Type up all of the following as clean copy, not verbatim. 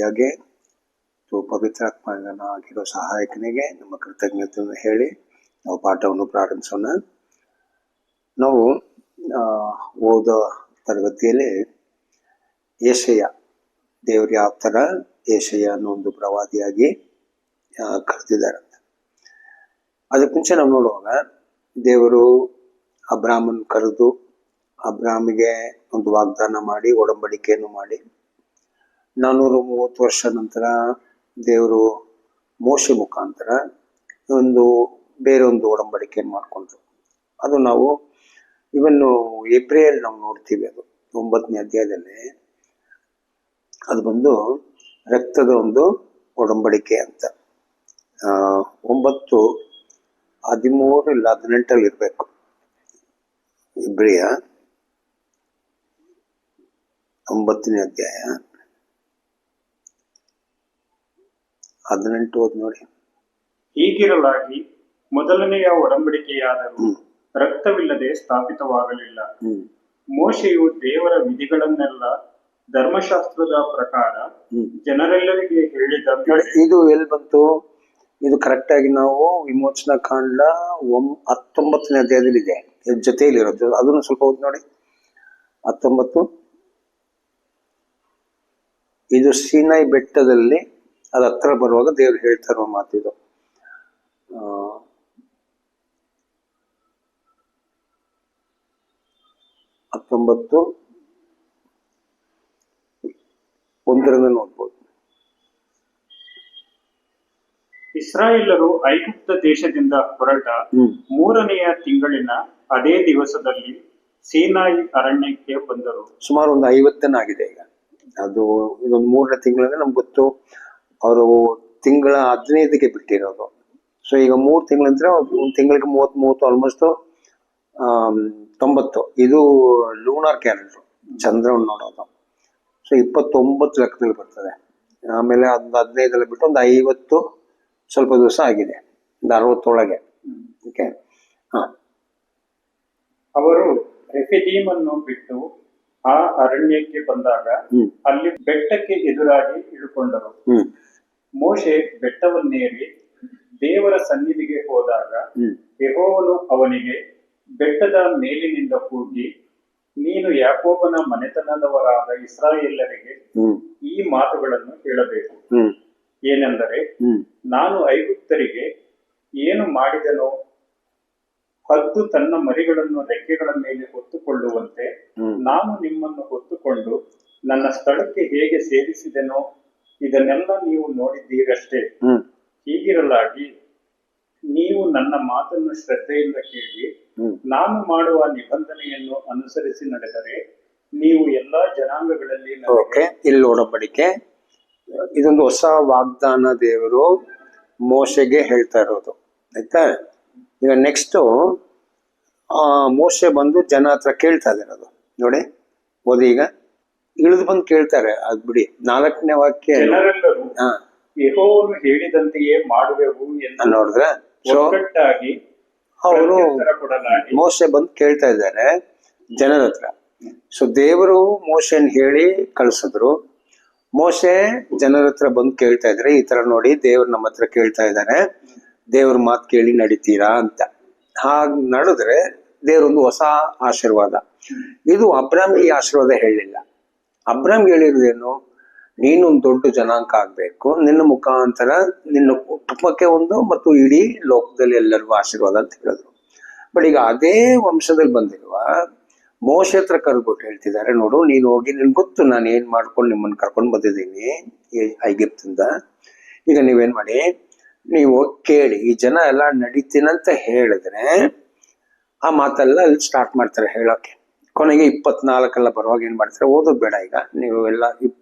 ಹಾಗೆ ಪವಿತ್ರಾತ್ಮನಾಗಿರೋ ಸಹಾಯಕನಿಗೆ ನಮ್ಮ ಕೃತಜ್ಞತೆಯನ್ನು ಹೇಳಿ ನಾವು ಪಾಠವನ್ನು ಪ್ರಾರಂಭಿಸೋಣ. ನಾವು ಓದೋ ತರಗತಿಯಲ್ಲಿ ಯೆಶಯ, ದೇವರು ಯಾವ ಥರ ಯೆಶಯ ಅನ್ನೋ ಒಂದು ಪ್ರವಾದಿಯಾಗಿ ಕರೆದಿದ್ದಾರೆ. ಅದಕ್ಕೆ ಮುಂಚೆ ನಾವು ನೋಡುವಾಗ ದೇವರು ಅಬ್ರಾಮನ್ ಕರೆದು ಅಬ್ರಾಮಿಗೆ ಒಂದು ವಾಗ್ದಾನ ಮಾಡಿ ಒಡಂಬಡಿಕೆಯನ್ನು ಮಾಡಿ 430 ವರ್ಷ ನಂತರ ದೇವರು ಮೋಶೆ ಮುಖಾಂತರ ಬೇರೆ ಒಂದು ಒಡಂಬಡಿಕೆಯನ್ನು ಮಾಡಿಕೊಂಡ್ರು. ಅದು ನಾವು ಇವನ್ನು ಎಬ್ರಿಯಲ್ಲಿ ನಾವು ನೋಡ್ತೀವಿ. ಅದು 9ನೇ ಅಧ್ಯಾಯದಲ್ಲಿ ಅದು ಬಂದು ರಕ್ತದ ಒಂದು ಒಡಂಬಡಿಕೆ ಅಂತ 9, 13 ಇಲ್ಲ 18 ಇರಬೇಕು. ಇಬ್ರಿಯ 9ನೇ ಅಧ್ಯಾಯ 18 ಓದಿ ನೋಡಿ. ಹೀಗಿರಲಾಗಿ ಮೊದಲನೆಯ ಒಡಂಬಡಿಕೆಯಾದರೂ ರಕ್ತವಿಲ್ಲದೆ ಸ್ಥಾಪಿತವಾಗಲಿಲ್ಲ. ಮೋಶೆಯು ದೇವರ ವಿಧಿಗಳನ್ನೆಲ್ಲ ಧರ್ಮಶಾಸ್ತ್ರದ ಪ್ರಕಾರ ಜನರೆಲ್ಲರಿಗೆ ಹೇಳಿದ. ಇದು ಎಲ್ಲಿ ಬಂತು? ಇದು ಕರೆಕ್ಟ್ ಆಗಿ ನಾವು ವಿಮೋಚನಾ ಕಾಂಡ 19ನೇ ಅಧ್ಯಾಯದಲ್ಲಿ ಇದೆ, ಜೊತೆಯಲ್ಲಿ ಇರೋದು. ಅದನ್ನು ಸ್ವಲ್ಪ ಓದಿ ನೋಡಿ. 19 ಇದು ಸೀನಾಯಿ ಬೆಟ್ಟದಲ್ಲಿ ಅದು ಹತ್ರ ಬರುವಾಗ ದೇವ್ರು ಹೇಳ್ತಾರೋ ಮಾತಿದು. 19:1 ನೋಡ್ಬೋದು. ಇಸ್ರಾಯೇಲರು ಐಗುಪ್ತ ದೇಶದಿಂದ ಹೊರಟ 3ನೆಯ ತಿಂಗಳಿನ ಅದೇ ದಿವಸದಲ್ಲಿ ಸೀನಾಯಿ ಅರಣ್ಯಕ್ಕೆ ಬಂದರು. ಸುಮಾರು ಒಂದು 50 ದಿನ ಆಗಿದೆ ಈಗ. ಅದು ಇದೊಂದು 3ನೇ ತಿಂಗಳಂದ್ರೆ ನಮ್ಗೆ ಗೊತ್ತು, ಅವರು ತಿಂಗಳ 15ಗೆ ಬಿಟ್ಟಿರೋದು. ಸೊ ಈಗ 3 ತಿಂಗಳಂದ್ರೆ ಒಂದು ತಿಂಗಳಿಗೆ 30 ಆಲ್ಮೋಸ್ಟ್ 90. ಇದು ಲೂನಾರ್ ಕ್ಯಾಲೆಂಡರ್, ಚಂದ್ರವನ್ನು ನೋಡೋದು. ಸೊ 29 ಲೆಕ್ಕದಲ್ಲಿ ಬರ್ತದೆ. ಆಮೇಲೆ ಒಂದು 15 ಬಿಟ್ಟು ಒಂದು 50 ಸ್ವಲ್ಪ ದಿವಸ ಆಗಿದೆ, ಒಂದು 60 ಒಳಗೆ. ಓಕೆ. ಅವರು ರೆಫಿದೀಮನ್ನು ಬಿಟ್ಟು ಆ ಅರಣ್ಯಕ್ಕೆ ಬಂದಾಗ ಅಲ್ಲಿ ಬೆಟ್ಟಕ್ಕೆ ಎದುರಾಗಿ ಇಳುಕೊಂಡರು. ಮೋಶೆ ಬೆಟ್ಟವನ್ನೇರಿ ದೇವರ ಸನ್ನಿಧಿಗೆ ಹೋದಾಗ ಯೆಹೋವನು ಅವನಿಗೆ ಬೆಟ್ಟದ ಮೇಲಿನಿಂದ ಕೂಗಿ, ನೀನು ಯಾಕೋಬನ ಮನೆತನದವರಾದ ಇಸ್ರಾಯೇಲರಿಗೆ ಈ ಮಾತುಗಳನ್ನು ಹೇಳಬೇಕು. ಏನೆಂದರೆ, ನಾನು ಐಗುಪ್ತರಿಗೆ ಏನು ಮಾಡಿದನೋ ಹದ್ದು ತನ್ನ ಮರಿಗಳನ್ನು ರೆಕ್ಕೆಗಳ ಮೇಲೆ ಹೊತ್ತುಕೊಳ್ಳುವಂತೆ ನಾನು ನಿಮ್ಮನ್ನು ಹೊತ್ತುಕೊಂಡು ನನ್ನ ಸ್ಥಳಕ್ಕೆ ಹೇಗೆ ಸೇರಿಸಿದೆನೋ ಇದನ್ನೆಲ್ಲ ನೀವು ನೋಡಿದ್ದೀರಷ್ಟೇ. ಹೀಗಿರಲಾಗಿ ನೀವು ನನ್ನ ಮಾತನ್ನು ಶ್ರದ್ಧೆಯಿಂದ ಕೇಳಿ ನಾನು ಮಾಡುವ ನಿಬಂಧನೆಯನ್ನು ಅನುಸರಿಸಿ ನಡೆದರೆ ನೀವು ಎಲ್ಲಾ ಜನಾಂಗಗಳಲ್ಲಿ. ಇಲ್ಲಿ ಒಡಂಬಡಿಕೆ, ಇದೊಂದು ಹೊಸ ವಾಗ್ದಾನ ದೇವರು ಮೋಶೆಗೆ ಹೇಳ್ತಾ ಇರೋದು. ಆಯ್ತಾ? ಈಗ ನೆಕ್ಸ್ಟ್ ಮೋಶೆ ಬಂದು ಜನ ಹತ್ರ ಕೇಳ್ತಾ ಇದ್ದಾರೆ. ಅದು ನೋಡಿ, ಓದಿ. ಈಗ ಇಳಿದು ಬಂದು ಕೇಳ್ತಾರೆ, ಅದ್ ಬಿಡಿ. 4ನೇ ವಾಕ್ಯ, ಜನರೆಲ್ಲರೂ ಯೆಹೋವನು ಹೇಳಿದಂತೆಯೇ ಮಾಡುವೆವು ಎಂದು ನೋಡಿದ್ರೆ ಅವರು ಮೋಶೆ ಬಂದು ಕೇಳ್ತಾ ಇದ್ದಾರೆ ಜನರ ಹತ್ರ. ಸೊ ದೇವರು ಮೋಶೆನ್ ಹೇಳಿ ಕಳ್ಸಿದ್ರು. ಮೋಶೆ ಜನರ ಹತ್ರ ಬಂದು ಕೇಳ್ತಾ ಇದ್ರೆ, ಈ ತರ ನೋಡಿ ದೇವ್ರು ನಮ್ಮ ಹತ್ರ ಕೇಳ್ತಾ ಇದ್ದಾರೆ, ದೇವ್ರ ಮಾತು ಕೇಳಿ ನಡಿತೀರಾ ಅಂತ. ಹಾಗೆ ನಡೆದ್ರೆ ದೇವ್ರೊಂದು ಹೊಸ ಆಶೀರ್ವಾದ. ಇದು ಅಬ್ರಾಮ್ಗೆ ಆಶೀರ್ವಾದ ಹೇಳಿಲ್ಲ. ಅಬ್ರಾಮ್ಗೆ ಹೇಳಿರೋದೇನು? ನೀನೊಂದು ದೊಡ್ಡ ಜನಾಂಗ ಆಗ್ಬೇಕು, ನಿನ್ನ ಮುಖಾಂತರ ನಿನ್ನ ಕುಟುಂಬಕ್ಕೆ ಒಂದು ಮತ್ತು ಇಡೀ ಲೋಕದಲ್ಲಿ ಎಲ್ಲರಿಗೂ ಆಶೀರ್ವಾದ ಅಂತ ಹೇಳಿದ್ರು. ಬಟ್ ಈಗ ಅದೇ ವಂಶದಲ್ಲಿ ಬಂದಿರುವ ಮೋಶೆ ಹತ್ರ ಕರ್ಬಿಟ್ಟು ಹೇಳ್ತಿದ್ದಾರೆ, ನೋಡು ನೀನು ಹೋಗಿ, ನಿನ್ ಗೊತ್ತು ನಾನು ಏನ್ ಮಾಡ್ಕೊಂಡು ನಿಮ್ಮನ್ನ ಕರ್ಕೊಂಡು ಬಂದಿದ್ದೀನಿ ಐಗಿಪ್ತಿಂದ. ಈಗ ನೀವೇನ್ ಮಾಡಿ, ನೀವು ಕೇಳಿ, ಈ ಜನ ಎಲ್ಲ ನಡೀತೀನಂತ ಹೇಳಿದ್ರೆ ಆ ಮಾತೆಲ್ಲ ಅಲ್ಲಿ ಸ್ಟಾರ್ಟ್ ಮಾಡ್ತಾರೆ ಹೇಳೋಕೆ. ಕೊನೆಗೆ 24 ಬರುವಾಗ ಏನ್ ಮಾಡ್ತಾರೆ, ಓದೋದು ಬೇಡ ಈಗ ನೀವು ಎಲ್ಲ.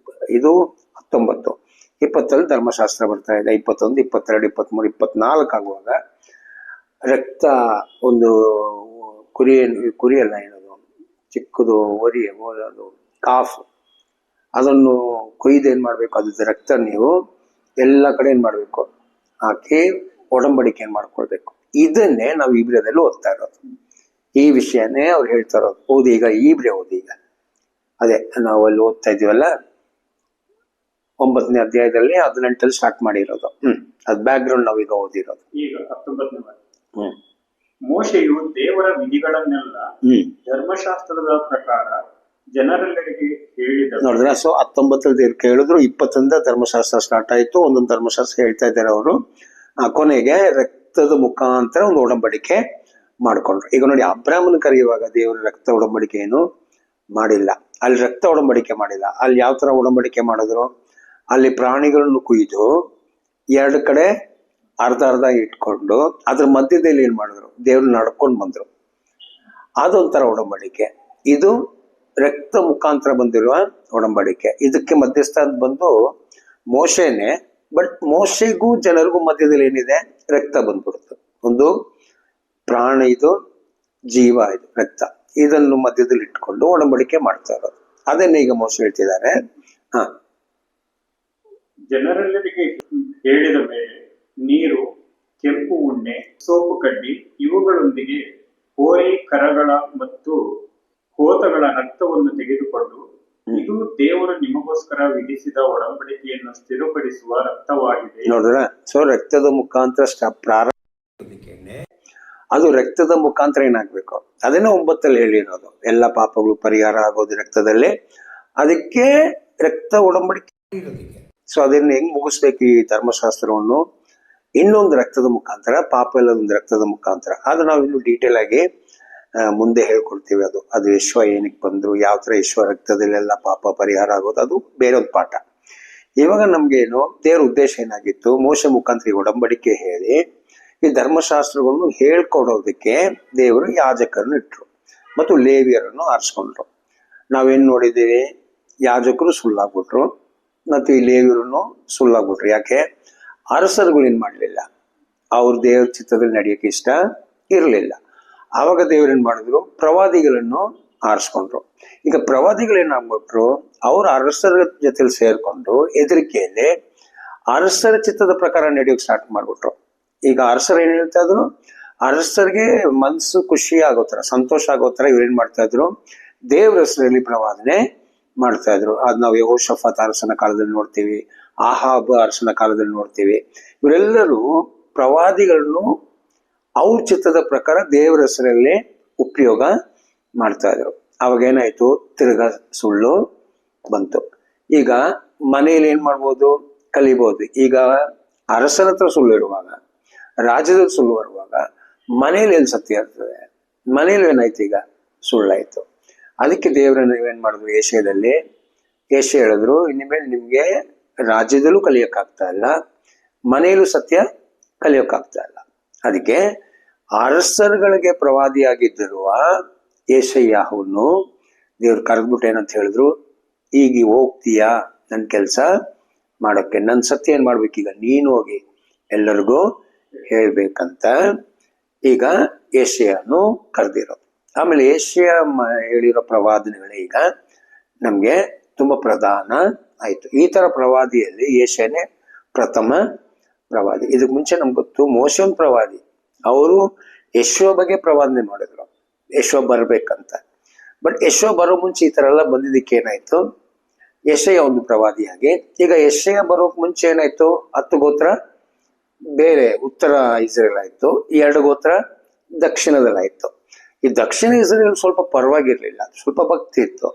ಇದು 19, 20 ಧರ್ಮಶಾಸ್ತ್ರ ಬರ್ತಾ ಇದೆ. 21, 22, 23, 24 ಆಗುವಾಗ ರಕ್ತ ಒಂದು ಕುರಿಯಲ್ಲ ಏನದು, ಚಿಕ್ಕದು ಒರಿ, ಅದು ಕಾಫ್, ಅದನ್ನು ಕೊಯ್ದು ಏನ್ ಮಾಡ್ಬೇಕು, ಅದ್ರ ರಕ್ತ ನೀವು ಎಲ್ಲ ಕಡೆ ಏನ್ ಮಾಡ್ಬೇಕು, ಹಾಕಿ ಒಡಂಬಡಿಕೆ ಏನ್ ಮಾಡ್ಕೊಳ್ಬೇಕು. ಇದನ್ನೇ ನಾವು ಇಬ್ರಿಯದಲ್ಲಿ ಓದ್ತಾ ಇರೋದು. ಈ ವಿಷಯನೇ ಅವ್ರು ಹೇಳ್ತಾ ಇರೋದು. ಓದಿ ಈಗ ಇಬ್ರಿಯ ಓದಿ. ಈಗ ಅದೇ ನಾವು ಅಲ್ಲಿ ಓದ್ತಾ ಇದೀವಲ್ಲ, 9ನೇ ಅಧ್ಯಾಯದಲ್ಲಿ 18 ಸ್ಟಾರ್ಟ್ ಮಾಡಿರೋದು. ಅದ್ ಬ್ಯಾಕ್ ಗ್ರೌಂಡ್ ನಾವೀಗ ಓದಿರೋದು. ಈಗ 19ನೇ ವಾಕ್ಯ. ಹ್ಮ್ ಮೋಶೆಯು ದೇವರ ವಿಧಿಗಳನ್ನೆಲ್ಲ ಧರ್ಮಶಾಸ್ತ್ರದ ಪ್ರಕಾರ ಜನರೆಲ್ಲರಿಗೆ ಹೇಳಿದ. ನೋಡಿದ್ರೆ, ಸೊ 19 ದೇವ್ರು ಕೇಳಿದ್ರು, 20ರಿಂದ ಧರ್ಮಶಾಸ್ತ್ರ ಸ್ಟಾರ್ಟ್ ಆಯ್ತು. ಒಂದೊಂದು ಧರ್ಮಶಾಸ್ತ್ರ ಹೇಳ್ತಾ ಇದ್ದಾರೆ ಅವರು. ಕೊನೆಗೆ ರಕ್ತದ ಮುಖಾಂತರ ಒಂದು ಒಡಂಬಡಿಕೆ ಮಾಡ್ಕೊಂಡ್ರು. ಈಗ ನೋಡಿ, ಅಬ್ರಾಹ್ಮನ ಕರೆಯುವಾಗ ದೇವರು ರಕ್ತ ಒಡಂಬಡಿಕೆ ಏನು ಮಾಡಿಲ್ಲ. ಅಲ್ಲಿ ರಕ್ತ ಒಡಂಬಡಿಕೆ ಮಾಡಿಲ್ಲ. ಅಲ್ಲಿ ಯಾವ ತರ ಒಡಂಬಡಿಕೆ ಮಾಡಿದ್ರು? ಅಲ್ಲಿ ಪ್ರಾಣಿಗಳನ್ನು ಕುಯ್ದು 2 ಕಡೆ ಅರ್ಧ ಅರ್ಧ ಇಟ್ಕೊಂಡು ಅದ್ರ ಮಧ್ಯದಲ್ಲಿ ಏನ್ ಮಾಡಿದ್ರು? ದೇವ್ರು ನಡ್ಕೊಂಡು ಬಂದ್ರು. ಅದೊಂಥರ ಒಡಂಬಡಿಕೆ. ಇದು ರಕ್ತ ಮುಖಾಂತರ ಬಂದಿರುವ ಒಡಂಬಡಿಕೆ. ಇದಕ್ಕೆ ಮಧ್ಯಸ್ಥ ಬಂದು ಮೋಶೆನೆ. ಬಟ್ ಮೋಶೆಗೂ ಜನರಿಗೂ ಮಧ್ಯದಲ್ಲಿ ಏನಿದೆ? ರಕ್ತ ಬಂದ್ಬಿಡುತ್ತೆ. ಒಂದು ಪ್ರಾಣ, ಇದು ಜೀವ, ಇದು ರಕ್ತ. ಇದನ್ನು ಮಧ್ಯದಲ್ಲಿ ಇಟ್ಕೊಂಡು ಒಡಂಬಡಿಕೆ ಮಾಡ್ತಾ ಇರೋದು. ಅದನ್ನೇ ಈಗ ಮೋಶೆ ಹೇಳ್ತಿದ್ದಾರೆ. ಜನರೆಲ್ಲರಿಗೆ ಹೇಳಿದ ಮೇಲೆ ನೀರು, ಕೆಂಪು ಉಣ್ಣೆ, ಸೋಪು ಕಡ್ಡಿ ಇವುಗಳೊಂದಿಗೆ ಹೋರಿ ಕರಗಳ ಮತ್ತು ಹೋತಗಳ ರಕ್ತವನ್ನು ತೆಗೆದುಕೊಂಡು, ಇದು ದೇವರು ನಿಮಗೋಸ್ಕರ ವಿಧಿಸಿದ ಒಡಂಬಡಿಕೆಯನ್ನು ಸ್ಥಿರಪಡಿಸುವ ರಕ್ತವಾಗಿದೆ. ನೋಡಿದ್ರ, ಸೊ ರಕ್ತದ ಮುಖಾಂತರ ಪ್ರಾರಂಭ. ಅದು ರಕ್ತದ ಮುಖಾಂತರ ಏನಾಗ್ಬೇಕು? ಅದನ್ನೇ 9ರಲ್ಲಿ ಹೇಳಿರೋದು. ಎಲ್ಲ ಪಾಪಗಳು ಪರಿಹಾರ ಆಗೋದು ರಕ್ತದಲ್ಲಿ. ಅದಕ್ಕೆ ರಕ್ತ ಒಡಂಬಡಿಕೆ. ಸೊ ಅದನ್ನ ಹೆಂಗ್ ಮುಗಿಸ್ಬೇಕು ಈ ಧರ್ಮಶಾಸ್ತ್ರವನ್ನು? ಇನ್ನೊಂದು ರಕ್ತದ ಮುಖಾಂತರ, ಪಾಪ ಎಲ್ಲ ಒಂದು ರಕ್ತದ ಮುಖಾಂತರ. ಅದು ನಾವು ಇನ್ನು ಡೀಟೇಲ್ ಆಗಿ ಮುಂದೆ ಹೇಳ್ಕೊಡ್ತೀವಿ. ಅದು ಯಶ್ವ ಏನಕ್ಕೆ ಬಂದ್ರು, ಯಾವ ತರ ಯಶ್ವ ರಕ್ತದಲ್ಲೆಲ್ಲ ಪಾಪ ಪರಿಹಾರ ಆಗೋದು, ಅದು ಬೇರೆ ಒಂದು ಪಾಠ. ಇವಾಗ ನಮ್ಗೇನು ದೇವ್ರ ಉದ್ದೇಶ ಏನಾಗಿತ್ತು? ಮೋಶೆ ಮುಖಾಂತರ ಈ ಒಡಂಬಡಿಕೆ ಹೇಳಿ ಈ ಧರ್ಮಶಾಸ್ತ್ರಗಳನ್ನು ಹೇಳ್ಕೊಡೋದಕ್ಕೆ ದೇವರು ಯಾಜಕರನ್ನು ಇಟ್ರು ಮತ್ತು ಲೇವಿಯರನ್ನು ಆರಿಸ್ಕೊಂಡ್ರು. ನಾವೇನ್ ನೋಡಿದ್ದೀವಿ? ಯಾಜಕರು ಸುಳ್ಳಾಗ್ಬಿಟ್ರು ಮತ್ತು ಈ ಲೇವಿಯರನ್ನು ಸುಳ್ಳಾಗ್ಬಿಟ್ರು. ಯಾಕೆ? ಅರಸರುಗಳು ಏನ್ ಮಾಡ್ಲಿಲ್ಲ, ಅವ್ರ ದೇವ್ರ ಚಿತ್ತದಲ್ಲಿ ನಡೆಯಕ್ಕೆ ಇಷ್ಟ ಇರಲಿಲ್ಲ. ಆವಾಗ ದೇವ್ರು ಏನ್ ಮಾಡಿದ್ರು? ಪ್ರವಾದಿಗಳನ್ನು ಆರಿಸ್ಕೊಂಡ್ರು. ಈಗ ಪ್ರವಾದಿಗಳು ಏನಾಗ್ಬಿಟ್ರು? ಅವ್ರ ಅರಸರ ಜೊತೆಲಿ ಸೇರ್ಕೊಂಡು ಹೆದರಿಕೆಯಲ್ಲಿ ಅರಸರ ಚಿತ್ತದ ಪ್ರಕಾರ ನಡೆಯೋಕೆ ಸ್ಟಾರ್ಟ್ ಮಾಡ್ಬಿಟ್ರು. ಈಗ ಅರಸರು ಏನ್ ಹೇಳ್ತಾ ಇದ್ರು? ಅರಸರಿಗೆ ಮನ್ಸು ಖುಷಿ ಆಗೋ ತರ, ಸಂತೋಷ ಆಗೋ ತರ ಇವ್ರೇನ್ ಮಾಡ್ತಾ ಇದ್ರು? ದೇವ್ರ ಹೆಸರಲ್ಲಿ ಪ್ರವಾದನೆ ಮಾಡ್ತಾ ಇದ್ರು. ಅದ್ ನಾವು ಯೆಹೋಷಾಫಾತ್ ಅರಸನ ಕಾಲದಲ್ಲಿ ನೋಡ್ತೀವಿ, ಆಹಾಬ್ ಅರಸನ ಕಾಲದಲ್ಲಿ ನೋಡ್ತೀವಿ. ಇವರೆಲ್ಲರೂ ಪ್ರವಾದಿಗಳನ್ನು ಅವ್ರ ಚಿತ್ತದ ಪ್ರಕಾರ ದೇವರ ಹೆಸರಲ್ಲಿ ಉಪಯೋಗ ಮಾಡ್ತಾ ಇದ್ರು. ಅವಾಗ ಏನಾಯ್ತು? ತಿರ್ಗಾ ಸುಳ್ಳು ಬಂತು. ಈಗ ಮನೆಯಲ್ಲಿ ಏನ್ ಮಾಡ್ಬೋದು? ಕಲಿಬಹುದು. ಈಗ ಅರಸನ ಹತ್ರ ಸುಳ್ಳು ಇರುವಾಗ, ರಾಜ್ಯದಲ್ಲಿ ಸುಳ್ಳು ಬರುವಾಗ, ಮನೇಲಿ ಎಲ್ಲಿ ಸತ್ಯ ಇರ್ತದೆ? ಮನೇಲಿ ಏನಾಯ್ತು? ಈಗ ಸುಳ್ಳಾಯ್ತು. ಅದಕ್ಕೆ ದೇವರನ್ನ ನೀವೇನ್ ಮಾಡಿದ್ರು? ಏಷ್ಯಾದಲ್ಲಿ ಏಷ್ಯಾ ಹೇಳಿದ್ರು, ಇನ್ಮೇಲೆ ನಿಮ್ಗೆ ರಾಜ್ಯದಲ್ಲೂ ಕಲಿಯಕ್ಕಾಗ್ತಾ ಇಲ್ಲ, ಮನೆಯಲ್ಲೂ ಸತ್ಯ ಕಲಿಯೋಕ್ಕಾಗ್ತಾ ಇಲ್ಲ. ಅದಕ್ಕೆ ಅರಸರುಗಳಿಗೆ ಪ್ರವಾದಿಯಾಗಿದ್ದಿರುವ ಯೆಶಾಯನು ದೇವ್ರು ಕರೆದ್ಬಿಟ್ಟು ಏನಂತ ಹೇಳಿದ್ರು? ಈಗ ಹೋಗ್ತೀಯಾ ನನ್ ಕೆಲ್ಸ ಮಾಡೋಕ್ಕೆ? ನನ್ ಸತ್ಯ ಏನ್ ಮಾಡ್ಬೇಕೀಗ? ನೀನು ಹೋಗಿ ಎಲ್ಲರಿಗೂ ಹೇಳ್ಬೇಕಂತ ಈಗ ಯೆಶಾಯನು ಕರೆದಿರೋದು. ಆಮೇಲೆ ಯೆಶಾಯ ಹೇಳಿರೋ ಪ್ರವಾದನೆಗಳೇ ಈಗ ನಮ್ಗೆ ತುಂಬಾ ಪ್ರಧಾನ ಆಯ್ತು. ಈ ತರ ಪ್ರವಾದಿಯಲ್ಲಿ ಯೆಶಾಯನೇ ಪ್ರಥಮ ಪ್ರವಾದಿ. ಇದಕ್ ಮುಂಚೆ ನಮ್ಗೆ ಗೊತ್ತು ಮೋಶೆ ಪ್ರವಾದಿ. ಅವರು ಯೆಶುವ ಬಗ್ಗೆ ಪ್ರವಾದನೆ ಮಾಡಿದ್ರು, ಯೆಶುವ ಬರ್ಬೇಕಂತ. ಬಟ್ ಯೆಶುವ ಬರೋ ಮುಂಚೆ ಈ ತರ ಎಲ್ಲ ಬಂದಿದ್ದಕ್ಕೆ ಏನಾಯ್ತು? ಯೆಶಾಯ ಒಂದು ಪ್ರವಾದಿಯಾಗಿ. ಈಗ ಯೆಶಾಯ ಬರೋಕ್ ಮುಂಚೆ ಏನಾಯ್ತು? 10 ಗೋತ್ರ ಬೇರೆ ಉತ್ತರ ಇಸ್ರೇಲ್ ಆಯ್ತು, 2 ಗೋತ್ರ ದಕ್ಷಿಣದಲ್ಲಾಯ್ತು. ಈ ದಕ್ಷಿಣ ಇಸ್ರೇಲ್ ಸ್ವಲ್ಪ ಪರವಾಗಿರ್ಲಿಲ್ಲ, ಸ್ವಲ್ಪ ಭಕ್ತಿ ಇತ್ತು.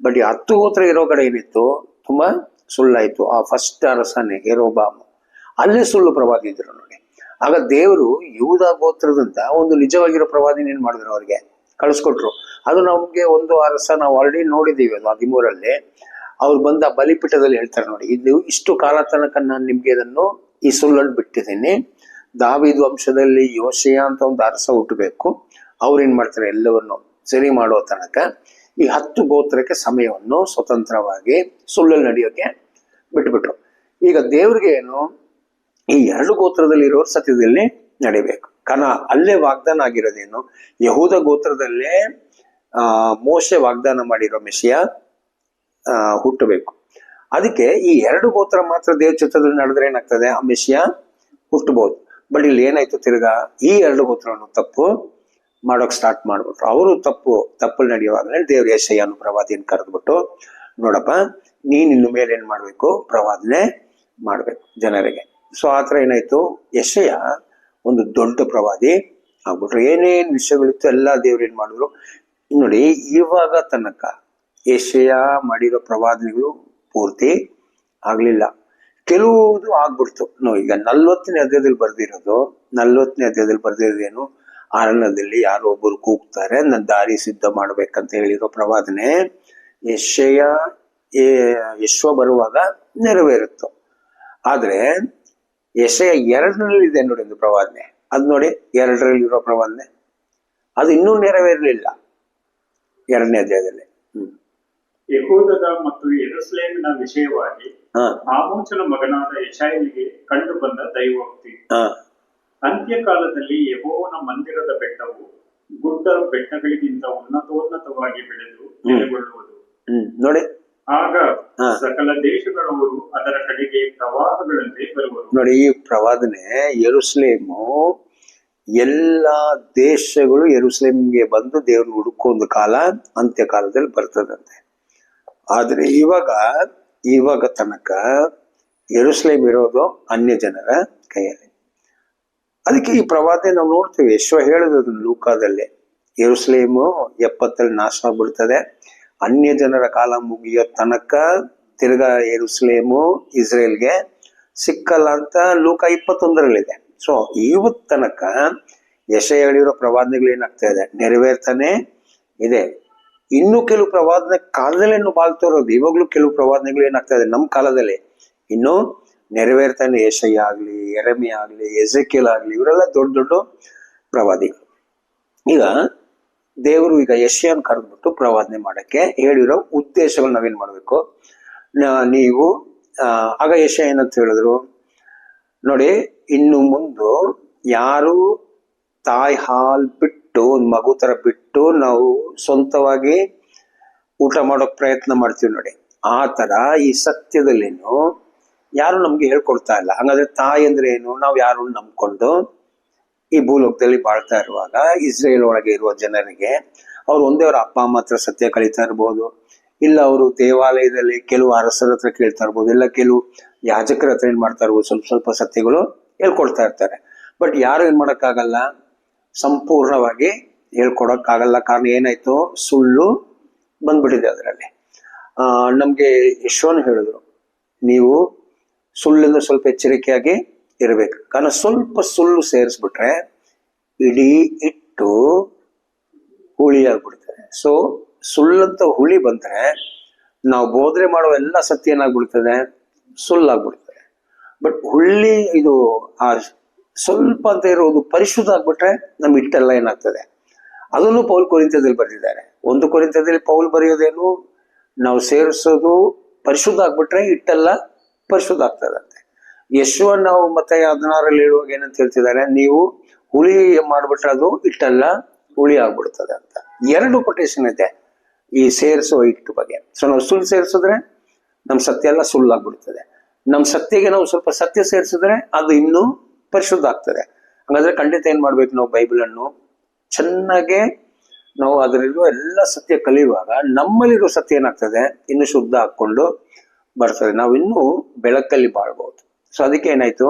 ಬಟ್ ಈ 10 ಗೋತ್ರ ಇರೋ ಕಡೆ ಏನಿತ್ತು? ತುಂಬಾ ಸುಳ್ಳಾಯ್ತು. ಆ ಫಸ್ಟ್ ಅರಸನೇ ಯೆರೋಬಾಮ್, ಅಲ್ಲೇ ಸುಳ್ಳು ಪ್ರವಾದಿ ಇದ್ರು ನೋಡಿ. ಆಗ ದೇವರು ಯೂದ ಗೋತ್ರದಿಂದ ಒಂದು ನಿಜವಾಗಿರೋ ಪ್ರವಾದಿನ ಏನ್ ಮಾಡಿದ್ರು? ಅವ್ರಿಗೆ ಕಳಿಸ್ಕೊಟ್ರು. ಅದು ನಮ್ಗೆ ಒಂದು ಅರಸ ನಾವು ಆಲ್ರೆಡಿ ನೋಡಿದೀವಿ, ಅದು 13ರಲ್ಲಿ ಅವ್ರು ಬಂದ ಬಲಿಪೀಠದಲ್ಲಿ ಹೇಳ್ತಾರೆ ನೋಡಿ, ಇದು ಇಷ್ಟು ಕಾಲ ತನಕ ನಾನು ನಿಮ್ಗೆ ಇದನ್ನು ಈ ಸುಳ್ಳನ್ನು ಬಿಟ್ಟಿದ್ದೀನಿ. ದಾವೀದ್ ವಂಶದಲ್ಲಿ ಯೋಷಯ ಅಂತ ಒಂದು ಅರಸ ಹುಟ್ಟಬೇಕು, ಅವ್ರೇನ್ ಮಾಡ್ತಾರೆ? ಎಲ್ಲವನ್ನು ಸರಿ ಮಾಡೋ ತನಕ ಈ 10 ಗೋತ್ರಕ್ಕೆ ಸಮಯವನ್ನು ಸ್ವತಂತ್ರವಾಗಿ ಸುಳ್ಳಲ್ಲಿ ನಡೆಯೋಕೆ ಬಿಟ್ಬಿಟ್ರು. ಈಗ ದೇವ್ರಿಗೆ ಏನು? ಈ 2 ಗೋತ್ರದಲ್ಲಿ ಇರೋರು ಸತ್ಯದಲ್ಲಿ ನಡಿಬೇಕು. ಕಾರಣ ಅಲ್ಲೇ ವಾಗ್ದಾನ ಆಗಿರೋದೇನು? ಯಹೂದ ಗೋತ್ರದಲ್ಲೇ ಮೋಶೆ ವಾಗ್ದಾನ ಮಾಡಿರೋ ಮೆಷಿಯ ಹುಟ್ಟಬೇಕು. ಅದಕ್ಕೆ ಈ 2 ಗೋತ್ರ ಮಾತ್ರ ದೇವ್ರ ಚಿತ್ತದಲ್ಲಿ ನಡೆದ್ರೆ ಏನಾಗ್ತದೆ? ಆ ಮೆಷಿಯ ಹುಟ್ಟಬಹುದು. ಬಟ್ ಇಲ್ಲಿ ಏನಾಯ್ತು? ತಿರ್ಗಾ ಈ 2 ಗೋತ್ರವನ್ನು ತಪ್ಪು ಮಾಡೋಕ್ ಸ್ಟಾರ್ಟ್ ಮಾಡ್ಬಿಟ್ರು. ಅವರು ತಪ್ಪಲ್ಲಿ ನಡೆಯುವಾಗಲೇ ದೇವ್ರ ಯೆಶಾಯನ ಪ್ರವಾದಿಯನ್ನು ಕರೆದ್ಬಿಟ್ಟು ನೋಡಪ್ಪ, ನೀನ್ ಇನ್ನು ಮೇಲೆ ಏನ್ ಮಾಡ್ಬೇಕು, ಪ್ರವಾದನೆ ಮಾಡ್ಬೇಕು ಜನರಿಗೆ. ಸೊ ಆತರ ಏನಾಯ್ತು, ಯೆಶಯ ಒಂದು ದೊಡ್ಡ ಪ್ರವಾದಿ ಆಗ್ಬಿಟ್ರು. ಏನೇನ್ ವಿಷಯಗಳಿತ್ತು ಎಲ್ಲ ದೇವ್ರು ಏನ್ ಮಾಡಿದ್ರು ನೋಡಿ. ಇವಾಗ ತನಕ ಯೆಶಯ ಮಾಡಿರೋ ಪ್ರವಾದನೆಗಳು ಪೂರ್ತಿ ಆಗ್ಲಿಲ್ಲ, ಕೆಲವುದು ಆಗ್ಬಿಡ್ತು. ಈಗ 40ನೇ ಅಧ್ಯಾಯದಲ್ಲಿ ಬರ್ದಿರೋದೇನು, ಅರಣ್ಯದಲ್ಲಿ ಯಾರೋ ಒಬ್ಬರು ಕೂಗ್ತಾರೆ, ನನ್ನ ದಾರಿ ಸಿದ್ಧ ಮಾಡ್ಬೇಕಂತ ಹೇಳಿರೋ ಪ್ರವಾದನೆ ಯೆಶುವ ಬರುವಾಗ ನೆರವೇರುತ್ತು. ಆದ್ರೆ ಯೆಶಯ 2ರಲ್ಲಿ ಇದೆ ನೋಡಿ ಒಂದು ಪ್ರವಾದನೆ, ಅದ್ ನೋಡಿ 2ರಲ್ಲಿ ಇರೋ ಪ್ರವಾದನೆ ಅದು ಇನ್ನೂ ನೆರವೇರಲಿಲ್ಲ 2ನೇ ಅಧ್ಯಾಯದಲ್ಲಿ. ಯೆಹೂದದ ಮತ್ತು ಯೆರೂಸಲೇಮಿನ ವಿಷಯವಾಗಿ ಆಮೋಚನ ಮಗನಾದ ಯೆಶಾಯನಿಗೆ ಕಂಡು ಬಂದ ದೈವೋಕ್ತಿ. ಅಂತ್ಯಕಾಲದಲ್ಲಿ ಯೆಹೋವನ ಮಂದಿರದ ಬೆಟ್ಟವು ಗುಡ್ಡ ಬೆಟ್ಟಗಳಿಗಿಂತ ಉನ್ನತೋನ್ನತವಾಗಿ ಬೆಳೆದು ನೆಲೆಗೊಳ್ಳುವುದು. ನೋಡಿ, ಆಗ ಸಕಲ ದೇಶಗಳವರು ಅದರ ಕಡೆಗೆ ಪ್ರವಾಹಗಳಂತೆ ಬರುವರು. ನೋಡಿ, ಈ ಪ್ರವಾದನೆ ಯೆರೂಸಲೇಮು, ಎಲ್ಲಾ ದೇಶಗಳು ಯೆರೂಸಲೇಮ್ಗೆ ಬಂದು ದೇವ್ರನ್ನ ಹುಡುಕೋ ಒಂದು ಕಾಲ ಅಂತ್ಯಕಾಲದಲ್ಲಿ ಬರ್ತದಂತೆ. ಆದ್ರೆ ಇವಾಗ ತನಕ ಯೆರೂಸಲೇಮ್ ಇರೋದು ಅನ್ಯ ಜನರ ಕೈಯಲ್ಲಿ. ಅದಕ್ಕೆ ಈ ಪ್ರವಾದನೆ ನಾವು ನೋಡ್ತೀವಿ, ಯೆಶುವ ಹೇಳಿದ್ರು ಲೂಕಾದಲ್ಲಿ, ಯೆರೂಸಲೇಮು 70ರಲ್ಲಿ ನಾಶ ಆಗ್ಬಿಡ್ತದೆ, ಅನ್ಯ ಜನರ ಕಾಲ ಮುಗಿಯೋ ತನಕ ತಿರ್ಗಾ ಯೆರೂಸಲೇಮು ಇಸ್ರೇಲ್ಗೆ ಸಿಕ್ಕಲ್ಲ ಅಂತ ಲೂಕ 21ರಲ್ಲಿದೆ. ಸೊ ಇವತ್ತು ತನಕ ಯೆಶಯ ಹೇಳಿರೋ ಪ್ರವಾದನೆಗಳು ಏನಾಗ್ತಾ ಇದೆ, ನೆರವೇರ್ತಾನೆ ಇದೆ. ಇನ್ನು ಕೆಲವು ಪ್ರವಾದನೆ ಕಾಲದಲ್ಲಿ ಬಾಳ್ತಾ ಇರೋದು, ಇವಾಗ್ಲೂ ಕೆಲವು ಪ್ರವಾದನೆಗಳು ಏನಾಗ್ತಾ ಇದೆ ನಮ್ಮ ಕಾಲದಲ್ಲಿ ಇನ್ನು ನೆರವೇರ್ತಾನೆ. ಯೆಶಯ ಆಗ್ಲಿ, ಯೆರೆಮೀಯ ಆಗ್ಲಿ, ಎಜೆಕಿಯೇಲ್ ಆಗ್ಲಿ, ಇವರೆಲ್ಲ ದೊಡ್ಡ ದೊಡ್ಡ ಪ್ರವಾದಿಗಳು. ಈಗ ದೇವರು ಯೆಶಯನ ಕರೆದ್ಬಿಟ್ಟು ಪ್ರವಾದನೆ ಮಾಡಕ್ಕೆ ಹೇಳಿರೋ ಉದ್ದೇಶಗಳು ನಾವೇನ್ ಮಾಡ್ಬೇಕು, ನೀವು ಆಗ ಯೆಶಯ ಏನಂತ ಹೇಳಿದ್ರು ನೋಡಿ, ಇನ್ನು ಮುಂದೆ ಯಾರು ತಾಯಿ ಹಾಲ್ ಬಿಟ್ಟು ಒಂದು ಮಗು ತರ ಬಿಟ್ಟು ನಾವು ಸ್ವಂತವಾಗಿ ಊಟ ಮಾಡೋಕ್ ಪ್ರಯತ್ನ ಮಾಡ್ತೀವಿ ನೋಡಿ, ಆ ತರ ಈ ಸತ್ಯದಲ್ಲೇನು ಯಾರು ನಮ್ಗೆ ಹೇಳ್ಕೊಡ್ತಾ ಇಲ್ಲ. ಹಂಗಾದ್ರೆ ತಾಯಿ ಅಂದ್ರೆ ಏನು, ನಾವು ಯಾರು ನಂಬ್ಕೊಂಡು ಈ ಭೂಲೋಕದಲ್ಲಿ ಬಾಳ್ತಾ ಇರುವಾಗ ಇಸ್ರೇಲ್ ಒಳಗೆ ಇರುವ ಜನರಿಗೆ ಅವ್ರು ಒಂದೇ ಅವ್ರ ಅಪ್ಪ ಅಮ್ಮ ಹತ್ರ ಸತ್ಯ ಕಲಿತಾ ಇರ್ಬೋದು, ಇಲ್ಲ ಅವರು ದೇವಾಲಯದಲ್ಲಿ ಕೆಲವು ಅರಸರ ಹತ್ರ ಕೇಳ್ತಾ ಇರ್ಬೋದು, ಇಲ್ಲ ಕೆಲವು ಯಾಜಕರ ಹತ್ರ ಏನ್ ಮಾಡ್ತಾ ಇರ್ಬೋದು, ಸ್ವಲ್ಪ ಸ್ವಲ್ಪ ಸತ್ಯಗಳು ಹೇಳ್ಕೊಡ್ತಾ ಇರ್ತಾರೆ. ಬಟ್ ಯಾರು ಏನ್ ಮಾಡಕ್ಕಾಗಲ್ಲ, ಸಂಪೂರ್ಣವಾಗಿ ಹೇಳ್ಕೊಡಕ್ಕಾಗಲ್ಲ. ಕಾರಣ ಏನಾಯ್ತು, ಸುಳ್ಳು ಬಂದ್ಬಿಟ್ಟಿದೆ ಅದರಲ್ಲಿ. ನಮ್ಗೆ ಯೆಶುವನು ಹೇಳಿದ್ರು, ನೀವು ಸುಳ್ಳಿಂದ ಸ್ವಲ್ಪ ಎಚ್ಚರಿಕೆಯಾಗಿ ಇರಬೇಕು. ಕಾರಣ ಸ್ವಲ್ಪ ಸುಳ್ಳು ಸೇರಿಸ್ಬಿಟ್ರೆ ಇಡೀ ಇಟ್ಟು ಹುಳಿ ಆಗ್ಬಿಡ್ತದೆ. ಸೊ ಸುಳ್ಳಂತ ಹುಳಿ ಬಂದ್ರೆ ನಾವು ಬೋಧನೆ ಮಾಡೋ ಎಲ್ಲ ಸತ್ಯ ಏನಾಗ್ಬಿಡ್ತದೆ, ಸುಳ್ಳಾಗ್ಬಿಡ್ತದೆ. ಬಟ್ ಹುಳ್ಳಿ ಇದು ಆ ಸ್ವಲ್ಪ ಅಂತ ಇರೋದು ಪರಿಶುದ್ಧ ಆಗ್ಬಿಟ್ರೆ ನಮ್ ಹಿಟ್ಟೆಲ್ಲ ಏನಾಗ್ತದೆ. ಅದನ್ನು ಪೌಲ್ ಕೊರಿಂಥದಲ್ಲಿ ಬರೆದಿದ್ದಾರೆ. 1 ಕೊರಿಂಥದಲ್ಲಿ ಪೌಲ್ ಬರೆಯೋದೇನು, ನಾವು ಸೇರಿಸೋದು ಪರಿಶುದ್ಧ ಆಗ್ಬಿಟ್ರೆ ಹಿಟ್ಟೆಲ್ಲ ಪರಿಶುದ್ಧ ಆಗ್ತದಂತೆ. ಯೆಶುವ ನಾವು ಮತ್ತೆ 16ರಲ್ಲಿ ಹೇಳುವಾಗ ಏನಂತ ಹೇಳ್ತಿದ್ದಾರೆ, ನೀವು ಹುಳಿ ಮಾಡ್ಬಿಟ್ರೆ ಅದು ಹಿಟ್ಟೆಲ್ಲ ಹುಳಿ ಆಗ್ಬಿಡ್ತದೆ ಅಂತ. 2 ಕೊಟೇಶನ್ ಇದೆ ಈ ಸೇರಿಸೋ ಹಿಟ್ಟು ಬಗ್ಗೆ. ಸೊ ನಾವು ಸುಳ್ಳು ಸೇರಿಸಿದ್ರೆ ನಮ್ ಸತ್ಯ ಎಲ್ಲ ಸುಳ್ಳಾಗ್ಬಿಡ್ತದೆ, ನಮ್ ಸತ್ಯಗೆ ನಾವು ಸ್ವಲ್ಪ ಸತ್ಯ ಸೇರಿಸಿದ್ರೆ ಅದು ಇನ್ನೂ ಪರಿಶುದ್ಧ ಆಗ್ತದೆ. ಹಾಗಾದ್ರೆ ಖಂಡಿತ ಏನ್ ಮಾಡ್ಬೇಕು, ನಾವು ಬೈಬಲ್ ಅನ್ನು ಚೆನ್ನಾಗೆ ನಾವು ಅದರಲ್ಲಿರುವ ಎಲ್ಲ ಸತ್ಯ ಕಲಿಯುವಾಗ ನಮ್ಮಲ್ಲಿರೋ ಸತ್ಯ ಏನಾಗ್ತದೆ, ಇನ್ನು ಶುದ್ಧ ಹಾಕೊಂಡು ಬರ್ತದೆ, ನಾವು ಇನ್ನೂ ಬೆಳಕಲ್ಲಿ ಬಾಳ್ಬಹುದು. ಸೊ ಅದಕ್ಕೆ ಏನಾಯ್ತು,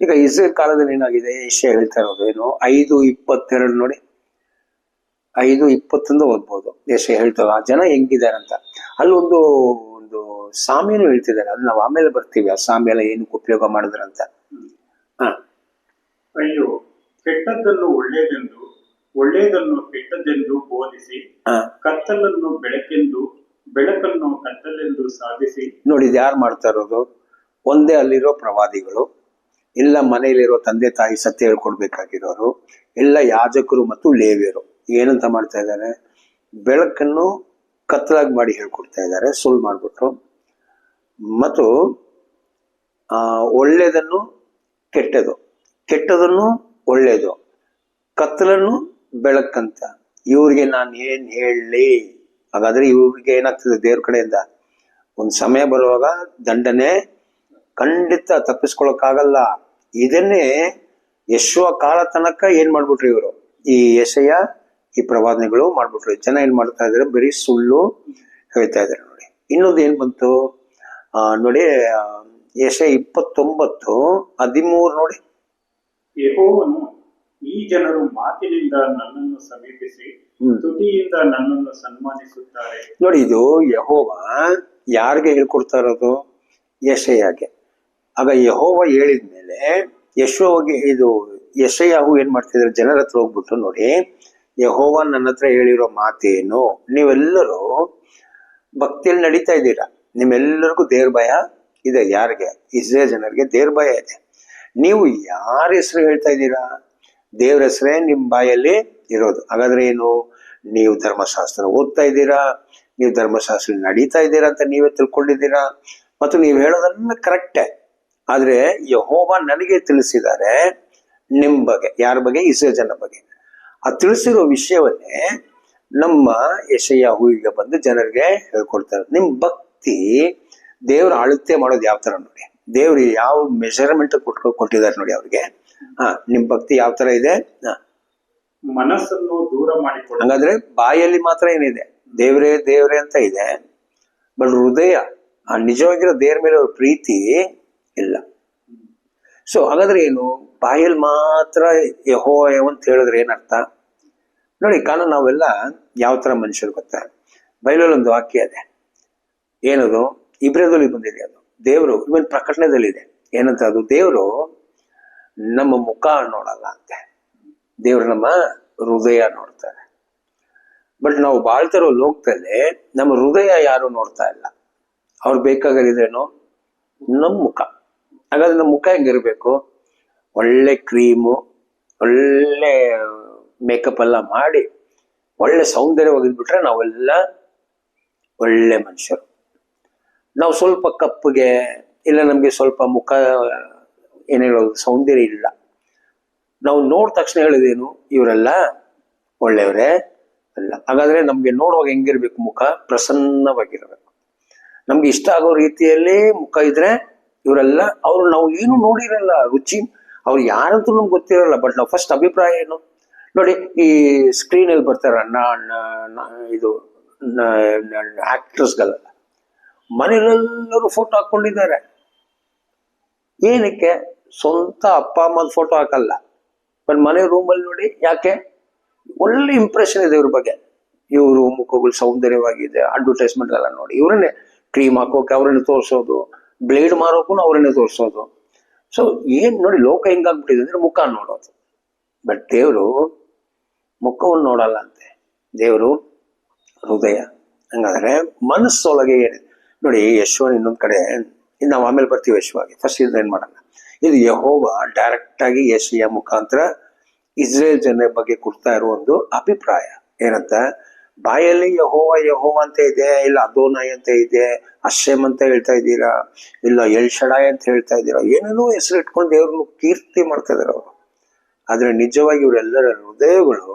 ಈಗ ಇಸ್ರೇಲ್ ಕಾಲದಲ್ಲಿ ಏನಾಗಿದೆ, ಯೆಶಯ ಹೇಳ್ತಾ ಇರೋದು ಏನು, 5:22 ನೋಡಿ, 5:20 ಓದ್ಬೋದು. ಯೆಶಯ ಹೇಳ್ತಾರೆ ಆ ಜನ ಹೆಂಗಿದ್ದಾರೆ ಅಂತ. ಅಲ್ಲಿ ಒಂದು ಸಾಮ್ಯನು ಹೇಳ್ತಿದ್ದಾರೆ, ಅದು ನಾವು ಆಮೇಲೆ ಬರ್ತೀವಿ, ಆ ಸಾಮ್ಯ ಎಲ್ಲ ಏನಕ್ಕೆ ಉಪಯೋಗ ಮಾಡಿದ್ರಂತ. ಅಯ್ಯೋ, ಕೆಟ್ಟದ್ದನ್ನು ಒಳ್ಳೆಯದೆಂದು, ಒಳ್ಳೆಯದನ್ನು ಕೆಟ್ಟದ್ದೆಂದು ಬೋಧಿಸಿ, ಕತ್ತಲನ್ನು ಬೆಳಕೆಂದು, ಬೆಳಕನ್ನು ಕತ್ತಲೆಂದು ಸಾಧಿಸಿ. ನೋಡಿ, ಇದು ಯಾರು ಮಾಡ್ತಾ ಇರೋದು, ಒಂದೇ ಅಲ್ಲಿರೋ ಪ್ರವಾದಿಗಳು, ಇಲ್ಲ ಮನೆಯಲ್ಲಿರೋ ತಂದೆ ತಾಯಿ ಸತ್ಯ ಹೇಳ್ಕೊಡ್ಬೇಕಾಗಿರೋರು, ಎಲ್ಲ ಯಾಜಕರು ಮತ್ತು ಲೇವಿಯರು ಏನಂತ ಮಾಡ್ತಾ ಇದ್ದಾರೆ, ಬೆಳಕನ್ನು ಕತ್ತಲಾಗಿ ಮಾಡಿ ಹೇಳ್ಕೊಡ್ತಾ ಇದ್ದಾರೆ, ಸುಳ್ಳು ಮಾಡ್ಬಿಟ್ರು. ಮತ್ತು ಒಳ್ಳೆಯದನ್ನು ಕೆಟ್ಟದು, ಕೆಟ್ಟದನ್ನು ಒಳ್ಳೆಯದು, ಕತ್ತಲನ್ನು ಬೆಳಕಂತ. ಇವ್ರಿಗೆ ನಾನು ಏನ್ ಹೇಳಲಿ. ಹಾಗಾದ್ರೆ ಇವ್ರಿಗೆ ಏನಾಗ್ತದೆ, ದೇವ್ರ ಕಡೆಯಿಂದ ಒಂದ್ ಸಮಯ ಬರುವಾಗ ದಂಡನೆ ಖಂಡಿತ ತಪ್ಪಿಸ್ಕೊಳಕ್ಕಾಗಲ್ಲ. ಇದನ್ನೇ ಯೆಶುವ ಕಾಲ ತನಕ ಏನ್ ಮಾಡ್ಬಿಟ್ರು ಇವರು, ಈ ಯೆಶಯ ಈ ಪ್ರವಾದನೆಗಳು ಮಾಡ್ಬಿಟ್ರು. ಜನ ಏನ್ ಮಾಡ್ತಾ ಇದಾರೆ, ಬರೀ ಸುಳ್ಳು ಹೇಳ್ತಾ ಇದಾರೆ ನೋಡಿ. ಇನ್ನೊಂದು ಏನ್ ಬಂತು ನೋಡಿ, ಯೆಶಾಯ 29:13 ನೋಡಿ. ಯೆಹೋವನು, ಈ ಜನರು ಮಾತಿನಿಂದ ನನ್ನನ್ನು ಸಮೀಪಿಸಿ ತುಟಿಯಿಂದ ನನ್ನನ್ನು ಸನ್ಮಾನಿಸುತ್ತಾರೆ. ನೋಡಿ, ಇದು ಯೆಹೋವ ಯಾರಿಗೆ ಹೇಳ್ಕೊಡ್ತಾ ಇರೋದು? ಯೆಶಾಯಗೆ. ಆಗ ಯೆಹೋವ ಹೇಳಿದ್ಮೇಲೆ ಯೆಶಾಯವು ಏನ್ ಮಾಡ್ತಿದ್ದಾರೆ? ಜನರ ಹತ್ರ ಹೋಗ್ಬಿಟ್ಟು, ನೋಡಿ ಯೆಹೋವ ನನ್ನ ಹತ್ರ ಹೇಳಿರೋ ಮಾತೇನು? ನೀವೆಲ್ಲರೂ ಭಕ್ತಿಯಲ್ಲಿ ನಡೀತಾ ಇದ್ದೀರಾ, ನಿಮ್ಮೆಲ್ಲರಿಗೂ ದೇವ್ರ ಭಯ ಇದೆ. ಯಾರಿಗೆ? ಇಸ್ರೇಲ್ ಜನರಿಗೆ ದೇವ್ರ ಭಯ ಇದೆ. ನೀವು ಯಾರ ಹೆಸರು ಹೇಳ್ತಾ ಇದ್ದೀರಾ? ದೇವ್ರ ಹೆಸರೇ ನಿಮ್ ಬಾಯಲ್ಲಿ ಇರೋದು. ಹಾಗಾದ್ರೆ ಏನು? ನೀವು ಧರ್ಮಶಾಸ್ತ್ರ ಓದ್ತಾ ಇದ್ದೀರಾ, ನೀವು ಧರ್ಮಶಾಸ್ತ್ರ ನಡೀತಾ ಇದ್ದೀರಾ ಅಂತ ನೀವೇ ತಿಳ್ಕೊಂಡಿದ್ದೀರಾ, ಮತ್ತು ನೀವು ಹೇಳೋದನ್ನ ಕರೆಕ್ಟೇ. ಆದ್ರೆ ಯೆಹೋವ ನನಗೆ ತಿಳಿಸಿದ್ದಾರೆ ನಿಮ್ ಬಗ್ಗೆ. ಯಾರ ಬಗ್ಗೆ? ಇಸ್ರೇಲ್ ಜನ ಬಗ್ಗೆ. ಆ ತಿಳಿಸಿರೋ ವಿಷಯವನ್ನೇ ನಮ್ಮ ಯೆಶಾಯವು ಈಗ ಬಂದು ಜನರಿಗೆ ಹೇಳ್ಕೊಡ್ತಾರೆ. ನಿಮ್ ಭಕ್ತಿ ದೇವ್ರ ಅಳತೆ ಮಾಡೋದು ಯಾವ ತರ ನೋಡಿ. ದೇವ್ರು ಯಾವ ಮೆಜರ್ಮೆಂಟ್ ಕೊಟ್ಟಿದ್ದಾರೆ ನೋಡಿ ಅವ್ರಿಗೆ. ನಿಮ್ ಭಕ್ತಿ ಯಾವ ತರ ಇದೆ? ಮನಸ್ಸನ್ನು ದೂರ ಮಾಡಿಕೊಳ್ಳ. ಹಂಗಾದ್ರೆ ಬಾಯಲ್ಲಿ ಮಾತ್ರ ಏನಿದೆ? ದೇವ್ರೇ ದೇವ್ರೇ ಅಂತ ಇದೆ, ಬಟ್ ಹೃದಯ ನಿಜವಾಗಿರೋ ದೇವ್ರ ಮೇಲೆ ಅವ್ರ ಪ್ರೀತಿ ಇಲ್ಲ. ಸೊ ಹಾಗಾದ್ರೆ ಏನು? ಬಾಯಲ್ಲಿ ಮಾತ್ರ ಯೆಹೋವ ಅಂತ ಹೇಳಿದ್ರೆ ಏನರ್ಥ ನೋಡಿ. ಕಾರಣ ನಾವೆಲ್ಲ ಯಾವ ತರ ಮನುಷ್ಯರು ಗೊತ್ತಾ? ಬೈಬಲಲ್ಲಿ ಒಂದು ವಾಕ್ಯ ಇದೆ, ಏನದು? ಇಬ್ರಿಯದಲ್ಲಿ ಬಂದಿದೆ ಅದು. ದೇವರು ಇವನ್ ಪ್ರಕಟಣೆದಲ್ಲಿದೆ. ಏನಂತ ಅದು? ದೇವರು ನಮ್ಮ ಮುಖ ನೋಡಲ್ಲ ಅಂತೆ, ದೇವ್ರು ನಮ್ಮ ಹೃದಯ ನೋಡ್ತಾರೆ. ಬಟ್ ನಾವು ಬಾಳ್ತಿರೋ ಲೋಕದಲ್ಲಿ ನಮ್ಮ ಹೃದಯ ಯಾರು ನೋಡ್ತಾ ಇಲ್ಲ. ಅವ್ರು ಬೇಕಾಗಿರೋದೇನು? ನಮ್ಮ ಮುಖ. ಹಾಗಾದ್ರೆ ನಮ್ಮ ಮುಖ ಹೆಂಗಿರ್ಬೇಕು? ಒಳ್ಳೆ ಕ್ರೀಮು, ಒಳ್ಳೆ ಮೇಕಪ್ ಎಲ್ಲ ಮಾಡಿ ಒಳ್ಳೆ ಸೌಂದರ್ಯ ಒಗೆದ್ಬಿಟ್ರೆ ನಾವೆಲ್ಲ ಒಳ್ಳೆ ಮನುಷ್ಯರು. ನಾವು ಸ್ವಲ್ಪ ಕಪ್ಪಗೆ ಇಲ್ಲ, ನಮ್ಗೆ ಸ್ವಲ್ಪ ಮುಖ ಏನ್ ಹೇಳೋದು, ಸೌಂದರ್ಯ ಇಲ್ಲ, ನಾವು ನೋಡಿದ ತಕ್ಷಣ ಹೇಳೋದೇನು? ಇವರೆಲ್ಲ ಒಳ್ಳೆಯವರೇ ಅಲ್ಲ. ಹಾಗಾದ್ರೆ ನಮ್ಗೆ ನೋಡುವಾಗ ಹೆಂಗಿರ್ಬೇಕು? ಮುಖ ಪ್ರಸನ್ನವಾಗಿರ್ಬೇಕು. ನಮ್ಗೆ ಇಷ್ಟ ಆಗೋ ರೀತಿಯಲ್ಲಿ ಮುಖ ಇದ್ರೆ ಇವರೆಲ್ಲ ನಾವು ಏನು ನೋಡಿರಲ್ಲ, ರುಚಿ ಅವ್ರು ಯಾರಂತೂ ನಮ್ಗೆ ಗೊತ್ತಿರಲ್ಲ. ಬಟ್ ನಾವು ಫಸ್ಟ್ ಅಭಿಪ್ರಾಯ ಏನು ನೋಡಿ, ಈ ಸ್ಕ್ರೀನಲ್ಲಿ ಬರ್ತಾರ ಇದು ಆಕ್ಟರ್ಸ್ಗಳೆಲ್ಲ ಮನೆಯಲ್ಲೆಲ್ಲರೂ ಫೋಟೋ ಹಾಕೊಂಡಿದ್ದಾರೆ. ಏನಕ್ಕೆ? ಸ್ವಂತ ಅಪ್ಪ ಅಮ್ಮದ ಫೋಟೋ ಹಾಕಲ್ಲ, ಬಟ್ ಮನೆ ರೂಮಲ್ಲಿ ನೋಡಿ. ಯಾಕೆ? ಒಳ್ಳೆ ಇಂಪ್ರೆಷನ್ ಇದೆ ಇವ್ರ ಬಗ್ಗೆ. ಇವರು ಮುಖಗಳು ಸೌಂದರ್ಯವಾಗಿದೆ, ಅಡ್ವರ್ಟೈಸ್ಮೆಂಟ್ ಎಲ್ಲ ನೋಡಿ ಇವ್ರನ್ನೇ ಕ್ರೀಮ್ ಹಾಕೋಕೆ ಅವ್ರನ್ನೇ ತೋರಿಸೋದು, ಬ್ಲೇಡ್ ಮಾರೋಕು ಅವ್ರನ್ನೇ ತೋರಿಸೋದು. ಸೊ ಏನ್ ನೋಡಿ, ಲೋಕ ಹೆಂಗಾಗ್ಬಿಟ್ಟಿದೆ ಅಂದ್ರೆ ಮುಖ ನೋಡೋದು. ಬಟ್ ದೇವರು ಮುಖವನ್ನು ನೋಡಲ್ಲ ಅಂತೆ, ದೇವರು ಹೃದಯ. ಹಂಗಾದ್ರೆ ಮನಸ್ಸೊಳಗೆ ಏನಿದೆ ನೋಡಿ. ಯೆಶಾಯನ ಇನ್ನೊಂದ್ ಕಡೆ, ನಾವು ಆಮೇಲೆ ಬರ್ತೀವಿ ಯೆಶಾಯಗೆ. ಫಸ್ಟ್ ಇದು ಏನ್ ಮಾಡೋಣ, ಇದು ಯೆಹೋವ ಡೈರೆಕ್ಟ್ ಆಗಿ ಯೆಶಾಯ ಮುಖಾಂತರ ಇಸ್ರೇಲ್ ಜನರ ಬಗ್ಗೆ ಕೊಡ್ತಾ ಇರೋ ಒಂದು ಅಭಿಪ್ರಾಯ. ಏನಂತ? ಬಾಯಲ್ಲಿ ಯೆಹೋವ ಯೆಹೋವ ಅಂತ ಇದೆ, ಇಲ್ಲ ಅದೋನಾಯ್ ಅಂತ ಇದೆ, ಅಶ್ಶೆಮ್ ಅಂತ ಹೇಳ್ತಾ ಇದ್ದೀರಾ, ಇಲ್ಲ ಎಲ್ ಶಡಾಯ್ ಅಂತ ಹೇಳ್ತಾ ಇದ್ದೀರಾ, ಏನೇನೋ ಹೆಸರು ಇಟ್ಕೊಂಡು ದೇವ್ರನ್ನು ಕೀರ್ತಿ ಮಾಡ್ತಾ ಇದಾರೆ ಅವರು. ಆದ್ರೆ ನಿಜವಾಗಿ ಇವರೆಲ್ಲರ ಹೃದಯಗಳು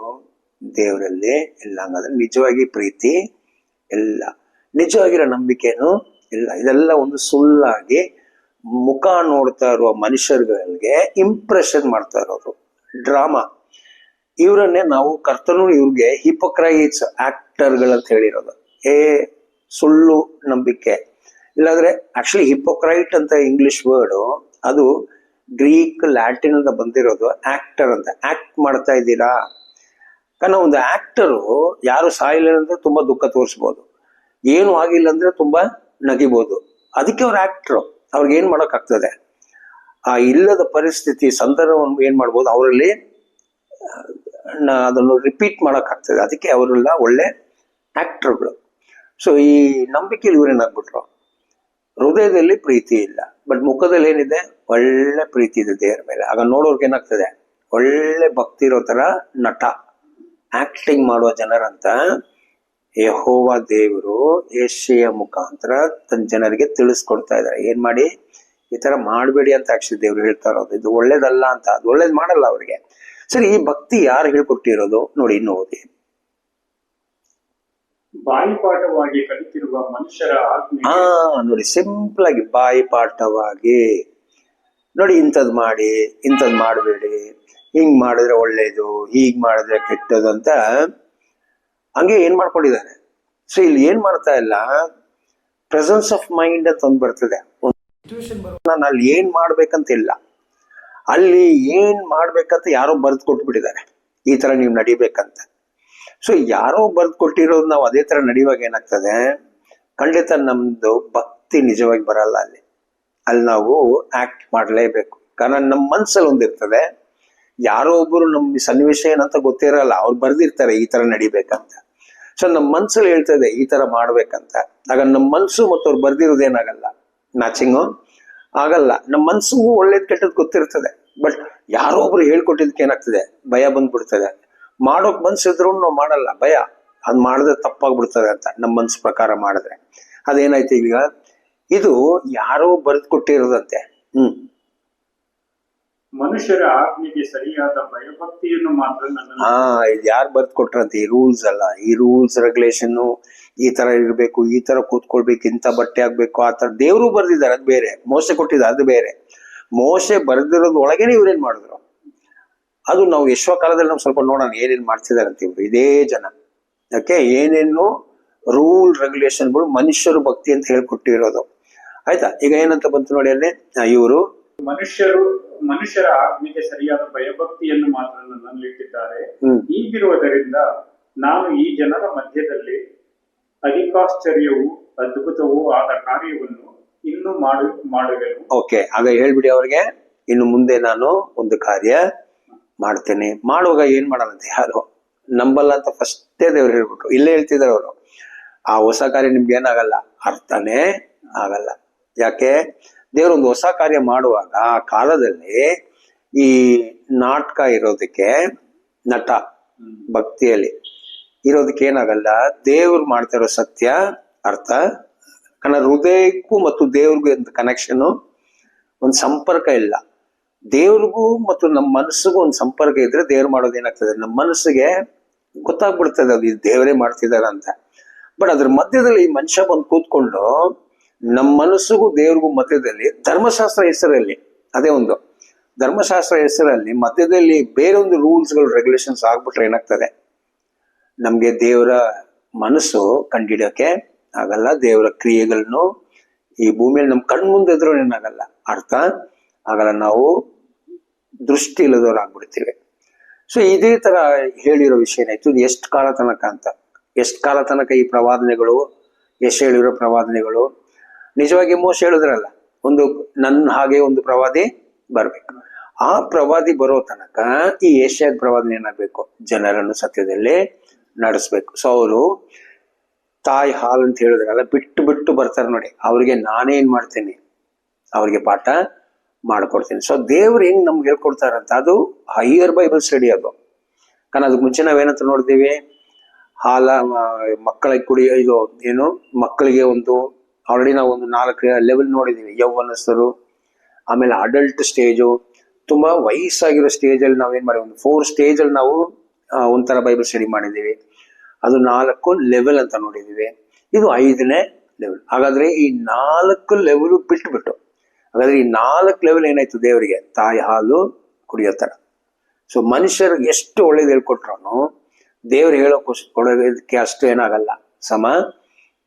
ದೇವರಲ್ಲಿ ಇಲ್ಲ. ಹಂಗಾದ್ರೆ ನಿಜವಾಗಿ ಪ್ರೀತಿ ಇಲ್ಲ, ನಿಜವಾಗಿರೋ ನಂಬಿಕೆನೂ ಇಲ್ಲ. ಇದೆಲ್ಲ ಒಂದು ಸುಳ್ಳಾಗಿ ಮುಖ ನೋಡ್ತಾ ಇರುವ ಮನುಷ್ಯರುಗಳಿಗೆ ಇಂಪ್ರೆಷನ್ ಮಾಡ್ತಾ ಇರೋದು, ಡ್ರಾಮಾ. ಇವರನ್ನೇ ನಾವು ಕರ್ತನು ಇವ್ರಿಗೆ ಹಿಪೋಕ್ರೈಟ್ಸ್, ಆಕ್ಟರ್ಗಳಂತ ಹೇಳಿರೋದು. ಸುಳ್ಳು ನಂಬಿಕೆ. ಇಲ್ಲಾಂದ್ರೆ ಆಕ್ಚುಲಿ ಹಿಪೋಕ್ರೈಟ್ ಅಂತ ಇಂಗ್ಲಿಷ್ ವರ್ಡ್, ಅದು ಗ್ರೀಕ್ ಲ್ಯಾಟಿನ್ ಅಂತ ಬಂದಿರೋದು. ಆಕ್ಟರ್ ಅಂತ, ಆಕ್ಟ್ ಮಾಡ್ತಾ ಇದ್ದೀರಾ. ಕಾರಣ ಒಂದು ಆಕ್ಟರು ಯಾರು ಸಾಯಿಲ್ಲ ಅಂದ್ರೆ ತುಂಬಾ ದುಃಖ ತೋರಿಸ್ಬೋದು, ಏನು ಆಗಿಲ್ಲ ಅಂದ್ರೆ ತುಂಬಾ ನಗಿಬೋದು. ಅದಕ್ಕೆ ಅವ್ರ ಆಕ್ಟ್ರು. ಅವ್ರಿಗೆ ಏನ್ ಮಾಡಕ್ ಆಗ್ತದೆ? ಆ ಇಲ್ಲದ ಪರಿಸ್ಥಿತಿ ಸಂದರ್ಭವನ್ನು ಏನ್ ಮಾಡ್ಬೋದು, ಅವರಲ್ಲಿ ಅದನ್ನು ರಿಪೀಟ್ ಮಾಡಕ್ ಆಗ್ತದೆ. ಅದಕ್ಕೆ ಅವರೆಲ್ಲ ಒಳ್ಳೆ ಆಕ್ಟರ್ಗಳು. ಸೊ ಈ ನಂಬಿಕೆಯಲ್ಲಿ ಇವ್ರೇನಾಗ್ಬಿಟ್ರು, ಹೃದಯದಲ್ಲಿ ಪ್ರೀತಿ ಇಲ್ಲ, ಬಟ್ ಮುಖದಲ್ಲಿ ಏನಿದೆ? ಒಳ್ಳೆ ಪ್ರೀತಿ ಇದೆ ದೇವರ ಮೇಲೆ. ಆಗ ನೋಡೋರ್ಗೆ ಏನಾಗ್ತದೆ? ಒಳ್ಳೆ ಭಕ್ತಿ ಇರೋ ತರ ನಟ, ಆಕ್ಟಿಂಗ್ ಮಾಡುವ ಜನರಂತ ಯೆಹೋವ ದೇವರು ಯೆಶಾಯ ಮುಖಾಂತರ ತನ್ನ ಜನರಿಗೆ ತಿಳಿಸ್ಕೊಡ್ತಾ ಇದ್ದಾರೆ. ಏನ್ ಮಾಡಿ? ಈ ತರ ಮಾಡಬೇಡಿ ಅಂತ ಆಕ್ಚುಲಿ ದೇವ್ರು ಹೇಳ್ತಾ ಇರೋದು. ಇದು ಒಳ್ಳೇದಲ್ಲ ಅಂತ. ಅದು ಒಳ್ಳೇದ್ ಮಾಡಲ್ಲ ಅವ್ರಿಗೆ. ಸರಿ, ಈ ಭಕ್ತಿ ಯಾರು ಹೇಳ್ಕೊಟ್ಟಿರೋದು ನೋಡಿ, ಇನ್ನು ಓದಿ. ಬಾಯಿಪಾಠವಾಗಿ ಕಲಿತಿರುವ ಮನುಷ್ಯರ ಆಜ್ಞೆ. ನೋಡಿ, ಸಿಂಪಲ್ ಆಗಿ ಬಾಯಿಪಾಠವಾಗಿ ನೋಡಿ, ಇಂಥದ್ ಮಾಡಿ, ಇಂಥದ್ ಮಾಡಬೇಡಿ, ಹಿಂಗ್ ಮಾಡಿದ್ರೆ ಒಳ್ಳೇದು, ಹೀಗ್ ಮಾಡಿದ್ರೆ ಕೆಟ್ಟದು ಅಂತ ಹಂಗೆ ಏನ್ ಮಾಡ್ಕೊಂಡಿದ್ದಾರೆ. ಸೊ ಇಲ್ಲಿ ಏನ್ ಮಾಡ್ತಾ ಇಲ್ಲ, ಪ್ರೆಸೆನ್ಸ್ ಆಫ್ ಮೈಂಡ್ ಅಂತ ಒಂದು ಬರ್ತದೆ. ನಾನು ಅಲ್ಲಿ ಏನ್ ಮಾಡ್ಬೇಕಂತ ಇಲ್ಲ, ಅಲ್ಲಿ ಏನ್ ಮಾಡ್ಬೇಕಂತ ಯಾರೋ ಬರೆದು ಕೊಟ್ಬಿಟ್ಟಿದ್ದಾರೆ, ಈ ತರ ನೀವು ನಡಿಬೇಕಂತ. ಸೊ ಯಾರೋ ಬರೆದು ಕೊಟ್ಟಿರೋದು ನಾವು ಅದೇ ತರ ನಡಿಯುವಾಗ ಏನಾಗ್ತದೆ, ಖಂಡಿತ ನಮ್ದು ಭಕ್ತಿ ನಿಜವಾಗಿ ಬರಲ್ಲ. ಅಲ್ಲಿ ನಾವು ಆಕ್ಟ್ ಮಾಡಲೇಬೇಕು. ಕಾರಣ ನಮ್ಮ ಮನ್ಸಲ್ಲಿ ಒಂದಿರ್ತದೆ, ಯಾರೋ ಒಬ್ಬರು ನಮ್ಮ ಸನ್ನಿವೇಶ ಏನಂತ ಗೊತ್ತಿರಲ್ಲ, ಅವ್ರು ಬರ್ದಿರ್ತಾರೆ ಈ ತರ ನಡಿಬೇಕಂತ. ಸೊ ನಮ್ಮ ಮನ್ಸಲ್ಲಿ ಹೇಳ್ತದೆ ಈ ತರ ಮಾಡ್ಬೇಕಂತ. ಆಗ ನಮ್ಮ ಮನ್ಸು ಮತ್ತು ಅವ್ರು ಬರ್ದಿರೋದೇನಾಗಲ್ಲ, ಮ್ಯಾಚಿಂಗು ಆಗಲ್ಲ. ನಮ್ಮ ಮನ್ಸಿಗೂ ಒಳ್ಳೇದ್ ಕೆಟ್ಟದ್ ಗೊತ್ತಿರ್ತದೆ, ಬಟ್ ಯಾರೋ ಒಬ್ರು ಹೇಳ್ಕೊಟ್ಟಿದ್ದಕ್ಕೆ ಏನಾಗ್ತದೆ, ಭಯ ಬಂದ್ಬಿಡ್ತದೆ. ಮಾಡೋಕ್ ಮನ್ಸಿದ್ರು ನಾವು ಮಾಡಲ್ಲ, ಭಯ, ಅದ್ ಮಾಡಿದ್ರೆ ತಪ್ಪಾಗ್ಬಿಡ್ತದೆ ಅಂತ ನಮ್ಮ ಮನ್ಸು ಪ್ರಕಾರ ಮಾಡಿದ್ರೆ. ಅದೇನಾಯ್ತು ಈಗ, ಇದು ಯಾರೋ ಬರೆದು ಕೊಟ್ಟಿರೋದಂತೆ. ಮನುಷ್ಯರ ಆಜ್ಞೆಗೆ ಸರಿಯಾದ ಭಯಭಕ್ತಿಯನ್ನು ಮಾತ್ರ ಇದು ಯಾರು ಬರೆದು ಕೊಟ್ರಂತೆ, ಈ ರೂಲ್ಸ್ ಅಲ್ಲ. ಈ ರೂಲ್ಸ್ ರೆಗ್ಯುಲೇಷನ್ ಈ ತರ ಇರ್ಬೇಕು, ಈ ತರ ಕೂತ್ಕೊಳ್ಬೇಕು, ಇಂಥ ಬಟ್ಟೆ ಆಗ್ಬೇಕು, ಆ ತರ ದೇವ್ರು ಬರ್ದಿದ್ದಾರೆ, ಅದು ಬೇರೆ. ಮೋಸೆ ಕೊಟ್ಟಿದ್ದಾರೆ, ಅದು ಬೇರೆ. ಮೋಸೆ ಬರ್ದಿರೋದ್ ಒಳಗೇನೆ ಇವ್ರೇನ್ ಮಾಡಿದ್ರು, ಅದು ನಾವು ಯಶ್ವ ಕಾಲದಲ್ಲಿ ನಾವು ಸ್ವಲ್ಪ ನೋಡೋಣ ಏನೇನ್ ಮಾಡ್ತಿದ್ದಾರೆ ಅಂತ. ಇವ್ರು ಇದೇ ಜನ ಯಾಕೆ ಏನೇನು ರೂಲ್ ರೆಗ್ಯುಲೇಷನ್ಗಳು ಮನುಷ್ಯರು ಭಕ್ತಿ ಅಂತ ಹೇಳ್ಕೊಟ್ಟಿರೋದು. ಆಯ್ತಾ, ಈಗ ಏನಂತ ಬಂತು ನೋಡಿ ಅಲ್ಲಿ, ಇವರು ಮನುಷ್ಯರ ಆಜ್ಞೆಗೆ ಸರಿಯಾದ ಭಯಭಕ್ತಿಯನ್ನು ಮಾತ್ರ ನನ್ನಲ್ಲಿಟ್ಟಿದ್ದಾರೆ. ಹೀಗಿರುವುದರಿಂದ ನಾನು ಈ ಜನರ ಮಧ್ಯದಲ್ಲಿ ಅಧಿಕಾಶ್ಚರ್ಯವೂ ಅದ್ಭುತವೂ ಆದ ಕಾರ್ಯವನ್ನು ಇನ್ನು ಮಾಡುವೆನು. ಓಕೆ, ಆಗ ಹೇಳ್ಬಿಡಿ ಅವ್ರಿಗೆ, ಇನ್ನು ಮುಂದೆ ನಾನು ಒಂದು ಕಾರ್ಯ ಮಾಡ್ತೇನೆ. ಮಾಡುವಾಗ ಏನ್ ಮಾಡಲ್ಲಂತೆ, ಯಾರು ನಂಬಲ್ಲ ಅಂತ ಫಸ್ಟೇ ದೇವ್ರು ಹೇಳ್ಬಿಟ್ರು. ಇಲ್ಲೇ ಹೇಳ್ತಿದ್ದಾರೆ ಅವರು, ಆ ಹೊಸ ಕಾರ್ಯ ನಿಮ್ಗೆ ಏನಾಗಲ್ಲ, ಅರ್ಥನೇ ಆಗಲ್ಲ. ಯಾಕೆ, ದೇವ್ರೊಂದು ಹೊಸ ಕಾರ್ಯ ಮಾಡುವಾಗ ಆ ಕಾಲದಲ್ಲಿ ಈ ನಾಟಕ ಇರೋದಕ್ಕೆ, ನಟ ಭಕ್ತಿಯಲ್ಲಿ ಇರೋದಕ್ಕೆ ಏನಾಗಲ್ಲ, ದೇವ್ರು ಮಾಡ್ತಾ ಇರೋ ಸತ್ಯ ಅರ್ಥ. ಕಾರಣ ಹೃದಯಕ್ಕೂ ಮತ್ತು ದೇವ್ರಿಗೂ ಅಂತ ಕನೆಕ್ಷನ್, ಒಂದು ಸಂಪರ್ಕ ಇಲ್ಲ. ದೇವ್ರಿಗೂ ಮತ್ತು ನಮ್ಮ ಮನಸ್ಸಿಗೂ ಒಂದು ಸಂಪರ್ಕ ಇದ್ರೆ ದೇವ್ರು ಮಾಡೋದು ಏನಾಗ್ತದೆ, ನಮ್ಮ ಮನಸ್ಸಿಗೆ ಗೊತ್ತಾಗ್ಬಿಡ್ತದೆ ಅದು ದೇವರೇ ಮಾಡ್ತಿದಾರ ಅಂತ. ಬಟ್ ಅದ್ರ ಮಧ್ಯದಲ್ಲಿ ಮನುಷ್ಯ ಬಂದು ಕೂತ್ಕೊಂಡು ನಮ್ಮ ಮನಸ್ಸಿಗೂ ದೇವ್ರಿಗೂ ಮಧ್ಯದಲ್ಲಿ ಧರ್ಮಶಾಸ್ತ್ರ ಹೆಸರಲ್ಲಿ, ಅದೇ ಒಂದು ಧರ್ಮಶಾಸ್ತ್ರ ಹೆಸರಲ್ಲಿ ಮಧ್ಯದಲ್ಲಿ ಬೇರೆ ಒಂದು ರೂಲ್ಸ್ಗಳು ರೆಗ್ಯುಲೇಷನ್ಸ್ ಆಗ್ಬಿಟ್ರೆ ಏನಾಗ್ತದೆ, ನಮ್ಗೆ ದೇವರ ಮನಸ್ಸು ಕಂಡಿಡಿಯೋಕೆ ಆಗಲ್ಲ. ದೇವರ ಕ್ರಿಯೆಗಳನ್ನು ಈ ಭೂಮಿಯಲ್ಲಿ ನಮ್ ಕಣ್ ಮುಂದೆ ಇದ್ರೂ ಏನಾಗಲ್ಲ, ಅರ್ಥ ಆಗಲ್ಲ. ನಾವು ದೃಷ್ಟಿ ಇಲ್ಲದವ್ರಾಗ್ಬಿಡ್ತೀವಿ. ಸೊ ಇದೇ ತರ ಹೇಳಿರೋ ವಿಷಯ ಏನಾಯ್ತು, ಇದು ಎಷ್ಟು ಕಾಲ ತನಕ ಅಂತ, ಎಷ್ಟು ಕಾಲ ತನಕ ಈ ಪ್ರವಾದನೆಗಳು, ಎಷ್ಟು ಹೇಳಿರೋ ಪ್ರವಾದನೆಗಳು. ನಿಜವಾಗಿ ಮೋಶ ಹೇಳಿದ್ರಲ್ಲ, ಒಂದು ನನ್ನ ಹಾಗೆ ಒಂದು ಪ್ರವಾದಿ ಬರ್ಬೇಕು. ಆ ಪ್ರವಾದಿ ಬರೋ ತನಕ ಈ ಏಷ್ಯಾದ ಪ್ರವಾದನೆ ಏನಾಗ್ಬೇಕು, ಜನರನ್ನು ಸತ್ಯದಲ್ಲಿ ನಡೆಸ್ಬೇಕು. ಸೊ ಅವರು ತಾಯಿ ಹಾಲು ಅಂತ ಹೇಳಿದ್ರಲ್ಲ, ಬಿಟ್ಟು ಬಿಟ್ಟು ಬರ್ತಾರೆ ನೋಡಿ, ಅವ್ರಿಗೆ ನಾನೇನ್ ಮಾಡ್ತೇನೆ, ಅವ್ರಿಗೆ ಪಾಠ ಮಾಡ್ಕೊಡ್ತೀನಿ. ಸೊ ದೇವ್ರು ಹೆಂಗ್ ನಮ್ಗೆ ಹೇಳ್ಕೊಡ್ತಾರಂತ, ಅದು ಹೈಯರ್ ಬೈಬಲ್ ಸ್ಟಡಿ ಅದು. ಕಾರಣ ಅದಕ್ಕೆ ಮುಂಚೆ ನಾವೇನಂತ ನೋಡ್ತೀವಿ, ಮಕ್ಕಳಿಗೆ ಕುಡಿಯೋ ಇದು ಏನು, ಮಕ್ಕಳಿಗೆ ಒಂದು ಆಲ್ರೆಡಿ ನಾವು ಒಂದು 4 ಲೆವೆಲ್ ನೋಡಿದೀವಿ. ಯೌವನಸ್ಥರು, ಆಮೇಲೆ ಅಡಲ್ಟ್ ಸ್ಟೇಜು, ತುಂಬಾ ವಯಸ್ಸಾಗಿರೋ ಸ್ಟೇಜಲ್ಲಿ ನಾವೇನ್ ಮಾಡಿವಿ, ಒಂದು 4 ಸ್ಟೇಜಲ್ಲಿ ನಾವು ಒಂಥರ ಬೈಬಲ್ ಸ್ಟಡಿ ಮಾಡಿದೀವಿ. ಅದು 4 ಲೆವೆಲ್ ಅಂತ ನೋಡಿದೀವಿ. ಇದು 5ನೇ ಲೆವೆಲ್. ಹಾಗಾದ್ರೆ ಈ 4 ಲೆವೆಲ್ ಬಿಟ್ಟು, ಹಾಗಾದ್ರೆ ಈ 4 ಲೆವೆಲ್ ಏನಾಯ್ತು, ದೇವರಿಗೆ ತಾಯಿ ಹಾಲು ಕುಡಿಯೋ ತರ. ಸೊ ಮನುಷ್ಯರಿಗೆ ಎಷ್ಟು ಒಳ್ಳೇದು ಹೇಳ್ಕೊಟ್ರು ದೇವ್ರು ಕೊಡೋದಕ್ಕೆ ಅಷ್ಟು ಏನಾಗಲ್ಲ, ಸಮ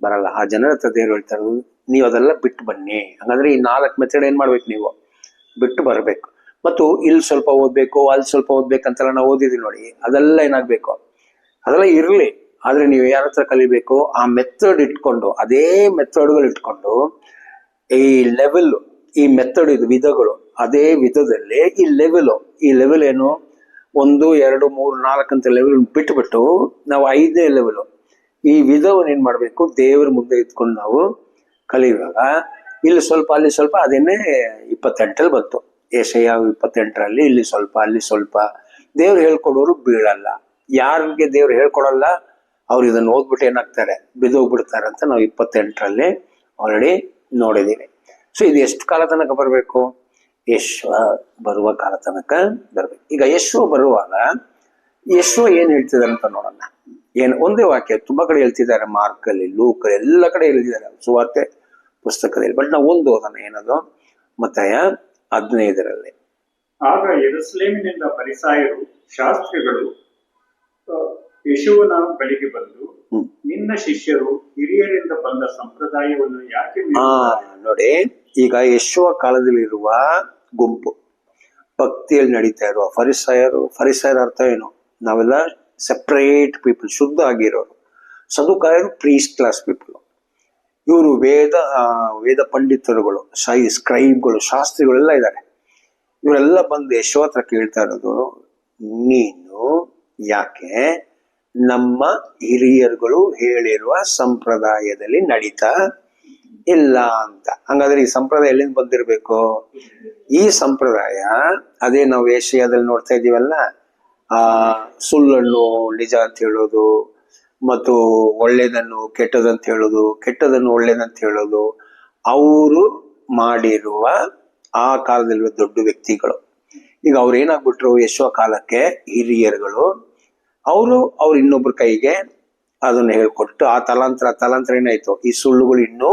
ಬರಲ್ಲ. ಆ ಜನರ ಹತ್ರ ದೇವ್ರು ಹೇಳ್ತಾರೆ, ನೀವು ಅದೆಲ್ಲ ಬಿಟ್ಟು ಬನ್ನಿ. ಹಾಗಾದ್ರೆ ಈ 4 ಮೆಥಡ್ ಏನ್ ಮಾಡ್ಬೇಕು, ನೀವು ಬಿಟ್ಟು ಬರಬೇಕು. ಮತ್ತು ಇಲ್ಲಿ ಸ್ವಲ್ಪ ಓದ್ಬೇಕು, ಅಲ್ಲಿ ಸ್ವಲ್ಪ ಓದ್ಬೇಕಂತೆಲ್ಲ ನಾವು ಓದಿದೀವಿ ನೋಡಿ, ಅದೆಲ್ಲ ಏನಾಗ್ಬೇಕು, ಅದೆಲ್ಲ ಇರ್ಲಿ. ಆದ್ರೆ ನೀವು ಯಾರ ಹತ್ರ ಕಲಿಬೇಕು, ಆ ಮೆಥಡ್ ಇಟ್ಕೊಂಡು, ಅದೇ ಮೆಥಡ್ಗಳು ಇಟ್ಕೊಂಡು ಈ ಲೆವೆಲ್, ಈ ಮೆಥಡ್ ಇದು ವಿಧಗಳು, ಅದೇ ವಿಧದಲ್ಲಿ ಈ ಲೆವೆಲ್ ಏನು, 1, 2, 3, 4 ಅಂತ ಲೆವೆಲ್ ಬಿಟ್ಟು ನಾವು 5ನೇ ಲೆವೆಲ್ ಈ ವಿಧವನ್ನು ಏನ್ ಮಾಡ್ಬೇಕು, ದೇವರ ಮುಂದೆ ಇಟ್ಕೊಂಡು ನಾವು ಕಲಿಯುವಾಗ ಇಲ್ಲಿ ಸ್ವಲ್ಪ ಅಲ್ಲಿ ಸ್ವಲ್ಪ, ಅದೇನೆ 28ರಲ್ಲಿ ಬಂತು. ಯೆಶಾಯ 28ರಲ್ಲಿ ಇಲ್ಲಿ ಸ್ವಲ್ಪ ಅಲ್ಲಿ ಸ್ವಲ್ಪ. ದೇವ್ರು ಹೇಳ್ಕೊಡೋರು ಬೀಳಲ್ಲ. ಯಾರಿಗೆ ದೇವ್ರು ಹೇಳ್ಕೊಡಲ್ಲ ಅವ್ರು ಇದನ್ನ ಓದ್ಬಿಟ್ಟು ಏನಾಗ್ತಾರೆ, ಬಿದ್ದೋಗ್ಬಿಡ್ತಾರೆ ಅಂತ ನಾವು 28ರಲ್ಲಿ ಆಲ್ರೆಡಿ ನೋಡಿದೀವಿ. ಸೊ ಇದು ಎಷ್ಟು ಕಾಲ ತನಕ ಬರಬೇಕು, ಯೆಶುವ ಬರುವ ಕಾಲ ತನಕ ಬರ್ಬೇಕು. ಈಗ ಯೆಶುವ ಬರುವಾಗ ಯೆಶುವ ಏನ್ ಹೇಳ್ತಿದ್ದಾರೆ ಅಂತ ನೋಡೋಣ. ಒಂದೇ ವಾಕ್ಯ ತುಂಬಾ ಕಡೆ ಹೇಳ್ತಿದ್ದಾರೆ, ಮಾರ್ಕಲ್ಲಿ, ಲೂಕಲ್ಲಿ, ಎಲ್ಲ ಕಡೆ ಹೇಳ್ತಿದ್ದಾರೆ ಸುವಾರ್ತೆ ಪುಸ್ತಕದಲ್ಲಿ. ಬಟ್ ನಾವು ಒಂದು ಓದೋಣ, ಏನದು ಮತ್ತಾಯ 15ರಲ್ಲಿ. ಆಗ ಯೆರೂಸಲೇಮಿನಿಂದ ಫರಿಸಾಯರು, ಶಾಸ್ತ್ರಿಗಳು ಯೇಸುವಿನ ಬಳಿಗೆ ಬಂದು, ನಿನ್ನ ಶಿಷ್ಯರು ಹಿರಿಯರಿಂದ ಬಂದ ಸಂಪ್ರದಾಯವನ್ನು ಯಾಕೆ ನೋಡಿ, ಈಗ ಯೇಸುವ ಕಾಲದಲ್ಲಿರುವ ಗುಂಪು, ಭಕ್ತಿಯಲ್ಲಿ ನಡೀತಾ ಇರುವ ಫರಿಸಾಯರ ಅರ್ಥ ಏನು? ನಾವೆಲ್ಲ ಸೆಪರೇಟ್ ಪೀಪಲ್, ಶುದ್ಧ ಆಗಿರೋರು. ಸದುಕಾಯರು ಪ್ರೀಸ್ಟ್ ಕ್ಲಾಸ್ ಪೀಪಲ್. ಇವರು ವೇದ ಪಂಡಿತರುಗಳು, ಸ್ಕ್ರೈಬ್ಗಳು, ಶಾಸ್ತ್ರಿಗಳೆಲ್ಲ ಇದ್ದಾರೆ. ಇವರೆಲ್ಲ ಬಂದು ಯೇಸು ಹತ್ರ ಕೇಳ್ತಾ ಇರೋದು, ನೀನು ಯಾಕೆ ನಮ್ಮ ಹಿರಿಯರುಗಳು ಹೇಳಿರುವ ಸಂಪ್ರದಾಯದಲ್ಲಿ ನಡೀತಾ ಇಲ್ಲ ಅಂತ. ಹಂಗಾದ್ರೆ ಈ ಸಂಪ್ರದಾಯ ಎಲ್ಲಿಂದ ಬಂದಿರಬೇಕು? ಈ ಸಂಪ್ರದಾಯ ಅದೇ ನಾವು ಏಷ್ಯಾದಲ್ಲಿ ನೋಡ್ತಾ ಇದೀವಲ್ಲ, ಸುಳ್ಳನ್ನು ನಿಜ ಅಂತ ಹೇಳೋದು, ಮತ್ತು ಒಳ್ಳೇದನ್ನು ಕೆಟ್ಟದಂತ ಹೇಳೋದು, ಕೆಟ್ಟದನ್ನು ಒಳ್ಳೇದಂತ ಹೇಳೋದು, ಅವರು ಮಾಡಿರುವ ಆ ಕಾಲದಲ್ಲಿರುವ ದೊಡ್ಡ ವ್ಯಕ್ತಿಗಳು. ಈಗ ಅವ್ರು ಏನಾಗ್ಬಿಟ್ರು, ಯೇಸುವ ಕಾಲಕ್ಕೆ ಹಿರಿಯರುಗಳು, ಅವ್ರು ಇನ್ನೊಬ್ರ ಕೈಗೆ ಅದನ್ನ ಹೇಳ್ಕೊಟ್ಟು ಆ ತಲಾಂತರ ಏನಾಯ್ತು, ಈ ಸುಳ್ಳುಗಳು ಇನ್ನೂ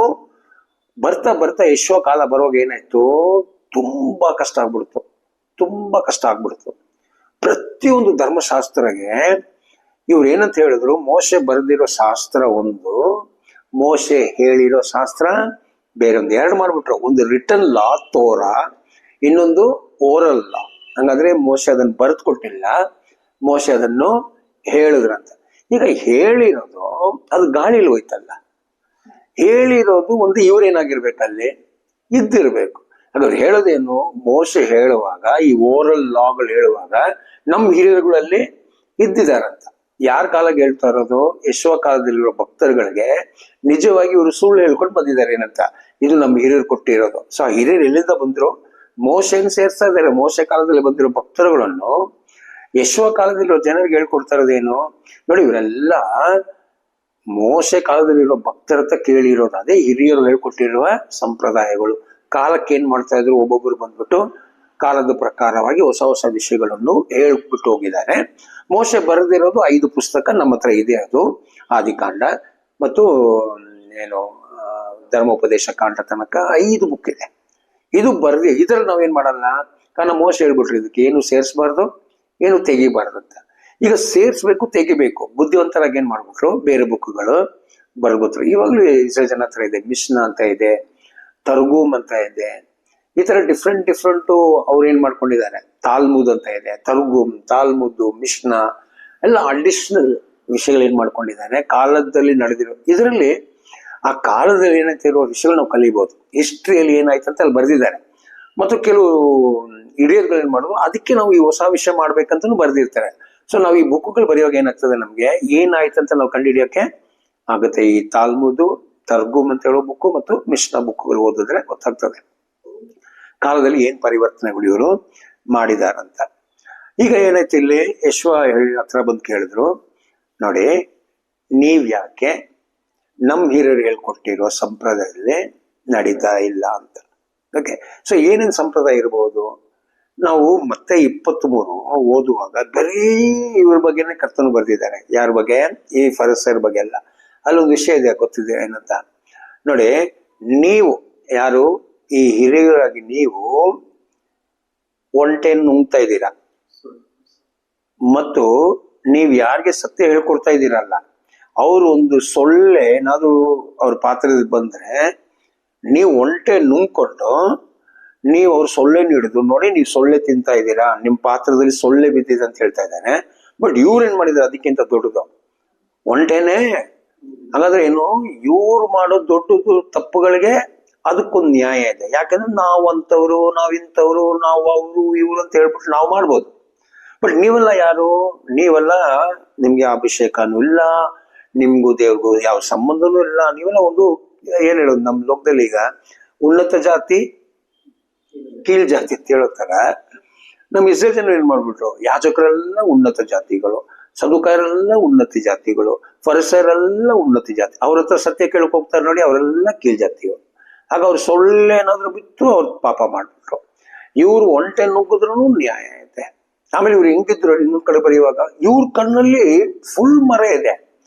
ಬರ್ತಾ ಬರ್ತಾ ಯೇಸುವ ಕಾಲ ಬರುವಾಗ ಏನಾಯ್ತು, ತುಂಬಾ ಕಷ್ಟ ಆಗ್ಬಿಡ್ತು. ಪ್ರತಿಯೊಂದು ಧರ್ಮಶಾಸ್ತ್ರಗೆ ಇವ್ರು ಏನಂತ ಹೇಳಿದ್ರು, ಮೋಶೆ ಬರೆದಿರೋ ಶಾಸ್ತ್ರ ಒಂದು, ಮೋಶೆ ಹೇಳಿರೋ ಶಾಸ್ತ್ರ ಬೇರೊಂದು, ಎರಡು ಮಾಡ್ಬಿಟ್ರು. ಒಂದು ರಿಟರ್ನ್ ಲಾ ತೋರಾ, ಇನ್ನೊಂದು ಓರಲ್ ಲಾ. ಹಂಗಾದ್ರೆ ಮೋಶೆ ಅದನ್ನು ಬರೆದು ಕೊಟ್ಟಿಲ್ಲ, ಮೋಶೆ ಅದನ್ನು ಹೇಳಿದ್ರಂತ. ಈಗ ಹೇಳಿರೋದು ಅದು ಗಾಳಿಲಿ ಹೋಯ್ತಲ್ಲ, ಹೇಳಿರೋದು ಒಂದು ಇವ್ರೇನಾಗಿರ್ಬೇಕಲ್ಲಿ ಇದ್ದಿರ್ಬೇಕು. ಹಾಗಾದ್ರೆ ಹೇಳೋದೇನು, ಮೋಶೆ ಹೇಳುವಾಗ, ಈ ಓರಲ್ ಲಾಗಳು ಹೇಳುವಾಗ ನಮ್ಮ ಹಿರಿಯರುಗಳಲ್ಲಿ ಇದ್ದಿದಾರಂತ. ಯಾರ ಕಾಲಕ್ಕೆ ಹೇಳ್ತಾ ಇರೋದು? ಯೇಸುವ ಕಾಲದಲ್ಲಿರೋ ಭಕ್ತರುಗಳಿಗೆ ನಿಜವಾಗಿ ಇವರು ಸುಳ್ಳು ಹೇಳ್ಕೊಂಡು ಬಂದಿದ್ದಾರೆ ಏನಂತ, ಇದು ನಮ್ಮ ಹಿರಿಯರು ಕೊಟ್ಟಿರೋದು. ಸೊ ಆ ಹಿರಿಯರು ಎಲ್ಲಿಂದ ಬಂದ್ರು? ಮೋಶೆಯನ್ನು ಸೇರಿಸ್ತಾ ಇದ್ದಾರೆ. ಮೋಶೆ ಕಾಲದಲ್ಲಿ ಬಂದಿರೋ ಭಕ್ತರುಗಳನ್ನು ಯೇಸುವ ಕಾಲದಲ್ಲಿರೋ ಜನರಿಗೆ ಹೇಳ್ಕೊಡ್ತಾ ಇರೋದೇನು? ನೋಡಿ, ಇವರೆಲ್ಲ ಮೋಶೆ ಕಾಲದಲ್ಲಿರೋ ಭಕ್ತರ ಹತ್ರ ಕೇಳಿರೋದು, ಅದೇ ಹಿರಿಯರು ಹೇಳ್ಕೊಟ್ಟಿರುವ ಸಂಪ್ರದಾಯಗಳು. ಕಾಲಕ್ಕೆ ಏನ್ ಮಾಡ್ತಾ ಇದ್ರು, ಒಬ್ಬೊಬ್ಬರು ಬಂದ್ಬಿಟ್ಟು ಕಾಲದ ಪ್ರಕಾರವಾಗಿ ಹೊಸ ಹೊಸ ವಿಷಯಗಳನ್ನು ಹೇಳ್ಬಿಟ್ಟು ಹೋಗಿದ್ದಾರೆ. ಮೋಶೆ ಬರೆದಿರೋದು 5 ಪುಸ್ತಕ ನಮ್ಮ ಹತ್ರ ಇದೆ. ಅದು ಆದಿಕಾಂಡ ಮತ್ತು ಧರ್ಮೋಪದೇಶ ಕಾಂಡ ತನಕ 5 ಬುಕ್ ಇದೆ. ಇದು ಬರ್ದಿ, ಇದ್ರಲ್ಲಿ ನಾವೇನ್ ಮಾಡಲ್ಲ, ಕಾರಣ ಮೋಶೆ ಹೇಳ್ಬಿಟ್ರಿ ಇದಕ್ಕೆ ಏನು ಸೇರಿಸಬಾರ್ದು, ಏನು ತೆಗಿಬಾರ್ದು ಅಂತ. ಈಗ ಸೇರಿಸ್ಬೇಕು, ತೆಗಿಬೇಕು. ಬುದ್ಧಿವಂತರಾಗಿ ಏನ್ ಮಾಡ್ಬಿಟ್ರು, ಬೇರೆ ಬುಕ್ಗಳು ಬರ್ಬಿಟ್ರು. ಇವಾಗ್ಲೂ ಇಸ್ರೇಲ್ ಜನ ಹತ್ರ ಇದೆ, ಮಿಷ್ನಾ ಅಂತ ಇದೆ, ತರ್ಗೂಮ್ ಅಂತ ಇದೆ, ಈ ತರ ಡಿಫ್ರೆಂಟ್ ಅವ್ರು ಏನ್ ಮಾಡ್ಕೊಂಡಿದ್ದಾರೆ. ತಾಲ್ಮುದ್ ಅಂತ ಇದೆ, ತರ್ಗೂಮ್, ತಾಲ್ಮುದ್, ಮಿಷ್ನಾ ಎಲ್ಲ ಅಡಿಷನಲ್ ವಿಷಯಗಳು ಏನ್ ಮಾಡ್ಕೊಂಡಿದ್ದಾರೆ ಕಾಲದಲ್ಲಿ ನಡೆದಿರೋ. ಇದರಲ್ಲಿ ಆ ಕಾಲದಲ್ಲಿ ಏನಾಯ್ತಿರೋ ವಿಷಯಗಳು ನಾವು ಕಲಿಬಹುದು. ಹಿಸ್ಟ್ರಿಯಲ್ಲಿ ಏನಾಯ್ತು ಅಂತ ಅಲ್ಲಿ ಬರ್ದಿದ್ದಾರೆ. ಮತ್ತು ಕೆಲವು ಹಿರಿಯರುಗಳು ಏನ್ ಮಾಡೋದು, ಅದಕ್ಕೆ ನಾವು ಈ ಹೊಸ ವಿಷಯ ಮಾಡ್ಬೇಕಂತನೂ ಬರ್ದಿರ್ತಾರೆ. ಸೊ ನಾವು ಈ ಬುಕ್ಗಳು ಬರೆಯುವಾಗ ಏನಾಗ್ತದೆ, ನಮ್ಗೆ ಏನಾಯ್ತಂತ ನಾವು ಕಂಡುಹಿಡಿಯೋಕೆ ಆಗುತ್ತೆ. ಈ ತಾಲ್ಮುದು, ತರ್ಗುಮ್ ಅಂತ ಹೇಳೋ ಬುಕ್ಕು ಮತ್ತು ಮಿಷ್ನಾ ಬುಕ್ಗಳು ಓದಿದ್ರೆ ಗೊತ್ತಾಗ್ತದೆ ಕಾಲದಲ್ಲಿ ಏನ್ ಪರಿವರ್ತನೆಗಳು ಇವರು ಮಾಡಿದಾರಂತ. ಈಗ ಏನಾಯ್ತು, ಇಲ್ಲಿ ಯೇಸುವ ಹತ್ರ ಬಂದು ಕೇಳಿದ್ರು, ನೋಡಿ ನೀವ್ ಯಾಕೆ ನಮ್ ಹಿರಿಯರು ಹೇಳ್ಕೊಟ್ಟಿರೋ ಸಂಪ್ರದಾಯದಲ್ಲಿ ನಡೀತಾ ಇಲ್ಲ ಅಂತ. ಓಕೆ, ಸೊ ಏನೇನ್ ಸಂಪ್ರದಾಯ ಇರ್ಬೋದು? ನಾವು ಮತ್ತೆ 23 ಓದುವಾಗ ಬರೀ ಇವ್ರ ಬಗ್ಗೆನೇ ಕರ್ತನು ಬರ್ದಿದ್ದಾರೆ. ಯಾರ ಬಗ್ಗೆ? ಈ ಫರಿಸಾಯರ ಬಗ್ಗೆ ಅಲ್ಲ. ಅಲ್ಲೊಂದು ವಿಷಯ ಇದೆ, ಗೊತ್ತಿದೆ ಏನಂತ ನೋಡಿ. ನೀವು ಯಾರು ಈ ಹಿರಿಯರಾಗಿ ನೀವು ಒಂಟೆಯನ್ನು ನುಂಗ್ತಾ ಇದ್ದೀರಾ, ಮತ್ತು ನೀವ್ ಯಾರಿಗೆ ಸತ್ಯ ಹೇಳ್ಕೊಡ್ತಾ ಇದ್ದೀರಲ್ಲ, ಅವ್ರು ಒಂದು ಸೊಳ್ಳೆ ಏನಾದ್ರು ಅವ್ರ ಪಾತ್ರದಲ್ಲಿ ಬಂದ್ರೆ ನೀವು ಒಂಟೆ ನುಂಗ್ಕೊಂಡು ನೀವು ಅವ್ರ ಸೊಳ್ಳೆನ ಹಿಡಿದು, ನೋಡಿ ನೀವು ಸೊಳ್ಳೆ ತಿಂತಾ ಇದ್ದೀರಾ, ನಿಮ್ ಪಾತ್ರದಲ್ಲಿ ಸೊಳ್ಳೆ ಬಿದ್ದಿದೆ ಅಂತ ಹೇಳ್ತಾ ಇದ್ದಾನೆ. ಬಟ್ ಇವ್ರೇನ್ ಮಾಡಿದಾರೆ ಅದಕ್ಕಿಂತ ದೊಡ್ಡದು ಒಂಟೆನೆ. ಹಾಗಾದ್ರೆ ಏನು, ಇವ್ರು ಮಾಡೋ ದೊಡ್ಡದು ತಪ್ಪುಗಳಿಗೆ ಅದಕ್ಕೊಂದು ನ್ಯಾಯ ಇದೆ. ಯಾಕಂದ್ರೆ ನಾವಂತವ್ರು, ನಾವಿಂತವ್ರು, ನಾವು ಅವರು ಇವ್ರು ಅಂತ ಹೇಳ್ಬಿಟ್ಟು ನಾವು ಮಾಡ್ಬೋದು. ಬಟ್ ನೀವೆಲ್ಲ ಯಾರು? ನೀವೆಲ್ಲ ನಿಮ್ಗೆ ಅಭಿಷೇಕನೂ ಇಲ್ಲ, ನಿಮ್ಗೂ ದೇವ್ರಿಗೂ ಯಾವ ಸಂಬಂಧನೂ ಇಲ್ಲ. ನೀವೆಲ್ಲ ಒಂದು ಏನ್ ಹೇಳೋದು, ನಮ್ ಲೋಕದಲ್ಲಿ ಈಗ ಉನ್ನತ ಜಾತಿ, ಕೀಳ್ ಜಾತಿ ಅಂತ ಹೇಳೋ ತರ ನಮ್ ಇಸ್ರೇಲ್ ಜನ ಏನ್ ಮಾಡ್ಬಿಟ್ರು, ಯಾಜಕರೆಲ್ಲ ಉನ್ನತ ಜಾತಿಗಳು, ಸದುಕಾಯರೆಲ್ಲ ಉನ್ನತಿ ಜಾತಿಗಳು, ಫರಿಸಾಯರೆಲ್ಲ ಉನ್ನತಿ ಜಾತಿ. ಅವ್ರ ಹತ್ರ ಸತ್ಯ ಕೇಳಕ್ ಹೋಗ್ತಾರೆ ನೋಡಿ, ಅವರೆಲ್ಲ ಕೀಳ್ ಜಾತಿಗಳು. ಆಗ ಅವ್ರು ಸೊಳ್ಳೆ ಏನಾದ್ರು ಬಿತ್ತು ಅವ್ರು ಪಾಪ ಮಾಡ್ಬಿಟ್ರು. ಇವ್ರು ಒಂಟೆ ನುಗ್ಗಿದ್ರು ನ್ಯಾಯ ಇದೆ. ಆಮೇಲೆ ಇವ್ರು ಹೆಂಗಿದ್ರು ಇನ್ನೊಂದ್ ಕಡೆ ಬರೆಯುವಾಗ, ಇವ್ರ ಕಣ್ಣಲ್ಲಿ ಫುಲ್ ಮರ ಇದೆ,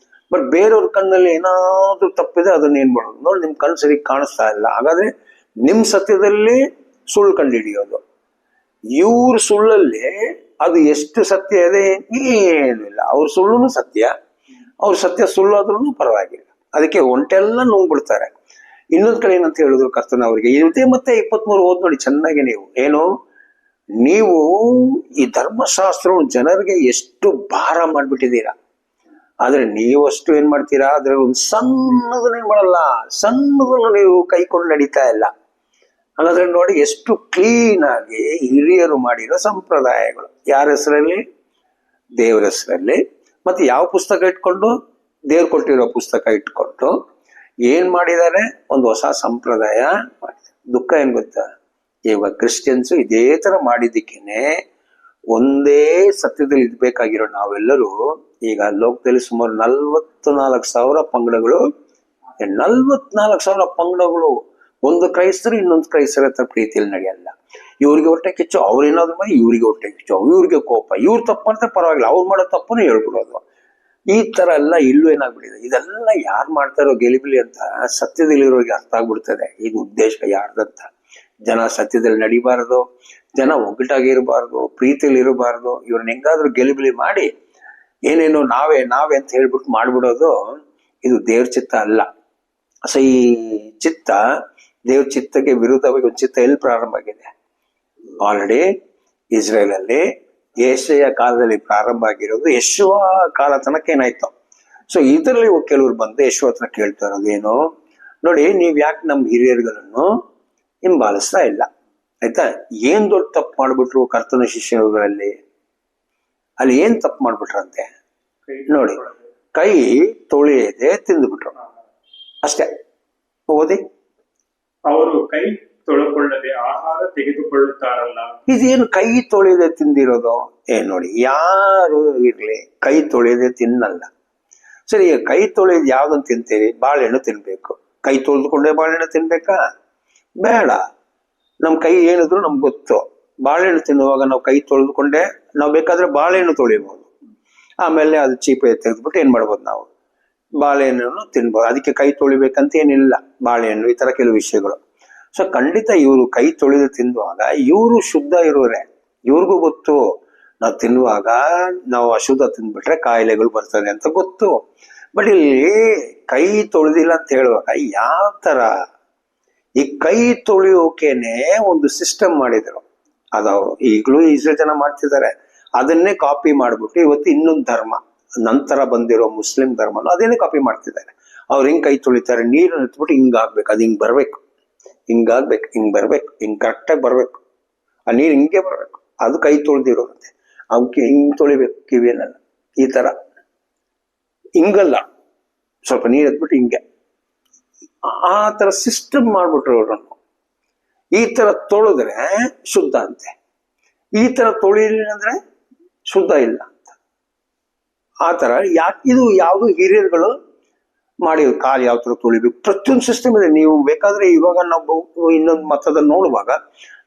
ಬಟ್ ಬೇರೆಯವ್ರ ಕಣ್ಣಲ್ಲಿ ಏನಾದ್ರು ತಪ್ಪಿದೆ ಅದನ್ನ ಏನ್ ಮಾಡೋದು, ನೋಡಿ ನಿಮ್ ಕಣ್ಣು ಸರಿ ಕಾಣಿಸ್ತಾ ಇಲ್ಲ, ಹಾಗಾದ್ರೆ ನಿಮ್ ಸತ್ಯದಲ್ಲಿ ಸುಳ್ಳು ಕಂಡು ಹಿಡಿಯೋದು. ಇವ್ರ ಸುಳ್ಳಲ್ಲಿ ಅದು ಎಷ್ಟು ಸತ್ಯ ಇದೆ ಏನು ಇಲ್ಲ. ಅವ್ರ ಸುಳ್ಳುನು ಸತ್ಯ, ಅವ್ರ ಸತ್ಯ ಸುಳ್ಳು ಆದ್ರೂ ಪರವಾಗಿಲ್ಲ, ಅದಕ್ಕೆ ಒಂಟೆಲ್ಲ ನುಂಗ್ಬಿಡ್ತಾರೆ. ಇನ್ನೊಂದ್ ಕಡೆ ಏನಂತ ಹೇಳಿದ್ರು ಕರ್ತನ ಅವರಿಗೆ, ಇದೇ ಮತ್ತೆ 23 ಓದ್ ನೋಡಿ ಚೆನ್ನಾಗಿ ನೀವು. ಏನು, ನೀವು ಈ ಧರ್ಮಶಾಸ್ತ್ರವು ಜನರಿಗೆ ಎಷ್ಟು ಭಾರ ಮಾಡ್ಬಿಟ್ಟಿದ್ದೀರಾ, ಆದ್ರೆ ನೀವಷ್ಟು ಏನ್ ಮಾಡ್ತೀರಾ, ಅದ್ರಲ್ಲಿ ಒಂದು ಸಣ್ಣದನ್ನ ಏನ್ ಮಾಡಲ್ಲ, ಸಣ್ಣದನ್ನು ನೀವು ಕೈಕೊಂಡು ನಡೀತಾ ಇಲ್ಲ. ಹಾಗಾದ್ರೆ ನೋಡಿ ಎಷ್ಟು ಕ್ಲೀನ್ ಆಗಿ ಹಿರಿಯರು ಮಾಡಿರೋ ಸಂಪ್ರದಾಯಗಳು, ಯಾರ ಹೆಸರಲ್ಲಿ, ದೇವರ ಹೆಸರಲ್ಲಿ. ಮತ್ತೆ ಯಾವ ಪುಸ್ತಕ ಇಟ್ಕೊಂಡು, ದೇವ್ರು ಕೊಟ್ಟಿರೋ ಪುಸ್ತಕ ಇಟ್ಕೊಂಡು ಏನ್ ಮಾಡಿದ್ದಾರೆ, ಒಂದು ಹೊಸ ಸಂಪ್ರದಾಯ ಮಾಡಿದ್ದಾರೆ. ದುಃಖ ಏನ್ ಗೊತ್ತಾ, ಇವಾಗ ಕ್ರಿಶ್ಚಿಯನ್ಸ್ ಇದೇ ತರ ಮಾಡಿದ್ದಕ್ಕೇನೆ ಒಂದೇ ಸತ್ಯದಲ್ಲಿ ಇದ್ಬೇಕಾಗಿರೋ ನಾವೆಲ್ಲರೂ ಈಗ ಲೋಕದಲ್ಲಿ ಸುಮಾರು 44,000 ಪಂಗಡಗಳು, 44,000 ಪಂಗಡಗಳು. ಒಂದು ಕ್ರೈಸ್ತರು ಇನ್ನೊಂದು ಕ್ರೈಸ್ತರ ಹತ್ರ ಪ್ರೀತಿಯಲ್ಲಿ ನಡೆಯಲ್ಲ. ಇವ್ರಿಗೆ ಹೊಟ್ಟೆ ಕಿಚ್ಚು, ಅವ್ರೇನಾದ್ರು ಮಾಡಿ ಇವ್ರಿಗೆ ಹೊಟ್ಟೆ ಕಿಚ್ಚು, ಇವ್ರಿಗೆ ಕೋಪ, ಇವ್ರು ತಪ್ಪು ಮಾಡ್ತಾರೆ ಪರವಾಗಿಲ್ಲ, ಅವ್ರು ಮಾಡೋ ತಪ್ಪನ್ನು ಹೇಳ್ಬಿಡೋದು. ಈ ತರ ಎಲ್ಲ ಇಲ್ಲೂ ಏನಾಗ್ಬಿಟ್ಟಿದೆ. ಇದೆಲ್ಲ ಯಾರು ಮಾಡ್ತಾರೋ ಗೆಲಿಬಿಲಿ ಅಂತ ಸತ್ಯದಲ್ಲಿರೋರಿಗೆ ಅರ್ಥ ಆಗ್ಬಿಡ್ತದೆ ಇದು ಉದ್ದೇಶ ಯಾರ್ದಂತ. ಜನ ಸತ್ಯದಲ್ಲಿ ನಡಿಬಾರದು, ಜನ ಒಗ್ಗಟ್ಟಾಗಿರಬಾರ್ದು, ಪ್ರೀತಿಯಲ್ಲಿ ಇರಬಾರ್ದು. ಇವ್ರನ್ನ ಹೆಂಗಾದ್ರೂ ಗೆಲಿಬಿಲಿ ಮಾಡಿ ಏನೇನೋ ನಾವೇ ಅಂತ ಹೇಳ್ಬಿಟ್ಟು ಮಾಡ್ಬಿಡೋದು, ಇದು ದೇವ್ರ ಚಿತ್ತ ಅಲ್ಲ. ಸೊ ಈ ಚಿತ್ತ, ದೇವ್ರ ಚಿತ್ತಕ್ಕೆ ವಿರುದ್ಧವಾಗಿ ಒಂದು ಚಿತ್ತ ಎಲ್ಲಿ ಪ್ರಾರಂಭ ಆಗಿದೆ, ಆಲ್ರೆಡಿ ಇಸ್ರೇಲ್ ಅಲ್ಲಿ ಯೆಶಯ ಕಾಲದಲ್ಲಿ ಪ್ರಾರಂಭ ಆಗಿರೋದು. ಯೆಶುವ ಕಾಲ ತನಕ ಏನಾಯ್ತು. ಸೊ ಇದರಲ್ಲಿ ಕೆಲವ್ರು ಬಂದು ಯೆಶುವ ಹತ್ರ ಕೇಳ್ತಾ ಇರೋದು ಏನು, ನೋಡಿ ನೀವ್ ಯಾಕೆ ನಮ್ಮ ಹಿರಿಯರುಗಳನ್ನು ಹಿಂಬಾಲಿಸ್ತಾ ಇಲ್ಲ, ಆಯ್ತಾ, ಏನ್ ದೊಡ್ಡ ತಪ್ಪು ಮಾಡ್ಬಿಟ್ರು ಕರ್ತನ ಶಿಷ್ಯರುಗಳಲ್ಲಿ, ಅಲ್ಲಿ ಏನ್ ತಪ್ಪು ಮಾಡ್ಬಿಟ್ರಂತೆ ನೋಡಿ, ಕೈ ತೊಳೆಯದೆ ತಿಂದುಬಿಟ್ರು ಅಷ್ಟೇ. ಓದಿ, ಅವರು ಕೈ ತೊಳೆಕೊಳ್ಳದೆ ಆಹಾರ ತೆಗೆದುಕೊಳ್ಳುತ್ತಾರಲ್ಲ. ಇದೇನು ಕೈ ತೊಳೆಯದೆ ತಿಂದಿರೋದು, ನೋಡಿ ಯಾರು ಇರ್ಲಿ ಕೈ ತೊಳೆಯದೆ ತಿನ್ನಲ್ಲ. ಸರಿ, ಕೈ ತೊಳೆಯೋದು ಯಾವ್ದನ್ನು ತಿಂತೇವಿ, ಬಾಳೆಹಣ್ಣು ತಿನ್ಬೇಕು. ಕೈ ತೊಳೆದುಕೊಂಡೇ ಬಾಳೆಹಣ್ಣು ತಿನ್ಬೇಕಾ, ಬೇಡ. ನಮ್ ಕೈ ಏನಿದ್ರು ನಮ್ಗೆ ಗೊತ್ತು. ಬಾಳೆಹಣ್ಣು ತಿನ್ನುವಾಗ ನಾವು ಕೈ ತೊಳೆದುಕೊಂಡೆ, ನಾವು ಬೇಕಾದ್ರೆ ಬಾಳೆಹಣ್ಣು ತೊಳಿಬಹುದು. ಆಮೇಲೆ ಅದು ಚೀಪೆ ತೆಗೆದ್ಬಿಟ್ಟು ಏನ್ ಮಾಡ್ಬೋದು, ನಾವು ಬಾಳೆಹಣ್ಣು ತಿನ್ಬೋದು. ಅದಕ್ಕೆ ಕೈ ತೊಳಿಬೇಕಂತ ಏನಿಲ್ಲ, ಬಾಳೆಹಣ್ಣು ಈ ತರ ಕೆಲವು ವಿಷಯಗಳು. ಸೊ ಖಂಡಿತ ಇವರು ಕೈ ತೊಳೆದು ತಿನ್ನುವಾಗ ಇವರು ಶುದ್ಧ ಇರೋರೆ, ಇವ್ರಿಗೂ ಗೊತ್ತು ನಾವು ತಿನ್ನುವಾಗ ನಾವು ಅಶುದ್ಧ ತಿಂದ್ಬಿಟ್ರೆ ಕಾಯಿಲೆಗಳು ಬರ್ತದೆ ಅಂತ ಗೊತ್ತು. ಬಟ್ ಇಲ್ಲಿ ಕೈ ತೊಳೆದಿಲ್ಲ ಅಂತ ಹೇಳುವಾಗ ಯಾವ ತರ, ಈ ಕೈ ತೊಳೆಯೋಕೆನೆ ಒಂದು ಸಿಸ್ಟಮ್ ಮಾಡಿದ್ರು. ಅದು ಈಗಲೂ ಇಸ್ರೇಲ್ ಜನ ಮಾಡ್ತಿದ್ದಾರೆ. ಅದನ್ನೇ ಕಾಪಿ ಮಾಡ್ಬಿಟ್ಟು ಇವತ್ತು ಇನ್ನೊಂದು ಧರ್ಮ ನಂತರ ಬಂದಿರೋ ಮುಸ್ಲಿಂ ಧರ್ಮನು ಅದೇನೇ ಕಾಪಿ ಮಾಡ್ತಿದ್ದಾರೆ. ಅವ್ರು ಹಿಂಗ್ ಕೈ ತೊಳಿತಾರೆ, ನೀರನ್ನು ಎತ್ಬಿಟ್ಟು ಹಿಂಗಾಗ್ಬೇಕು, ಅದು ಹಿಂಗ್ ಬರ್ಬೇಕು, ಹಿಂಗಾಗ್ಬೇಕು, ಹಿಂಗ್ ಬರ್ಬೇಕು, ಹಿಂಗ್ ಕರೆಕ್ಟಾಗಿ ಬರ್ಬೇಕು, ಆ ನೀರು ಹಿಂಗೆ ಬರ್ಬೇಕು, ಅದು ಕೈ ತೊಳೆದಿರೋದಂತೆ. ಅವಕ್ಕೆ ಹಿಂಗ್ ತೊಳಿಬೇಕು ಕಿವಿಯನ್ನೆಲ್ಲ, ಈ ತರ ಹಿಂಗಲ್ಲ, ಸ್ವಲ್ಪ ನೀರು ಎತ್ಬಿಟ್ಟು ಹಿಂಗೆ, ಆ ತರ ಸಿಸ್ಟಮ್ ಮಾಡ್ಬಿಟ್ರು ಅವ್ರನ್ನು. ಈ ತರ ತೊಳೆದ್ರೆ ಶುದ್ಧ ಅಂತೆ, ಈ ತರ ತೊಳಿಲಿಲ್ಲ ಅಂದ್ರೆ ಶುದ್ಧ ಇಲ್ಲ ಅಂತ. ಆ ತರ ಯಾಕೆ ಇದು ಯಾವುದು ಹಿರಿಯರುಗಳು ಮಾಡಿದ್ರು, ಕಾಲು ಯಾವ ತರ ತೊಳಿಬೇಕು, ಪ್ರತಿಯೊಂದು ಸಿಸ್ಟಮ್ ಇದೆ. ನೀವು ಬೇಕಾದ್ರೆ ಇವಾಗ ನಾವು ಇನ್ನೊಂದು ಮತದ ನೋಡುವಾಗ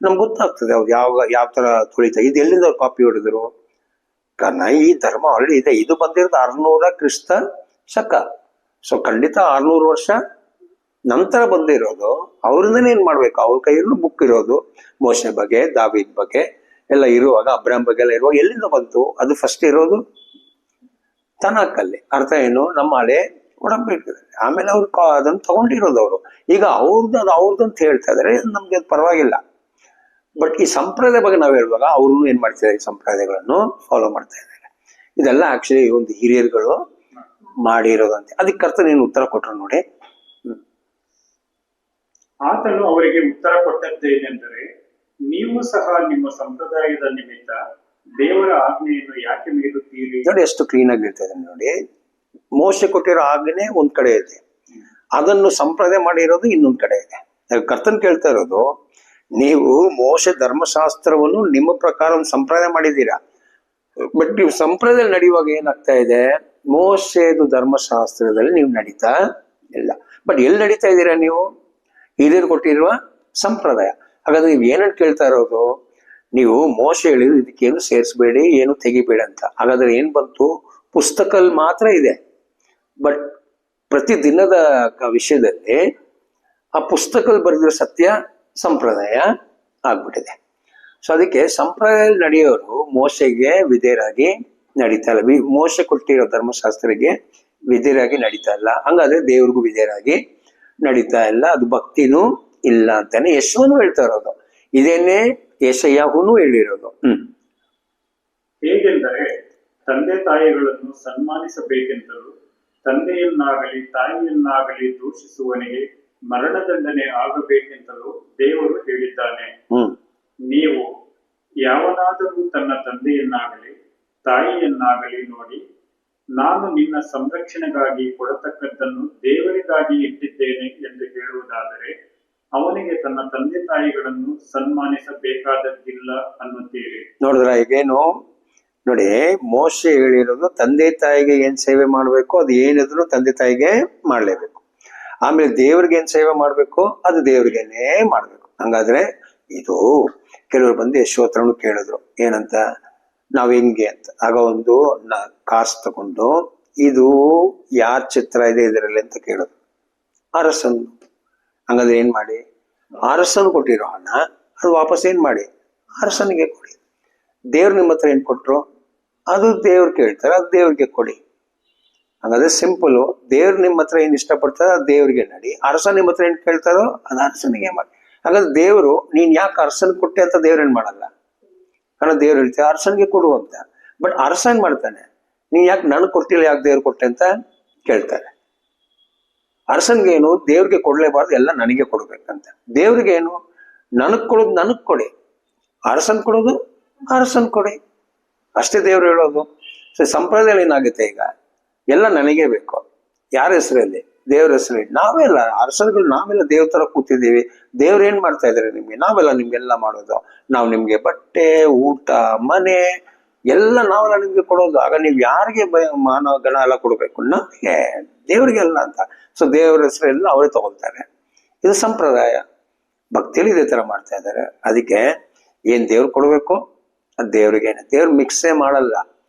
ನಮ್ಗೆ ಗೊತ್ತಾಗ್ತದೆ ಅವ್ರು ಯಾವ ತರ ತೊಳಿತಾರೆ, ಇದು ಎಲ್ಲಿಂದ ಅವ್ರು ಕಾಪಿ ಹೊಡೆದ್ರು. ಕಾರಣ ಈ ಧರ್ಮ ಆಲ್ರೆಡಿ ಇದೆ. ಇದು ಬಂದಿರೋದು 600 ಕ್ರಿಸ್ತ ಶಕ. ಸೊ ಖಂಡಿತ 600 ವರ್ಷ ನಂತರ ಬಂದಿರೋದು. ಅವ್ರಿಂದನೇ ಏನ್ ಮಾಡ್ಬೇಕು, ಅವ್ರ ಕೈಯಲ್ಲೂ ಬುಕ್ ಇರೋದು, ಮೋಶೆ ಬಗ್ಗೆ, ದಾವೀದ್ ಬಗ್ಗೆ ಎಲ್ಲ ಇರುವಾಗ, ಅಬ್ರಾಮ್ ಬಗ್ಗೆ ಎಲ್ಲ ಇರುವಾಗ ಎಲ್ಲಿಂದ ಬಂತು, ಅದು ಫಸ್ಟ್ ಇರೋದು ತನಕಲ್ಲಿ. ಅರ್ಥ ಏನು, ನಮ್ಮ ಹಳೆ ಒಡಂಬಡಿಕೆ. ಆಮೇಲೆ ಅವ್ರು ಅದನ್ನು ತಗೊಂಡಿರೋದು ಅವರು. ಈಗ ಅವ್ರದ್ದು ಅಂತ ಹೇಳ್ತಾ ಇದಾರೆ, ನಮ್ಗೆ ಅದು ಪರವಾಗಿಲ್ಲ. ಬಟ್ ಈ ಸಂಪ್ರದಾಯ ಬಗ್ಗೆ ನಾವು ಹೇಳುವಾಗ ಅವ್ರು ಏನ್ ಮಾಡ್ತಿದ್ದಾರೆ, ಈ ಸಂಪ್ರದಾಯಗಳನ್ನು ಫಾಲೋ ಮಾಡ್ತಾ ಇದ್ದಾರೆ. ಇದೆಲ್ಲ ಆಕ್ಚುಲಿ ಒಂದು ಹಿರಿಯರುಗಳು ಮಾಡಿರೋದಂತೆ. ಅದಕ್ಕೆ ಕರ್ತನ ಏನು ಉತ್ತರ ಕೊಟ್ರು ನೋಡಿ. ಆತನು ಅವರಿಗೆ ಉತ್ತರ ಕೊಟ್ಟದ್ದೇನೆಂದರೆ, ನೀವು ಸಹ ನಿಮ್ಮ ಸಂಪ್ರದಾಯದ ನಿಮಿತ್ತ ದೇವರ ಆಜ್ಞೆಯನ್ನು ಯಾಕೆ ಮೀರುತ್ತೀರಿ. ನೋಡಿ ಎಷ್ಟು ಕ್ಲೀನ್ ಆಗಿ ಇರ್ತದೆ ನೋಡಿ. ಮೋಶೆ ಕೊಟ್ಟಿರೋ ಆಜ್ಞೆ ಒಂದ್ ಕಡೆ ಇದೆ, ಅದನ್ನು ಸಂಪ್ರದಾಯ ಮಾಡಿರೋದು ಇನ್ನೊಂದ್ ಕಡೆ ಇದೆ. ಕರ್ತನ್ ಕೇಳ್ತಾ ಇರೋದು, ನೀವು ಮೋಶೆ ಧರ್ಮಶಾಸ್ತ್ರವನ್ನು ನಿಮ್ಮ ಪ್ರಕಾರ ಒಂದು ಸಂಪ್ರದಾಯ ಮಾಡಿದ್ದೀರಾ, ಬಟ್ ನೀವು ಸಂಪ್ರದಾಯದಲ್ಲಿ ನಡೆಯುವಾಗ ಏನಾಗ್ತಾ ಇದೆ, ಮೋಶೆದು ಧರ್ಮಶಾಸ್ತ್ರದಲ್ಲಿ ನೀವು ನಡೀತಾ ಇಲ್ಲ. ಬಟ್ ಎಲ್ಲಿ ನಡೀತಾ ಇದ್ದೀರಾ ನೀವು, ಹಿರಿಯರು ಕೊಟ್ಟಿರುವ ಸಂಪ್ರದಾಯ. ಹಾಗಾದ್ರೆ ನೀವು ಏನಂತ ಕೇಳ್ತಾ ಇರೋದು, ನೀವು ಮೋಶೆ ಹೇಳಿದ್ರು ಇದಕ್ಕೇನು ಸೇರಿಸಬೇಡಿ, ಏನು ತೆಗಿಬೇಡಿ ಅಂತ. ಹಾಗಾದ್ರೆ ಏನ್ ಬಂತು, ಪುಸ್ತಕದಲ್ಲಿ ಮಾತ್ರ ಇದೆ, ಬಟ್ ಪ್ರತಿ ದಿನದ ವಿಷಯದಲ್ಲಿ ಆ ಪುಸ್ತಕದಲ್ಲಿ ಬರೆದಿರೋ ಸತ್ಯ ಸಂಪ್ರದಾಯ ಆಗ್ಬಿಟ್ಟಿದೆ. ಸೊ ಅದಕ್ಕೆ ಸಂಪ್ರದಾಯದಲ್ಲಿ ನಡೆಯೋರು ಮೋಶೆಗೆ ವಿಧೇಯರಾಗಿ ನಡೀತಾ ಇಲ್ಲ. ಮೋಶೆ ಕೊಟ್ಟಿರೋ ಧರ್ಮಶಾಸ್ತ್ರಕ್ಕೆ ವಿಧೇಯರಾಗಿ ನಡೀತಾ ಇಲ್ಲ. ಹಂಗಾದ್ರೆ ದೇವ್ರಿಗೂ ವಿಧೇಯರಾಗಿ ನಡೀತಾ ಇಲ್ಲ, ಅದು ಭಕ್ತಿನೂ ಇಲ್ಲ ಅಂತಾನೆ ಯಶವನು ಹೇಳ್ತಾ ಇರೋದು. ಇದೇನೆ ಯಶಯಾಹುನು ಹೇಳಿರೋದು. ಹೇಗೆಂದರೆ ತಂದೆ ತಾಯಿಗಳನ್ನು ಸನ್ಮಾನಿಸಬೇಕೆಂತಲೂ ತಂದೆಯನ್ನಾಗಲಿ ತಾಯಿಯನ್ನಾಗಲಿ ದೂಷಿಸುವವನಿಗೆ ಮರಣದಂಡನೆ ಆಗಬೇಕೆಂತಲೂ ದೇವರು ಹೇಳಿದ್ದಾನೆ. ನೀವು ಯಾವನಾದರೂ ತನ್ನ ತಂದೆಯನ್ನಾಗಲಿ ತಾಯಿಯನ್ನಾಗಲಿ ನೋಡಿ, ನಾನು ನಿನ್ನ ಸಂರಕ್ಷಣೆಗಾಗಿ ಕೊಡತಕ್ಕದ್ದನ್ನು ದೇವರಿಗಾಗಿ ಇಟ್ಟಿದ್ದೇನೆ ಎಂದು ಹೇಳುವುದಾದರೆ ಅವನಿಗೆ ತನ್ನ ತಂದೆ ತಾಯಿಗಳನ್ನು ಸನ್ಮಾನಿಸಬೇಕಾದದ್ದಿಲ್ಲ ಅನ್ನುತ್ತೀರಿ. ನೋಡಿದ್ರ ಈಗೇನು ನೋಡಿ, ಮೋಶೆ ಹೇಳಿರೋದು ತಂದೆ ತಾಯಿಗೆ ಏನ್ ಸೇವೆ ಮಾಡ್ಬೇಕು ಅದು ಏನಿದ್ರು ತಂದೆ ತಾಯಿಗೆ ಮಾಡ್ಲೇಬೇಕು. ಆಮೇಲೆ ದೇವ್ರಿಗೆ ಏನ್ ಸೇವೆ ಮಾಡ್ಬೇಕು ಅದು ದೇವ್ರಿಗೇನೆ ಮಾಡ್ಬೇಕು. ಹಂಗಾದ್ರೆ ಇದು ಕೆಲವರು ಬಂದು ಯಶೋತ್ರನು ಕೇಳಿದ್ರು ಏನಂತ, ನಾವ್ ಹೆಂಗೆ ಅಂತ. ಆಗ ಒಂದು ಕಾಸು ತಗೊಂಡು ಇದು ಯಾರ ಚಿತ್ರ ಇದೆ ಇದರಲ್ಲಿ ಅಂತ ಕೇಳಿದ್ರು. ಅರಸನ್. ಹಂಗಾದ್ರೆ ಏನ್ ಮಾಡಿ, ಅರಸನ್ ಕೊಟ್ಟಿರೋ ಹಣ ಅದು ವಾಪಸ್ ಏನ್ ಮಾಡಿ ಅರಸನಿಗೆ ಕೊಡಿ. ದೇವ್ರು ನಿಮ್ಮ ಹತ್ರ ಏನ್ ಕೊಟ್ರು ಅದು ದೇವ್ರು ಕೇಳ್ತಾರೆ, ಅದು ದೇವ್ರಿಗೆ ಕೊಡಿ. ಹಾಗಾದ್ರೆ ಸಿಂಪಲ್. ದೇವ್ರು ನಿಮ್ಮ ಹತ್ರ ಏನ್ ಇಷ್ಟಪಡ್ತಾರೋ ಅದು ದೇವ್ರಿಗೆ ನಡಿ. ಅರಸ ನಿಮ್ಮ ಹತ್ರ ಏನ್ ಕೇಳ್ತಾರೋ ಅದು ಅರಸನಿಗೆ ಮಾಡಿ. ಹಾಗಾದ್ರೆ ದೇವ್ರು ನೀನ್ ಯಾಕೆ ಅರಸನ್ ಕೊಟ್ಟೆ ಅಂತ ದೇವ್ರ ಏನ್ ಮಾಡಲ್ಲ. ಕಾರಣ ದೇವ್ರು ಹೇಳ್ತಾರೆ ಅರಸನ್ಗೆ ಕೊಡು ಅಂತ. ಬಟ್ ಅರಸ ಏನ್ ಮಾಡ್ತಾನೆ, ನೀನ್ ಯಾಕೆ ನನ್ ಕೊಟ್ಟಿಲ್ಲ, ಯಾಕೆ ದೇವ್ರು ಕೊಟ್ಟೆ ಅಂತ ಕೇಳ್ತಾರೆ. ಅರಸನ್ಗೆ ಏನು, ದೇವ್ರಿಗೆ ಕೊಡ್ಲೇಬಾರ್ದು, ಎಲ್ಲ ನನಗೆ ಕೊಡ್ಬೇಕಂತ. ದೇವ್ರಿಗೆ ಏನು, ನನಗ್ ಕೊಡೋದು ನನಗ್ ಕೊಡಿ, ಅರಸನ್ ಕೊಡೋದು ಅರಸನ್ ಕೊಡಿ, ಅಷ್ಟೇ ದೇವ್ರು ಹೇಳೋದು. ಸೊ ಸಂಪ್ರದಾಯ ಏನಾಗುತ್ತೆ, ಈಗ ಎಲ್ಲ ನನಗೆ ಬೇಕು. ಯಾರ ಹೆಸರಲ್ಲಿ, ದೇವ್ರ ಹೆಸರಲ್ಲಿ. ನಾವೆಲ್ಲ ಅರಸರುಗಳು, ನಾವೆಲ್ಲ ದೇವ್ರ ತರ ಕೂತಿದ್ದೀವಿ. ದೇವ್ರು ಏನ್ ಮಾಡ್ತಾ ಇದಾರೆ ನಿಮ್ಗೆ, ನಾವೆಲ್ಲ ನಿಮ್ಗೆಲ್ಲ ಮಾಡೋದು. ನಾವು ನಿಮ್ಗೆ ಬಟ್ಟೆ, ಊಟ, ಮನೆ ಎಲ್ಲ ನಾವೆಲ್ಲ ನಿಮ್ಗೆ ಕೊಡೋದು. ಆಗ ನೀವ್ ಯಾರಿಗೆ ಮಾನವ ಗಣ ಎಲ್ಲ ಕೊಡ್ಬೇಕು, ನಮ್ಗೆ, ದೇವ್ರಿಗೆಲ್ಲ ಅಂತ. ಸೊ ದೇವ್ರ ಹೆಸರೆಲ್ಲ ಅವರೇ ತಗೊಳ್ತಾರೆ. ಇದು ಸಂಪ್ರದಾಯ. ಭಕ್ತಿಯಲ್ಲಿ ಇದೇ ತರ ಮಾಡ್ತಾ ಇದ್ದಾರೆ. ಅದಕ್ಕೆ ಏನ್ ದೇವ್ರು ಕೊಡ್ಬೇಕು ಅದು ದೇವ್ರಿಗೇನೆ, ದೇವ್ರು ಮಿಕ್ಸೇ ಮಾಡಲ್ಲ.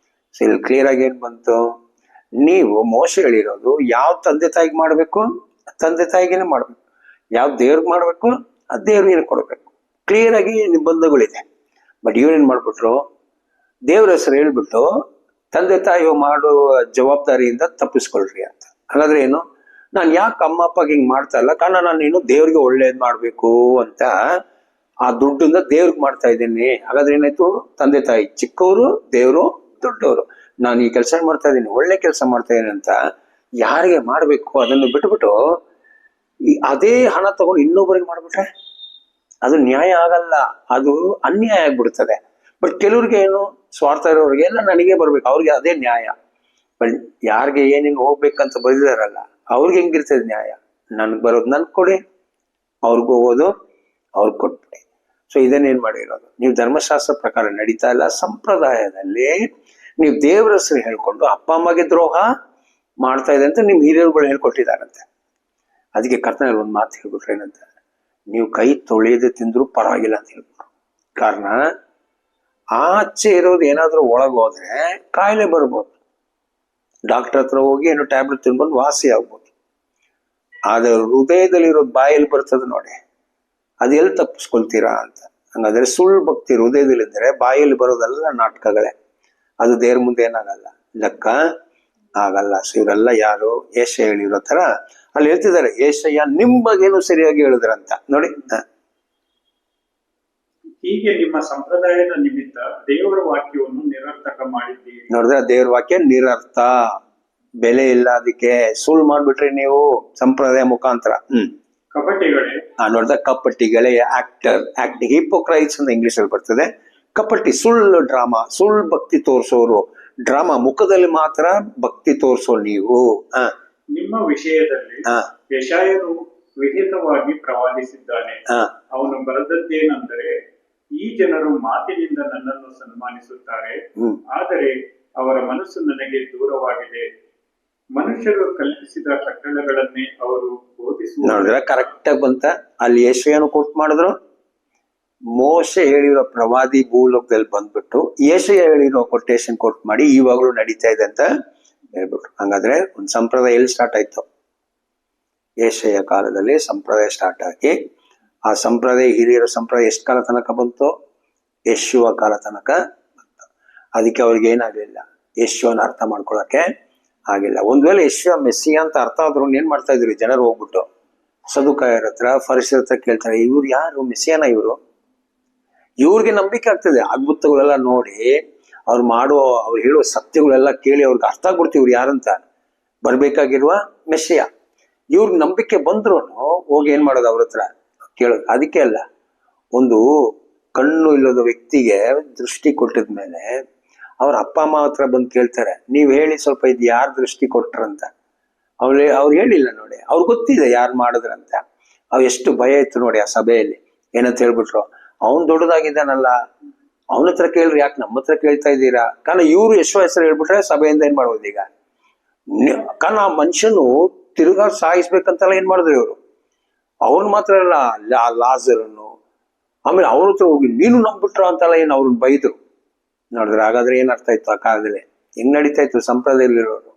ಸೊ ಇಲ್ಲಿ ಕ್ಲಿಯರ್ ಆಗಿ ಏನ್ ಬಂತು, ನೀವು ಮೋಶೆ ಹೇಳಿರೋದು ಯಾವ ತಂದೆ ತಾಯಿಗೆ ಮಾಡ್ಬೇಕು ತಂದೆ ತಾಯಿಗೇನೆ ಮಾಡ್ಬೇಕು, ಯಾವ ದೇವ್ರಿಗೆ ಮಾಡ್ಬೇಕು ಅದು ದೇವ್ರಿಗೆ ಕೊಡ್ಬೇಕು. ಕ್ಲಿಯರ್ ಆಗಿ ನಿಬಂಧಗಳಿದೆ. ಬಟ್ ಇವ್ರೇನ್ ಮಾಡ್ಬಿಟ್ರು, ದೇವ್ರ ಹೆಸರು ಹೇಳ್ಬಿಟ್ಟು ತಂದೆ ತಾಯಿ ಮಾಡುವ ಜವಾಬ್ದಾರಿಯಿಂದ ತಪ್ಪಿಸ್ಕೊಳ್ರಿ ಅಂತ. ಹಾಗಾದ್ರೆ ಏನು, ನಾನು ಯಾಕೆ ಅಮ್ಮ ಅಪ್ಪಗೆ ಹಿಂಗ್ ಮಾಡ್ತಾ ಇಲ್ಲ, ಕಾರಣ ನಾನು ಏನು ದೇವ್ರಿಗೆ ಒಳ್ಳೇದ್ ಮಾಡ್ಬೇಕು ಅಂತ ಆ ದುಡ್ಡಿಂದ ದೇವ್ರಿಗೆ ಮಾಡ್ತಾ ಇದ್ದೀನಿ. ಹಾಗಾದ್ರೆ ಏನಾಯ್ತು, ತಂದೆ ತಾಯಿ ಚಿಕ್ಕವರು, ದೇವ್ರು ದೊಡ್ಡವರು. ನಾನು ಈ ಕೆಲಸ ಮಾಡ್ತಾ ಇದ್ದೀನಿ, ಒಳ್ಳೆ ಕೆಲಸ ಮಾಡ್ತಾ ಇದ್ದೀನಿ ಅಂತ ಯಾರಿಗೆ ಮಾಡ್ಬೇಕು ಅದನ್ನು ಬಿಟ್ಬಿಟ್ಟು ಅದೇ ಹಣ ತಗೊಂಡು ಇನ್ನೊಬ್ಬರಿಗೆ ಮಾಡ್ಬಿಟ್ರೆ ಅದು ನ್ಯಾಯ ಆಗಲ್ಲ, ಅದು ಅನ್ಯಾಯ ಆಗ್ಬಿಡ್ತದೆ. ಬಟ್ ಕೆಲವ್ರಿಗೆ ಏನು, ಸ್ವಾರ್ಥ ಇರೋರಿಗೆ ಎಲ್ಲ ನನಗೆ ಬರ್ಬೇಕು, ಅವ್ರಿಗೆ ಅದೇ ನ್ಯಾಯ. ಬಟ್ ಯಾರಿಗೆ ಏನೇನು ಹೋಗ್ಬೇಕಂತ ಬರೆದಿದಾರಲ್ಲ ಅವ್ರಿಗೆ ಹೆಂಗಿರ್ತದೆ ನ್ಯಾಯ, ನನ್ಗೆ ಬರೋದು ನನ್ಗೆ ಕೊಡಿ, ಅವ್ರಿಗೂ ಹೋಗೋದು ಅವ್ರಿಗೆ ಕೊಟ್ಬಿಡಿ. ಸೊ ಇದನ್ನೇನ್ ಮಾಡಿರೋದು, ನೀವು ಧರ್ಮಶಾಸ್ತ್ರ ಪ್ರಕಾರ ನಡೀತಾ ಇಲ್ಲ. ಸಂಪ್ರದಾಯದಲ್ಲಿ ನೀವು ದೇವ್ರ ಹೆಸರು ಹೇಳ್ಕೊಂಡು ಅಪ್ಪ ಅಮ್ಮಗೆ ದ್ರೋಹ ಮಾಡ್ತಾ ಇದೆ ಅಂತ ನಿಮ್ ಹಿರಿಯರುಗಳು ಹೇಳ್ಕೊಟ್ಟಿದಾರಂತೆ. ಅದಕ್ಕೆ ಕರ್ತನಲ್ಲಿ ಒಂದು ಮಾತು ಹೇಳ್ಬಿಟ್ರೆ ಏನಂತ, ನೀವು ಕೈ ತೊಳೆಯದೆ ತಿಂದ್ರು ಪರವಾಗಿಲ್ಲ ಅಂತ ಹೇಳ್ಬಿಟ್ರು. ಕಾರಣ ಆಚೆ ಇರೋದು ಏನಾದ್ರೂ ಒಳಗೆ ಹೋದ್ರೆ ಕಾಯಿಲೆ ಬರ್ಬೋದು, ಡಾಕ್ಟರ್ ಹತ್ರ ಹೋಗಿ ಏನೋ ಟ್ಯಾಬ್ಲೆಟ್ ತಿನ್ಕೊಂಡು ವಾಸಿ ಆಗ್ಬೋದು. ಆದ್ರೆ ಹೃದಯದಲ್ಲಿರೋದು ಬಾಯಲ್ಲಿ ಬರ್ತದೆ ನೋಡಿ, ಅದು ಎಲ್ಲಿ ತಪ್ಪಿಸ್ಕೊಳ್ತೀರಾ ಅಂತ. ಹಂಗಾದ್ರೆ ಸುಳ್ಳು ಭಕ್ತಿ ಹೃದಯದಲ್ಲಿದ್ದರೆ ಬಾಯಲ್ಲಿ ಬರೋದೆಲ್ಲ ನಾಟಕಗಳೇ, ಅದು ದೇವ್ರ ಮುಂದೆ ಏನಾಗಲ್ಲ, ಲೆಕ್ಕ ಆಗಲ್ಲ. ಸೊ ಇವರೆಲ್ಲ ಯಾರು, ಏಷ್ಯ ಹೇಳಿರೋ ತರ ಅಲ್ಲಿ ಹೇಳ್ತಿದ್ದಾರೆ. ಏಷಯ್ಯ ನಿಮ್ ಬಗ್ಗೆನೂ ಸರಿಯಾಗಿ ಹೇಳಿದ್ರಂತ ನೋಡಿ. ಹೀಗೆ ನಿಮ್ಮ ಸಂಪ್ರದಾಯದ ನಿಮಿತ್ತ ದೇವರ ವಾಕ್ಯವನ್ನು ನಿರರ್ಥಕ ಮಾಡಿದ್ದೀರಿ. ನೋಡಿದ್ರೆ ದೇವ್ರ ವಾಕ್ಯ ನಿರರ್ಥ, ಬೆಲೆ ಇಲ್ಲ ಅದಕ್ಕೆ. ಸುಳ್ಳು ಮಾಡ್ಬಿಟ್ರಿ ನೀವು ಸಂಪ್ರದಾಯ ಮುಖಾಂತರ. ಕಪಟಿಗಳೇ, ನೋಡಿದ್ರೆ ಕಪಟಿಗಳೇ, ಆಕ್ಟಿಂಗ್ ಹಿಪೋಕ್ರೈಟ್ಸ್ ಅಂತ ಇಂಗ್ಲಿಷ್ ಅಲ್ಲಿ ಬರ್ತದೆ. ಕಪಟಿ, ಸುಳ್ಳು ಡ್ರಾಮಾ, ಸುಳ್ಳು ಭಕ್ತಿ ತೋರಿಸೋರು, ಡ್ರಾಮಾ ಮುಖದಲ್ಲಿ ಮಾತ್ರ ಭಕ್ತಿ ತೋರಿಸೋ ನೀವು. ನಿಮ್ಮ ವಿಷಯದಲ್ಲಿ ಯೆಶಾಯನು ವಿಹಿತವಾಗಿ ಪ್ರವಾದಿಸಿದ್ದಾನೆ. ಅವನು ಬರೆದದ್ದೇನೆಂದರೆ, ಈ ಜನರು ಮಾತಿನಿಂದ ನನ್ನನ್ನು ಸನ್ಮಾನಿಸುತ್ತಾರೆ, ಆದರೆ ಅವರ ಮನಸ್ಸು ನನಗೆ ದೂರವಾಗಿದೆ. ಮನುಷ್ಯರು ಕಲ್ಪಿಸಿದ ಕಟ್ಟಳೆಗಳನ್ನೇ ಅವರು ಬೋಧಿಸುವ. ಕರೆಕ್ಟ್ ಆಗಿ ಬಂತ. ಅಲ್ಲಿ ಯೆಶಾಯನು ಕೋಟ್ ಮಾಡಿದ್ರು, ಮೋಶೆ ಹೇಳಿರೋ ಪ್ರವಾದಿ ಭೂಲೋಕದಲ್ಲಿ ಬಂದ್ಬಿಟ್ಟು ಯೆಶಾಯ ಹೇಳಿರೋ ಕೊಟೇಶನ್ ಕೋಟ್ ಮಾಡಿ ಇವಾಗಲೂ ನಡೀತಾ ಇದೆ ಅಂತ ಹೇಳ್ಬಿಟ್ರು. ಹಂಗಾದ್ರೆ ಒಂದು ಸಂಪ್ರದಾಯ ಎಲ್ಲಿ ಸ್ಟಾರ್ಟ್ ಆಯ್ತು, ಯೆಶಾಯ ಕಾಲದಲ್ಲಿ ಸಂಪ್ರದಾಯ ಸ್ಟಾರ್ಟ್ ಆಗಿ ಆ ಸಂಪ್ರದಾಯ ಹಿರಿಯರ ಸಂಪ್ರದಾಯ ಎಷ್ಟು ಕಾಲ ತನಕ ಬಂತು, ಯೇಸುವ ಕಾಲ ತನಕ ಬಂತು. ಅದಕ್ಕೆ ಅವ್ರಿಗೆ ಏನಾಗಲಿಲ್ಲ, ಯೇಸುವನ್ನ ಅರ್ಥ ಮಾಡ್ಕೊಳಕ್ಕೆ ಆಗಿಲ್ಲ. ಒಂದ್ ವೇಳೆ ಯೇಸುವ ಮೆಸ್ಸಿಯ ಅಂತ ಅರ್ಥ ಆದ್ರೂ ಏನ್ ಮಾಡ್ತಾ ಇದ್ರು ಜನರು ಹೋಗ್ಬಿಟ್ಟು ಸದುಕಾಯರ ಹತ್ರ ಫರಿಸರ ಹತ್ರ ಕೇಳ್ತಾರೆ, ಇವ್ರು ಯಾರು, ಮೆಸ್ಸಿಯನ ಇವರು? ಇವ್ರಿಗೆ ನಂಬಿಕೆ ಆಗ್ತದೆ, ಅದ್ಭುತಗಳೆಲ್ಲ ನೋಡಿ ಅವ್ರು ಹೇಳುವ ಸತ್ಯಗಳೆಲ್ಲ ಕೇಳಿ ಅವ್ರಿಗೆ ಅರ್ಥ ಆಗ್ಬಿಡ್ತೀವಿ ಇವ್ರು ಯಾರಂತ, ಬರ್ಬೇಕಾಗಿರುವ ಮೆಸ್ಸಿಯ. ಇವ್ರಿಗೆ ನಂಬಿಕೆ ಬಂದ್ರು ಹೋಗಿ ಏನ್ ಮಾಡೋದು ಅವ್ರ ಹತ್ರ ಕೇಳೋದು. ಅದಕ್ಕೆ ಅಲ್ಲ, ಒಂದು ಕಣ್ಣು ಇಲ್ಲದ ವ್ಯಕ್ತಿಗೆ ದೃಷ್ಟಿ ಕೊಟ್ಟಿದ್ಮೇಲೆ ಅವ್ರ ಅಪ್ಪ ಅಮ್ಮ ಹತ್ರ ಬಂದು ಕೇಳ್ತಾರೆ, ನೀವ್ ಹೇಳಿ ಸ್ವಲ್ಪ ಇದು ಯಾರು ದೃಷ್ಟಿ ಕೊಟ್ರಂತ. ಅವ್ರು ಹೇಳಿಲ್ಲ ನೋಡಿ, ಅವ್ರಿಗೆ ಗೊತ್ತಿದೆ ಯಾರು ಮಾಡಿದ್ರಂತ. ಎಷ್ಟು ಭಯ ಇತ್ತು ನೋಡಿ ಆ ಸಭೆಯಲ್ಲಿ. ಏನಂತ ಹೇಳ್ಬಿಟ್ರು, ಅವ್ನು ದೊಡ್ಡದಾಗಿದ್ದಾನಲ್ಲ, ಅವನ ಹತ್ರ ಕೇಳ್ರಿ, ಯಾಕೆ ನಮ್ಮ ಹತ್ರ ಕೇಳ್ತಾ ಇದ್ದೀರಾ? ಕಾರಣ ಇವ್ರು ಯೇಸು ಹೆಸರು ಹೇಳ್ಬಿಟ್ರೆ ಸಭೆಯಿಂದ ಏನ್ ಮಾಡ್ಬೋದು ಈಗ? ಕಾರಣ ಆ ಮನುಷ್ಯನು ತಿರುಗಾ ಸಾಯಿಸ್ಬೇಕಂತೆಲ್ಲ ಏನ್ ಮಾಡಿದ್ರು ಇವರು. ಅವ್ರು ಮಾತ್ರ ಅಲ್ಲ, ಲಾಜರನ್ನು, ಆಮೇಲೆ ಅವ್ರ ಹತ್ರ ಹೋಗಿ ನೀನು ನಂಬಿಟ್ರ ಅಂತೆಲ್ಲ ಏನ್ ಅವ್ರನ್ನ ಬೈದ್ರು ನೋಡಿದ್ರೆ. ಹಾಗಾದ್ರೆ ಏನ್ ಅರ್ಥ ಇತ್ತು ಆ ಕಾಲದಲ್ಲಿ? ಹೆಂಗ್ ನಡೀತಾ ಇತ್ತು ಸಂಪ್ರದಾಯದಲ್ಲಿರೋರು?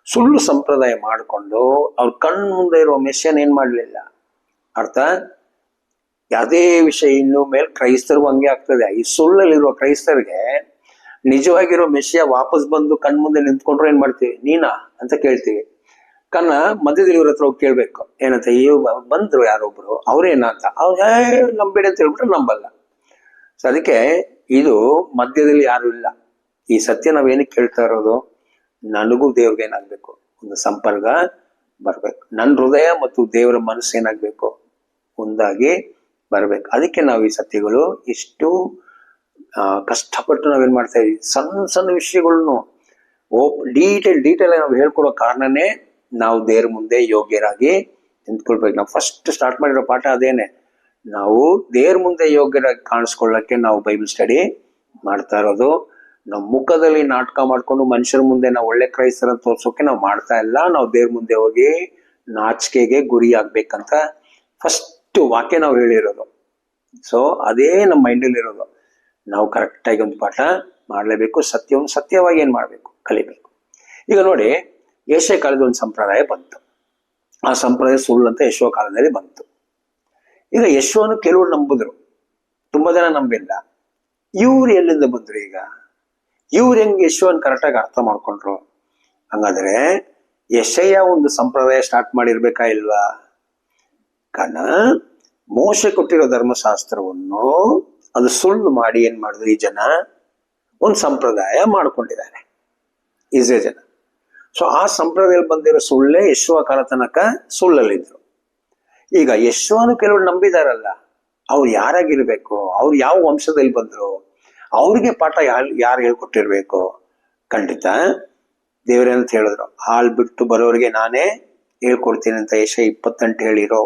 ಸುಳ್ಳು ಸಂಪ್ರದಾಯ ಮಾಡಿಕೊಂಡು ಅವ್ರ ಕಣ್ ಮುಂದೆ ಇರುವ ಮೆಸ್ಸಿಯನ್ ಏನ್ ಮಾಡ್ಲಿಲ್ಲ. ಅರ್ಥ? ಯಾವುದೇ ವಿಷಯ ಇನ್ನು ಮೇಲೆ ಕ್ರೈಸ್ತರಿಗೂ ಹಂಗೆ ಆಗ್ತದೆ. ಈ ಸುಳ್ಳಲ್ಲಿರುವ ಕ್ರೈಸ್ತರಿಗೆ ನಿಜವಾಗಿರೋ ಮೆಸ್ಸಿಯ ವಾಪಸ್ ಬಂದು ಕಣ್ ಮುಂದೆ ನಿಂತ್ಕೊಂಡ್ರೆ ಏನ್ ಮಾಡ್ತೀವಿ, ನೀನಾ ಅಂತ ಕೇಳ್ತೀವಿ. ಕಾರಣ ಮಧ್ಯದಲ್ಲಿ ಇವ್ರ ಹತ್ರ ಹೋಗಿ ಕೇಳ್ಬೇಕು, ಏನಂತ, ಬಂದ್ರು ಯಾರೊಬ್ರು ಅವ್ರೇನ ಅಂತ. ಅವ್ರು ನಂಬೇಡಿ ಅಂತ ಹೇಳ್ಬಿಟ್ರೆ ನಂಬಲ್ಲ. ಸೊ ಅದಕ್ಕೆ ಇದು ಮಧ್ಯದಲ್ಲಿ ಯಾರು ಇಲ್ಲ. ಈ ಸತ್ಯ ನಾವೇನಕ್ಕೆ ಕೇಳ್ತಾ ಇರೋದು, ನನಗೂ ದೇವ್ರಿಗೆ ಏನಾಗ್ಬೇಕು, ಒಂದು ಸಂಪರ್ಕ ಬರ್ಬೇಕು. ನನ್ನ ಹೃದಯ ಮತ್ತು ದೇವರ ಮನಸ್ಸು ಏನಾಗ್ಬೇಕು, ಒಂದಾಗಿ ಬರ್ಬೇಕು. ಅದಕ್ಕೆ ನಾವು ಈ ಸತ್ಯಗಳು ಇಷ್ಟು ಕಷ್ಟಪಟ್ಟು ನಾವೇನ್ ಮಾಡ್ತಾ ಇದೀವಿ. ಸಣ್ಣ ಸಣ್ಣ ವಿಷಯಗಳನ್ನು ಡೀಟೇಲ್ ನಾವು ಹೇಳ್ಕೊಡೋ ಕಾರಣನೇ ನಾವು ದೇವ್ರ ಮುಂದೆ ಯೋಗ್ಯರಾಗಿ ನಿಂತ್ಕೊಳ್ಬೇಕು. ನಾವು ಫಸ್ಟ್ ಸ್ಟಾರ್ಟ್ ಮಾಡಿರೋ ಪಾಠ ಅದೇನೆ. ನಾವು ದೇವ್ರ ಮುಂದೆ ಯೋಗ್ಯರಾಗಿ ಕಾಣಿಸ್ಕೊಳ್ಳಕ್ಕೆ ನಾವು ಬೈಬಲ್ ಸ್ಟಡಿ ಮಾಡ್ತಾ ಇರೋದು. ನಾವು ಮುಖದಲ್ಲಿ ನಾಟಕ ಮಾಡ್ಕೊಂಡು ಮನುಷ್ಯರ ಮುಂದೆ ನಾವು ಒಳ್ಳೆ ಕ್ರೈಸ್ತರ ತೋರ್ಸೋಕೆ ನಾವು ಮಾಡ್ತಾ ಇಲ್ಲ. ನಾವು ದೇವ್ರ ಮುಂದೆ ಹೋಗಿ ನಾಚಿಕೆಗೆ ಗುರಿ ಆಗ್ಬೇಕಂತ ಫಸ್ಟ್ ವಾಕ್ಯ ನಾವು ಹೇಳಿರೋದು. ಸೊ ಅದೇ ನಮ್ಮ ಮೈಂಡಲ್ಲಿ ಇರೋದು. ನಾವು ಕರೆಕ್ಟಾಗಿ ಒಂದು ಪಾಠ ಮಾಡಲೇಬೇಕು. ಸತ್ಯವನ್ನು ಸತ್ಯವಾಗಿ ಏನ್ ಮಾಡ್ಬೇಕು, ಕಲಿಬೇಕು. ಈಗ ನೋಡಿ, ಯೇಸು ಕಾಲದ ಒಂದು ಸಂಪ್ರದಾಯ ಬಂತು. ಆ ಸಂಪ್ರದಾಯ ಸುಳ್ಳು ಅಂತ ಯೇಸು ಕಾಲದಲ್ಲಿ ಬಂತು. ಈಗ ಯೇಸುವನ್ನು ಕೆಲವರು ನಂಬಿದ್ರು, ತುಂಬಾ ಜನ ನಂಬಿಲ್ಲ. ಇವ್ರು ಎಲ್ಲಿಂದ ಬಂದ್ರು? ಈಗ ಇವ್ರು ಹೆಂಗ್ ಯೇಸುವನ್ನು ಕರೆಕ್ಟಾಗಿ ಅರ್ಥ ಮಾಡ್ಕೊಂಡ್ರು? ಹಂಗಾದ್ರೆ ಯೆಶಯ್ಯ ಒಂದು ಸಂಪ್ರದಾಯ ಸ್ಟಾರ್ಟ್ ಮಾಡಿರ್ಬೇಕಾ ಇಲ್ವಾ? ಕಾರಣ ಮೋಶೆ ಕೊಟ್ಟಿರೋ ಧರ್ಮಶಾಸ್ತ್ರವನ್ನು ಅದು ಸುಳ್ಳು ಮಾಡಿ ಏನ್ ಮಾಡಿದ್ರು ಈ ಜನ, ಒಂದು ಸಂಪ್ರದಾಯ ಮಾಡ್ಕೊಂಡಿದ್ದಾರೆ ಇಸ್ರೇಲ್ ಜನ. ಸೊ ಆ ಸಂಪ್ರದಾಯದಲ್ಲಿ ಬಂದಿರೋ ಸುಳ್ಳೇ ಯೇಸುವ ಕಾಲ ತನಕ ಸುಳ್ಳಲ್ಲಿದ್ರು. ಈಗ ಯೇಸುವನ್ನು ಕೆಲವರು ನಂಬಿದಾರಲ್ಲ, ಅವ್ರು ಯಾರಾಗಿರ್ಬೇಕು, ಅವ್ರು ಯಾವ ವಂಶದಲ್ಲಿ ಬಂದ್ರು, ಅವ್ರಿಗೆ ಪಾಠ ಯಾರು ಹೇಳ್ಕೊಟ್ಟಿರ್ಬೇಕು? ಖಂಡಿತ ದೇವರೇನಂತ ಹೇಳಿದ್ರು, ಹಾಲ್ ಬಿಟ್ಟು ಬರೋರಿಗೆ ನಾನೇ ಹೇಳ್ಕೊಡ್ತೀನಿ ಅಂತ ಯೆಶಯ್ಯ 28 ಹೇಳಿರೋ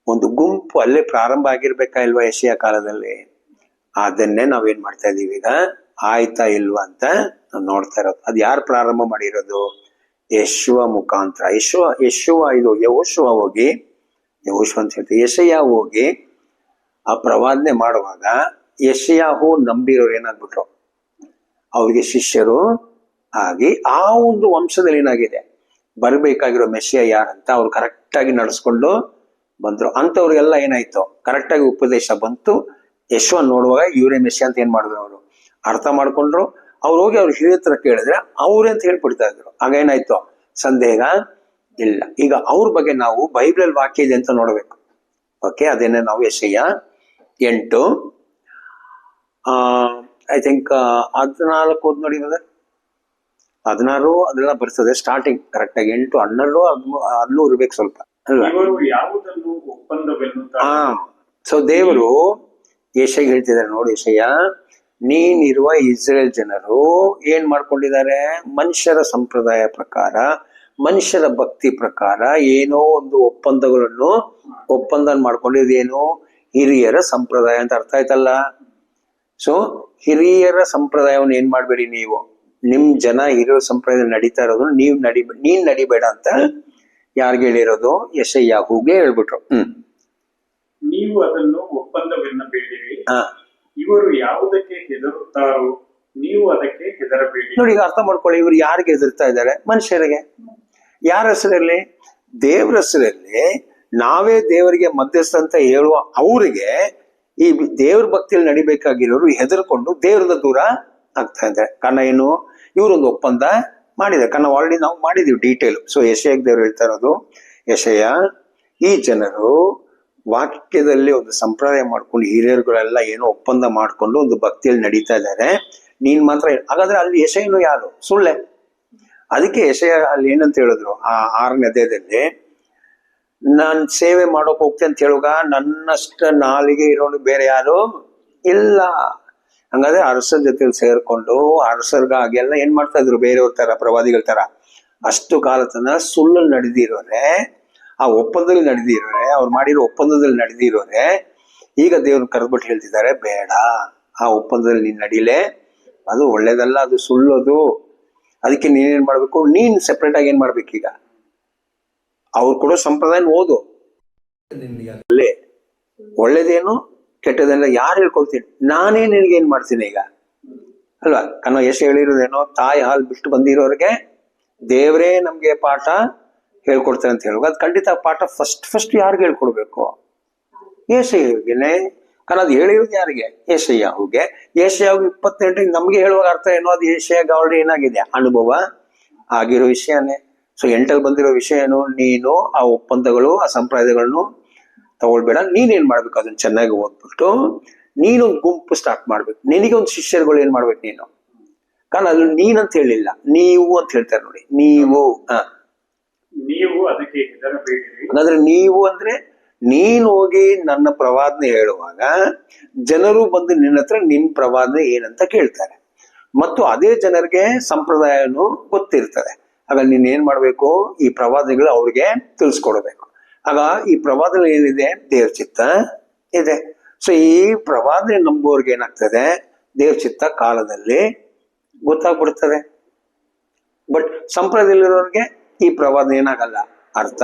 ಒಂದು ಗುಂಪು ಅಲ್ಲೇ ಪ್ರಾರಂಭ ಆಗಿರ್ಬೇಕಾ ಇಲ್ವಾ ಯೆಶಯ್ಯ ಕಾಲದಲ್ಲಿ? ಅದನ್ನೇ ನಾವೇನ್ ಮಾಡ್ತಾ ಇದೀವಿ ಈಗ, ಆಯ್ತಾ ಇಲ್ವಾ ಅಂತ ನಾವು ನೋಡ್ತಾ ಇರೋದು. ಅದು ಯಾರು ಪ್ರಾರಂಭ ಮಾಡಿರೋದು? ಯೇಸುವ ಮುಖಾಂತರ. ಯೆಹೋಶುವ ಹೋಗಿ, ಯೆಹೋಶುವ ಅಂತ ಹೇಳ್ತೀವಿ, ಯೆಶಯ್ಯ ಹೋಗಿ ಆ ಪ್ರವಾದನೆ ಮಾಡುವಾಗ ಯೆಶಯ್ಯಾಹು ನಂಬಿರೋರು ಏನಾಗ್ಬಿಟ್ರು, ಅವ್ರಿಗೆ ಶಿಷ್ಯರು ಆಗಿ ಆ ಒಂದು ವಂಶದಲ್ಲಿ ಏನಾಗಿದೆ, ಬರ್ಬೇಕಾಗಿರೋ ಮೆಸ್ಸಿಯ ಯಾರಂತ ಅವ್ರು ಕರೆಕ್ಟಾಗಿ ನಡೆಸ್ಕೊಂಡು ಬಂದ್ರು. ಅಂತವ್ರಿಗೆಲ್ಲ ಏನಾಯ್ತು, ಕರೆಕ್ಟಾಗಿ ಉಪದೇಶ ಬಂತು. ಯೇಸುವ ನೋಡುವಾಗ ಇವರೇ ಮೆಸ್ಸಿಯ ಅಂತ ಏನ್ ಮಾಡಿದ್ರು, ಅವರು ಅರ್ಥ ಮಾಡ್ಕೊಂಡ್ರು. ಅವ್ರು ಹೋಗಿ ಅವ್ರ ಹಿರಿಯ ಹತ್ರ ಕೇಳಿದ್ರೆ ಅವ್ರೇ ಅಂತ ಹೇಳ್ಬಿಡ್ತಾ ಇದ್ರು. ಆಗ ಏನಾಯ್ತು, ಸಂದೇಹ ಇಲ್ಲ. ಈಗ ಅವ್ರ ಬಗ್ಗೆ ನಾವು ಬೈಬಲ್ ವಾಕ್ಯ ಇದೆ ಅಂತ ನೋಡ್ಬೇಕು. ಓಕೆ, ಅದೇನೆ ನಾವು ಯೆಶಯ್ಯ 8 ಐ ಥಿಂಕ್ 14 ಓದ್ ನೋಡಿ. 16 ಅದೆಲ್ಲ ಬರ್ತದೆ ಸ್ಟಾರ್ಟಿಂಗ್ ಕರೆಕ್ಟಾಗಿ. 8, 12, 13 ಇರ್ಬೇಕು ಸ್ವಲ್ಪ ಅಲ್ವಾ? ಸೊ ದೇವರು ಯೆಶಯ್ಯ ಹೇಳ್ತಿದ್ದಾರೆ, ನೋಡಿ ಯೆಶಯ್ಯ, ನೀನಿರುವ ಇಸ್ರೇಲ್ ಜನರು ಏನ್ ಮಾಡ್ಕೊಂಡಿದ್ದಾರೆ, ಮನುಷ್ಯರ ಸಂಪ್ರದಾಯ ಪ್ರಕಾರ, ಮನುಷ್ಯರ ಭಕ್ತಿ ಪ್ರಕಾರ ಏನೋ ಒಂದು ಒಪ್ಪಂದ ಮಾಡ್ಕೊಂಡಿದ್ದೇನು, ಹಿರಿಯರ ಸಂಪ್ರದಾಯ ಅಂತ ಅರ್ಥ ಆಯ್ತಲ್ಲ. ಸೊ ಹಿರಿಯರ ಸಂಪ್ರದಾಯವನ್ನು ಏನ್ ಮಾಡ್ಬೇಡಿ ನೀವು, ನಿಮ್ ಜನ ಹಿರಿಯರ ಸಂಪ್ರದಾಯ ನಡೀತಾ ಇರೋದು ನೀನ್ ನಡಿಬೇಡ ಅಂತ ಯಾರಿಗೆ ಹೇಳಿರೋದು? ಯೆಶಯ್ಯಾಹುಗೆ ಹೇಳ್ಬಿಟ್ರು. ನೀವು ಅದನ್ನು ಒಪ್ಪಂದವೆನ್ನಬೇಡಿರಿ, ಇವರು ಯಾವುದಕ್ಕೆ ಹೆದರುತ್ತಾರೋ ನೀವು ಅದಕ್ಕೆ ಹೆದರಬೇಡಿ. ನೋಡಿ, ಈಗ ಅರ್ಥ ಮಾಡ್ಕೊಳ್ಳಿ, ಇವರು ಯಾರಿಗೆ ಹೆದರ್ತಾ ಇದ್ದಾರೆ? ಮನುಷ್ಯರಿಗೆ. ಯಾರ ಹೆಸರಲ್ಲಿ? ದೇವರ ಹೆಸರಲ್ಲಿ ನಾವೇ ದೇವರಿಗೆ ಮಧ್ಯಸ್ಥ ಅಂತ ಹೇಳುವ ಅವರಿಗೆ ಈ ದೇವ್ರ ಭಕ್ತಿಯಲ್ಲಿ ನಡಿಬೇಕಾಗಿರೋರು ಹೆದರ್ಕೊಂಡು ದೇವ್ರದ ದೂರ ಆಗ್ತಾ ಇದ್ದಾರೆ. ಕಾರಣ ಏನು, ಇವರೊಂದು ಒಪ್ಪಂದ ಮಾಡಿದ್ದಾರೆ. ಕಾರಣ ಆಲ್ರೆಡಿ ನಾವು ಮಾಡಿದೀವಿ ಡೀಟೇಲ್. ಸೊ ಯೆಶಾಯ ದೇವ್ರು ಹೇಳ್ತಾ ಇರೋದು, ಯೆಶಾಯ, ಈ ಜನರು ವಾಕ್ಯದಲ್ಲಿ ಒಂದು ಸಂಪ್ರದಾಯ ಮಾಡ್ಕೊಂಡು ಹಿರಿಯರುಗಳೆಲ್ಲ ಏನೋ ಒಪ್ಪಂದ ಮಾಡ್ಕೊಂಡು ಒಂದು ಭಕ್ತಿಯಲ್ಲಿ ನಡೀತಾ ಇದ್ದಾರೆ, ನೀನ್ ಮಾತ್ರ. ಹಾಗಾದ್ರೆ ಅಲ್ಲಿ ಯೆಶಾಯನು ಯಾರು? ಸುಳ್ಳೆ. ಅದಕ್ಕೆ ಯೆಶಾಯ ಅಲ್ಲಿ ಏನಂತ ಹೇಳಿದ್ರು, ಆ 6ನೇ ಅಧ್ಯಾಯದಲ್ಲಿ, ನಾನ್ ಸೇವೆ ಮಾಡೋಕ್ ಹೋಗ್ತೇನೆ ಅಂತ ಹೇಳುವಾಗ ನನ್ನಷ್ಟ ನಾಲಿಗೆ ಇರೋನು ಬೇರೆ ಯಾರು ಇಲ್ಲ. ಹಂಗಾದ್ರೆ ಅರಸರ ಜೊತೆಲಿ ಸೇರ್ಕೊಂಡು ಅರಸರ್ಗಾಗಿ ಎಲ್ಲ ಏನ್ ಮಾಡ್ತಾ ಇದ್ರು, ಬೇರೆಯವ್ರ ತರ, ಪ್ರವಾದಿಗಳ ತರ. ಅಷ್ಟು ಕಾಲ ತನಕ ಸುಳ್ಳಲ್ಲಿ ನಡೆದಿರೋರೆ, ಆ ಒಪ್ಪಂದದಲ್ಲಿ ನಡೆದಿರೋರೆ, ಅವ್ರು ಮಾಡಿರೋ ಒಪ್ಪಂದದಲ್ಲಿ ನಡೆದಿರೋರೆ, ಈಗ ದೇವ್ರನ್ನ ಕರೆದ್ಬಿಟ್ಟು ಹೇಳ್ತಿದ್ದಾರೆ, ಬೇಡ, ಆ ಒಪ್ಪಂದದಲ್ಲಿ ನೀನ್ ನಡೀಲೆ, ಅದು ಒಳ್ಳೇದಲ್ಲ, ಅದು ಸುಳ್ಳೋದು. ಅದಕ್ಕೆ ನೀನೇನ್ ಮಾಡ್ಬೇಕು, ನೀನ್ ಸೆಪ್ರೇಟ್ ಆಗಿ ಏನ್ ಮಾಡ್ಬೇಕೀಗ, ಅವ್ರು ಕೊಡೋ ಸಂಪ್ರದಾಯ ಓದು. ಅಲ್ಲೇ ಒಳ್ಳೇದೇನು ಕೆಟ್ಟದೇನ ಯಾರು ಹೇಳ್ಕೊಳ್ತೀನಿ, ನಾನೇ ನಿನಗೆ ಏನ್ ಮಾಡ್ತೀನಿ ಈಗ ಅಲ್ವಾ? ಕನ್ನಡ ಎಷ್ಟು ಹೇಳಿರೋದೇನೋ, ತಾಯಿ ಹಾಲು ಬಿಟ್ಟು ಬಂದಿರೋರಿಗೆ ದೇವರೇ ನಮ್ಗೆ ಪಾಠ ಹೇಳ್ಕೊಡ್ತಾರೆ ಅಂತ ಹೇಳುವಾಗ, ಅದು ಖಂಡಿತ ಪಾಠ ಫಸ್ಟ್ ಯಾರಿಗೆ ಹೇಳ್ಕೊಡ್ಬೇಕು? ಯೆಶಾಯನಿಗೆ. ಕಾರಣ ಅದು ಹೇಳಿರೋದು ಯಾರಿಗೆ? ಯೆಶಾಯನಿಗೆ. ಯೆಶಾಯನಿಗೆ 28 ನಮ್ಗೆ ಹೇಳುವಾಗ ಅರ್ಥ ಏನೋ, ಅದು ಯೆಶಾಯನಿಗೆ ಆಲ್ರೆಡಿ ಏನಾಗಿದೆ, ಅನುಭವ ಆಗಿರೋ ವಿಷಯನೇ. ಸೊ 8ಅಲ್ಲಿ ಬಂದಿರೋ ವಿಷಯ ಏನು, ನೀನು ಆ ಒಪ್ಪಂದಗಳು, ಆ ಸಂಪ್ರದಾಯಗಳನ್ನು ತಗೊಳ್ಬೇಡ. ನೀನೇನ್ ಮಾಡ್ಬೇಕು, ಅದನ್ನ ಚೆನ್ನಾಗಿ ಓದ್ಬಿಟ್ಟು ನೀನೊಂದು ಗುಂಪು ಸ್ಟಾರ್ಟ್ ಮಾಡ್ಬೇಕು. ನಿನಗೆ ಒಂದು ಶಿಷ್ಯರುಗಳು ಏನ್ ಮಾಡ್ಬೇಕು ನೀನು. ಕಾರಣ ಅದು ನೀನಂತ ಹೇಳಿಲ್ಲ, ನೀವು ಅಂತ ಹೇಳ್ತಾರೆ ನೋಡಿ. ನೀವು ನೀವು ಅದಕ್ಕೆ ಹೆದರಬೇಡಿರಿ. ಹಾಗಾದ್ರೆ ನೀವು ಅಂದ್ರೆ ನೀನ್ ಹೋಗಿ ನನ್ನ ಪ್ರವಾದನೆ ಹೇಳುವಾಗ ಜನರು ಬಂದು ನಿನ್ನ ಹತ್ರ ನಿನ್ ಪ್ರವಾದನೆ ಏನಂತ ಕೇಳ್ತಾರೆ, ಮತ್ತು ಅದೇ ಜನರಿಗೆ ಸಂಪ್ರದಾಯನು ಗೊತ್ತಿರ್ತದೆ. ಆಗ ನೀನ್ ಏನ್ ಮಾಡ್ಬೇಕು, ಈ ಪ್ರವಾದನೆಗಳು ಅವ್ರಿಗೆ ತಿಳಿಸ್ಕೊಡ್ಬೇಕು. ಆಗ ಈ ಪ್ರವಾದನೆ ಏನಿದೆ, ದೇವ್ರ ಚಿತ್ತ ಇದೆ. ಸೊ ಈ ಪ್ರವಾದನೆ ನಂಬುವವ್ರಿಗೆ ಏನಾಗ್ತದೆ, ದೇವ್ರ ಚಿತ್ತ ಕಾಲದಲ್ಲಿ ಗೊತ್ತಾಗ್ಬಿಡ್ತದೆ. ಬಟ್ ಸಂಪ್ರದಾಯದಲ್ಲಿರೋರಿಗೆ ಈ ಪ್ರವಾದನೆ ಏನಾಗಲ್ಲ, ಅರ್ಥ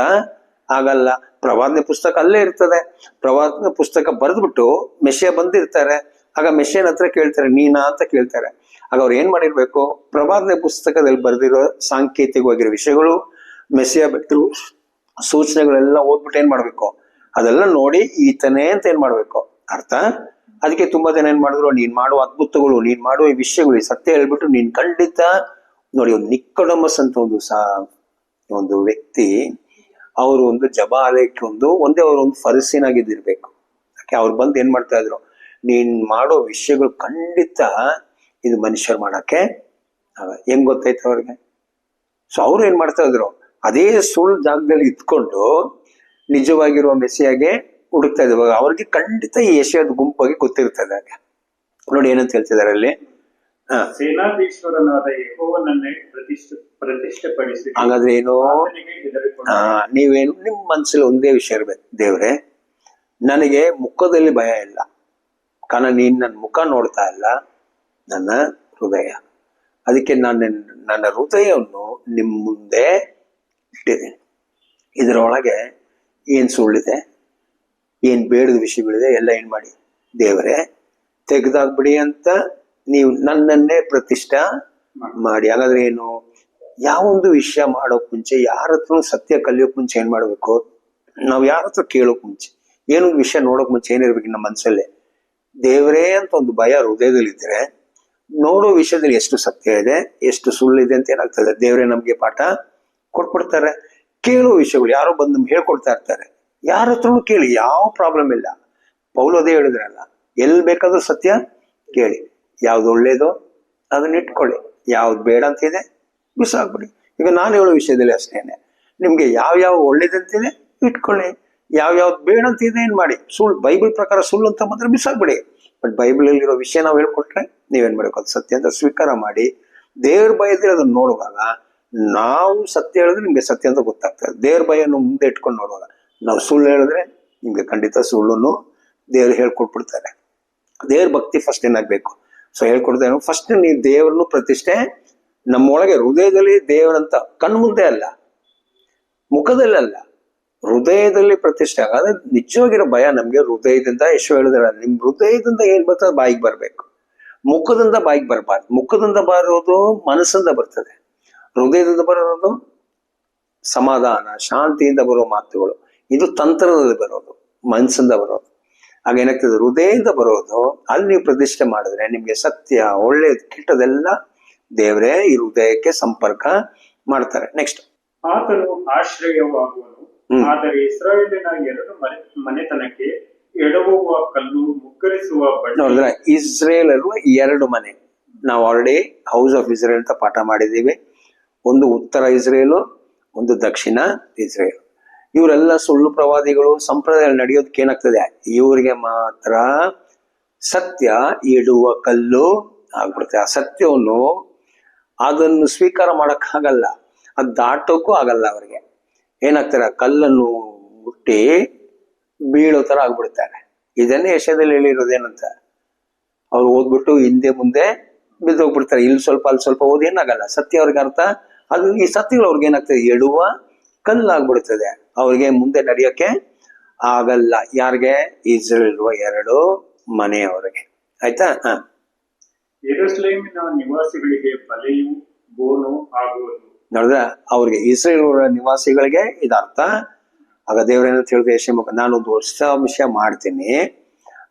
ಆಗಲ್ಲ. ಪ್ರವಾದನೆ ಪುಸ್ತಕ ಅಲ್ಲೇ ಇರ್ತದೆ. ಪ್ರವಾದನೆ ಪುಸ್ತಕ ಬರೆದ್ಬಿಟ್ಟು ಮೆಸ್ಸಿಯ ಬಂದಿರ್ತಾರೆ. ಆಗ ಮೆಸ್ಸಿಯನ ಹತ್ರ ಕೇಳ್ತಾರೆ, ನೀನಾ ಅಂತ ಕೇಳ್ತಾರೆ. ಆಗ ಅವ್ರು ಏನ್ ಮಾಡಿರ್ಬೇಕು, ಪ್ರವಾದನೆ ಪುಸ್ತಕದಲ್ಲಿ ಬರೆದಿರೋ ಸಾಂಕೇತಿಕವಾಗಿರೋ ವಿಷಯಗಳು, ಮೆಸ್ಸಿಯ ಬಿಟ್ಟು ಸೂಚನೆಗಳೆಲ್ಲ ಓದ್ಬಿಟ್ಟು ಏನ್ ಮಾಡ್ಬೇಕು, ಅದೆಲ್ಲ ನೋಡಿ ಈತನೇ ಅಂತ ಏನ್ ಮಾಡ್ಬೇಕು, ಅರ್ಥ. ಅದಕ್ಕೆ ತುಂಬಾ ಜನ ಏನ್ ಮಾಡಿದ್ರು, ನೀನ್ ಮಾಡುವ ಅದ್ಭುತಗಳು, ನೀನ್ ಮಾಡುವ ಈ ವಿಷಯಗಳು, ಈ ಸತ್ಯ ಹೇಳ್ಬಿಟ್ಟು ನೀನ್ ಖಂಡಿತ ನೋಡಿ. ಒಂದು ನಿಕೋಡೆಮಸ್ ಅಂತ ಒಂದು ವ್ಯಕ್ತಿ, ಅವರು ಒಂದು ಜಬಾಲಯಕ್ಕೆ ಒಂದೇ ಅವರು ಒಂದು ಫರಿಸೀನಾಗಿದ್ದಿರ್ಬೇಕು. ಯಾಕೆ ಅವ್ರು ಬಂದು ಏನ್ ಮಾಡ್ತಾ ಇದ್ರು, ನೀನ್ ಮಾಡೋ ವಿಷಯಗಳು ಖಂಡಿತ ಇದು ಮನುಷ್ಯರು ಮಾಡಕ್ಕೆ ಹೆಂಗ್ ಗೊತ್ತಾಯ್ತು ಅವ್ರಿಗೆ. ಸೊ ಅವ್ರು ಏನ್ ಮಾಡ್ತಾ ಇದ್ರು, ಅದೇ ಸುಳ್ಳು ಜಾಗದಲ್ಲಿ ಇದ್ಕೊಂಡು ನಿಜವಾಗಿರುವ ಮೆಸ್ಸಿಯಾಗೆ ಹುಡುಕ್ತಾ ಇದ್ರು. ಅವ್ರಿಗೆ ಖಂಡಿತ ಈ ಯೆಶಾಯದ ಗುಂಪಾಗಿ ಗೊತ್ತಿರ್ತದೆ. ನೋಡಿ ಏನಂತ ಹೇಳ್ತಿದಾರೆ ಅಲ್ಲಿ, ಸೇನಾಧೀಶ್ವರನಾದ ಯೆಹೋವನನ್ನೇ ಪ್ರತಿಷ್ಠೆಪಡಿಸಿ. ಹಾಗಾದ್ರೆ ಏನು, ನೀವೇನು ನಿಮ್ ಮನ್ಸಲ್ಲಿ ಒಂದೇ ವಿಷಯ ಇರ್ಬೇಕು, ದೇವ್ರೆ ನನಗೆ ಮುಖದಲ್ಲಿ ಭಯ ಇಲ್ಲ, ಕಾರಣ ನೀನ್ ನನ್ನ ಮುಖ ನೋಡ್ತಾ ಇಲ್ಲ, ನನ್ನ ಹೃದಯ. ಅದಕ್ಕೆ ನಾನು ನನ್ನ ಹೃದಯವನ್ನು ನಿಮ್ ಮುಂದೆ ಇಟ್ಟಿದ್ದೀನಿ. ಇದರೊಳಗೆ ಏನ್ ಸುಳ್ಳಿದೆ, ಏನ್ ಬೇಡದ ವಿಷಯಗಳಿದೆ ಎಲ್ಲ ಏನ್ ಮಾಡಿ, ದೇವರೇ ತೆಗೆದಾಕ್ಬಿಡಿ ಅಂತ ನೀವು ನನ್ನನ್ನೇ ಪ್ರತಿಷ್ಠಾ ಮಾಡಿ. ಹಾಗಾದ್ರೆ ಏನು, ಯಾವೊಂದು ವಿಷಯ ಮಾಡೋಕ್ ಮುಂಚೆ, ಯಾರ ಹತ್ರ ಸತ್ಯ ಕಲಿಯೋಕ್ ಮುಂಚೆ ಏನ್ ಮಾಡ್ಬೇಕು, ನಾವ್ ಯಾರ ಹತ್ರ ಕೇಳೋಕ್ ಮುಂಚೆ, ಏನೊಂದು ವಿಷಯ ನೋಡೋಕ್ ಮುಂಚೆ ಏನಿರ್ಬೇಕು ನಮ್ಮ ಮನಸ್ಸಲ್ಲೇ, ದೇವರೇ ಅಂತ ಒಂದು ಭಯ ಹೃದಯದಲ್ಲಿದ್ರೆ, ನೋಡೋ ವಿಷಯದಲ್ಲಿ ಎಷ್ಟು ಸತ್ಯ ಇದೆ, ಎಷ್ಟು ಸುಳ್ಳಿದೆ ಅಂತ ಏನಾಗ್ತದೆ, ದೇವರೇ ನಮ್ಗೆ ಪಾಠ ಕೊಟ್ಬಿಡ್ತಾರೆ. ಕೇಳೋ ವಿಷಯಗಳು ಯಾರೋ ಬಂದು ನಮ್ಗೆ ಹೇಳ್ಕೊಡ್ತಾ ಇರ್ತಾರೆ, ಯಾರ ಹತ್ರನೂ ಕೇಳಿ, ಯಾವ ಪ್ರಾಬ್ಲಮ್ ಇಲ್ಲ. ಪೌಲೋದೇ ಹೇಳಿದ್ರಲ್ಲ, ಎಲ್ಲಿ ಬೇಕಾದ್ರೂ ಸತ್ಯ ಕೇಳಿ, ಯಾವ್ದು ಒಳ್ಳೇದೋ ಅದನ್ನ ಇಟ್ಕೊಳ್ಳಿ, ಯಾವ್ದು ಬೇಡ ಅಂತಿದೆ ಬಿಸಾಕ್ಬಿಡಿ. ಈಗ ನಾನು ಹೇಳೋ ವಿಷಯದಲ್ಲಿ ಅಷ್ಟೇನೆ, ನಿಮ್ಗೆ ಯಾವ್ಯಾವ ಒಳ್ಳೇದಂತಿದೆ ಇಟ್ಕೊಳ್ಳಿ, ಯಾವ್ಯಾವ್ದು ಬೇಡ ಅಂತಿದೆ ಏನ್ ಮಾಡಿ, ಸುಳ್ಳು ಬೈಬಲ್ ಪ್ರಕಾರ ಸುಳ್ಳು ಅಂತ ಮಾತ್ರ ಬಿಸಾಕ್ಬಿಡಿ. ಬಟ್ ಬೈಬಲಲ್ಲಿ ಇರೋ ವಿಷಯ ನಾವು ಹೇಳ್ಕೊಟ್ರೆ ನೀವೇನ್ ಮಾಡ್ಬೇಕು, ಅದು ಸತ್ಯ ಅಂತ ಸ್ವೀಕಾರ ಮಾಡಿ ದೇವ್ರ ಭಯದಲ್ಲಿ ಅದನ್ನ ನೋಡುವಾಗ, ನಾವು ಸತ್ಯ ಹೇಳಿದ್ರೆ ನಿಮ್ಗೆ ಸತ್ಯ ಅಂತ ಗೊತ್ತಾಗ್ತದೆ. ದೇವ್ರ ಭಯನು ಮುಂದೆ ಇಟ್ಕೊಂಡು ನೋಡುವಾಗ, ನಾವು ಸುಳ್ಳು ಹೇಳಿದ್ರೆ ನಿಮ್ಗೆ ಖಂಡಿತ ಸುಳ್ಳನ್ನು ದೇವ್ರು ಹೇಳ್ಕೊಟ್ಬಿಡ್ತಾರೆ. ದೇವ್ರ ಭಕ್ತಿ ಫಸ್ಟ್ ಏನಾಗ್ಬೇಕು, ಸೊ ಹೇಳ್ಕೊಡ್ತೇನೆ, ಫಸ್ಟ್ ನೀವು ದೇವ್ರನ್ನು ಪ್ರತಿಷ್ಠೆ ನಮ್ಮೊಳಗೆ ಹೃದಯದಲ್ಲಿ ದೇವರಂತ ಕಣ್ಮುಂದೆ ಅಲ್ಲ, ಮುಖದಲ್ಲಿ ಅಲ್ಲ, ಹೃದಯದಲ್ಲಿ ಪ್ರತಿಷ್ಠೆ ಆಗಾದ್ರೆ ನಿಜವಾಗಿರೋ ಭಯ ನಮ್ಗೆ ಹೃದಯದಿಂದ. ಎಷ್ಟು ಹೇಳಿದ್ರೆ ನಿಮ್ ಹೃದಯದಿಂದ ಏನ್ ಬರ್ತದೆ ಬಾಯಿಗೆ ಬರ್ಬೇಕು, ಮುಖದಿಂದ ಬಾಯಿಗೆ ಬರಬಾರ್ದು. ಮುಖದಿಂದ ಬರೋದು ಮನಸ್ಸಿಂದ ಬರ್ತದೆ, ಹೃದಯದಿಂದ ಬರೋದು ಸಮಾಧಾನ ಶಾಂತಿಯಿಂದ ಬರೋ ಮಾತುಗಳು. ಇದು ತಂತ್ರದಲ್ಲಿ ಬರೋದು, ಮನಸ್ಸಿಂದ ಬರೋದು. ಆಗ ಏನಾಗ್ತದೆ, ಹೃದಯದಿಂದ ಬರೋದು. ಅಲ್ಲಿ ನೀವು ಪ್ರತಿಷ್ಠೆ ಮಾಡಿದ್ರೆ ನಿಮ್ಗೆ ಸತ್ಯ, ಒಳ್ಳೇದು, ಕೆಟ್ಟದೆಲ್ಲ ದೇವರೇ ಈ ಹೃದಯಕ್ಕೆ ಸಂಪರ್ಕ ಮಾಡ್ತಾರೆ. ನೆಕ್ಸ್ಟ್, ಆತನು ಆಶ್ರಯವಾಗುವನು, ಆದರೆ ಇಸ್ರಾಯೇಲಿನ ಎರಡು ಮನೆತನಕ್ಕೆ ಎಡವುವ ಕಲ್ಲು, ಮುಗ್ಗರಿಸುವ ಬಂಡೆ. ನೋಡಿದ್ರೆ ಇಸ್ರೇಲ್ ಅಲ್ವ ಎರಡು ಮನೆ. ನಾವು ಆಲ್ರೆಡಿ ಹೌಸ್ ಆಫ್ ಇಸ್ರೇಲ್ ಅಂತ ಪಾಠ ಮಾಡಿದ್ದೀವಿ. ಒಂದು ಉತ್ತರ ಇಸ್ರೇಲು, ಒಂದು ದಕ್ಷಿಣ ಇಸ್ರೇಲ್. ಇವರೆಲ್ಲ ಸುಳ್ಳು ಪ್ರವಾದಿಗಳು. ಸಂಪ್ರದಾಯ ನಡೆಯೋದಕ್ಕೆ ಏನಾಗ್ತದೆ, ಇವರಿಗೆ ಮಾತ್ರ ಸತ್ಯ ಇಡುವ ಕಲ್ಲು ಆಗ್ಬಿಡುತ್ತೆ. ಆ ಸತ್ಯವನ್ನು ಅದನ್ನು ಸ್ವೀಕಾರ ಮಾಡಕ್ಕಾಗಲ್ಲ, ಅದು ದಾಟೋಕ್ಕೂ ಆಗಲ್ಲ. ಅವರಿಗೆ ಏನಾಗ್ತಾರೆ, ಕಲ್ಲನ್ನು ಮುಟ್ಟಿ ಬೀಳೋ ತರ ಆಗ್ಬಿಡ್ತಾರೆ. ಇದನ್ನೇ ಯಶದಲ್ಲಿ ಹೇಳಿರೋದೇನಂತ, ಅವ್ರು ಓದ್ಬಿಟ್ಟು ಹಿಂದೆ ಮುಂದೆ ಬಿದ್ದೋಗ್ಬಿಡ್ತಾರೆ. ಇಲ್ಲಿ ಸ್ವಲ್ಪ ಅಲ್ಲಿ ಸ್ವಲ್ಪ ಓದಿ ಏನಾಗಲ್ಲ. ಸತ್ಯ ಅವ್ರಿಗೆ ಅರ್ಥ, ಅದು ಈ ಸತ್ಯಗಳು ಅವ್ರಿಗೆ ಏನಾಗ್ತದೆ, ಎಡುವ ಕಲ್ಲಾಗ್ಬಿಡ್ತದೆ. ಅವ್ರಿಗೆ ಮುಂದೆ ನಡೆಯೋಕೆ ಆಗಲ್ಲ. ಯಾರಿಗೆ, ಇಸ್ರೇಲ್ ಎರಡು ಮನೆಯವರಿಗೆ. ಆಯ್ತಾ? ಯೆರೂಸಲೇಮಿನ ನಿವಾಸಿಗಳಿಗೆ ಬಲೆಯು ಬೋನು ಆಗುವುದು. ನೋಡಿದ್ರ, ಅವ್ರಿಗೆ ಇಸ್ರೇಲ್ ನಿವಾಸಿಗಳಿಗೆ ಇದು ಅರ್ಥ. ಆಗ ದೇವರೇನಂತ ಹೇಳಿದ್ರೆ, ಯೆಶಾಯ, ನಾನೊಂದು ವಿಷಯ ಮಾಡ್ತೀನಿ,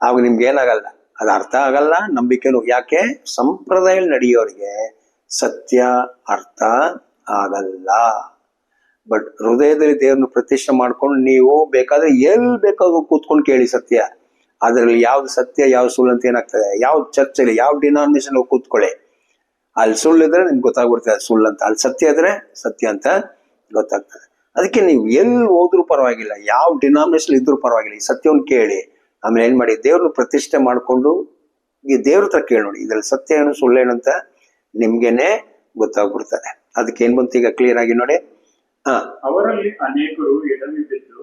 ಆಗ ನಿಮ್ಗೆ ಏನಾಗಲ್ಲ, ಅದು ಅರ್ಥ ಆಗಲ್ಲ, ನಂಬಿಕೆನು. ಯಾಕೆ, ಸಂಪ್ರದಾಯ ನಡೆಯೋರಿಗೆ ಸತ್ಯ ಅರ್ಥ ಆಗಲ್ಲ. ಬಟ್ ಹೃದಯದಲ್ಲಿ ದೇವ್ರನ್ನ ಪ್ರತಿಷ್ಠೆ ಮಾಡ್ಕೊಂಡು ನೀವು ಬೇಕಾದ್ರೆ ಎಲ್ಲಿ ಬೇಕಾದ್ರೂ ಕೂತ್ಕೊಂಡು ಕೇಳಿ ಸತ್ಯ. ಅದರಲ್ಲಿ ಯಾವ್ದು ಸತ್ಯ ಯಾವ್ದು ಸುಳ್ಳು ಅಂತ ಏನಾಗ್ತದೆ, ಯಾವ ಚರ್ಚಲ್ಲಿ ಯಾವ ಡಿನಾಮಿನೇಷನ್ ಕೂತ್ಕೊಳ್ಳಿ, ಅಲ್ಲಿ ಸುಳ್ಳಿದ್ರೆ ನಿಮ್ಗೆ ಗೊತ್ತಾಗ್ಬಿಡ್ತದೆ ಅದು ಸುಳ್ಳು ಅಂತ, ಅಲ್ಲಿ ಸತ್ಯ ಇದ್ರೆ ಸತ್ಯ ಅಂತ ಗೊತ್ತಾಗ್ತದೆ. ಅದಕ್ಕೆ ನೀವು ಎಲ್ಲಿ ಹೋದ್ರೂ ಪರವಾಗಿಲ್ಲ, ಯಾವ ಡಿನಾಮಿನೇಷನ್ ಇದ್ರೂ ಪರವಾಗಿಲ್ಲ, ಈ ಸತ್ಯವನ್ನು ಕೇಳಿ. ಆಮೇಲೆ ಏನ್ ಮಾಡಿ, ದೇವ್ರನ್ನ ಪ್ರತಿಷ್ಠೆ ಮಾಡ್ಕೊಂಡು ಈ ದೇವ್ರ ಹತ್ರ ಕೇಳಿ ನೋಡಿ, ಇದ್ರಲ್ಲಿ ಸತ್ಯ ಏನು ಸುಳ್ಳೇನಂತ ನಿಮ್ಗೆನೆ ಗೊತ್ತಾಗ್ಬಿಡ್ತದೆ. ಅದಕ್ಕೆ ಏನ್ ಬಂತು ಈಗ ಕ್ಲಿಯರ್ ಆಗಿ ನೋಡಿ. ಅವರಲ್ಲಿ ಅನೇಕರು ಎಡವಿ ಬಿದ್ದು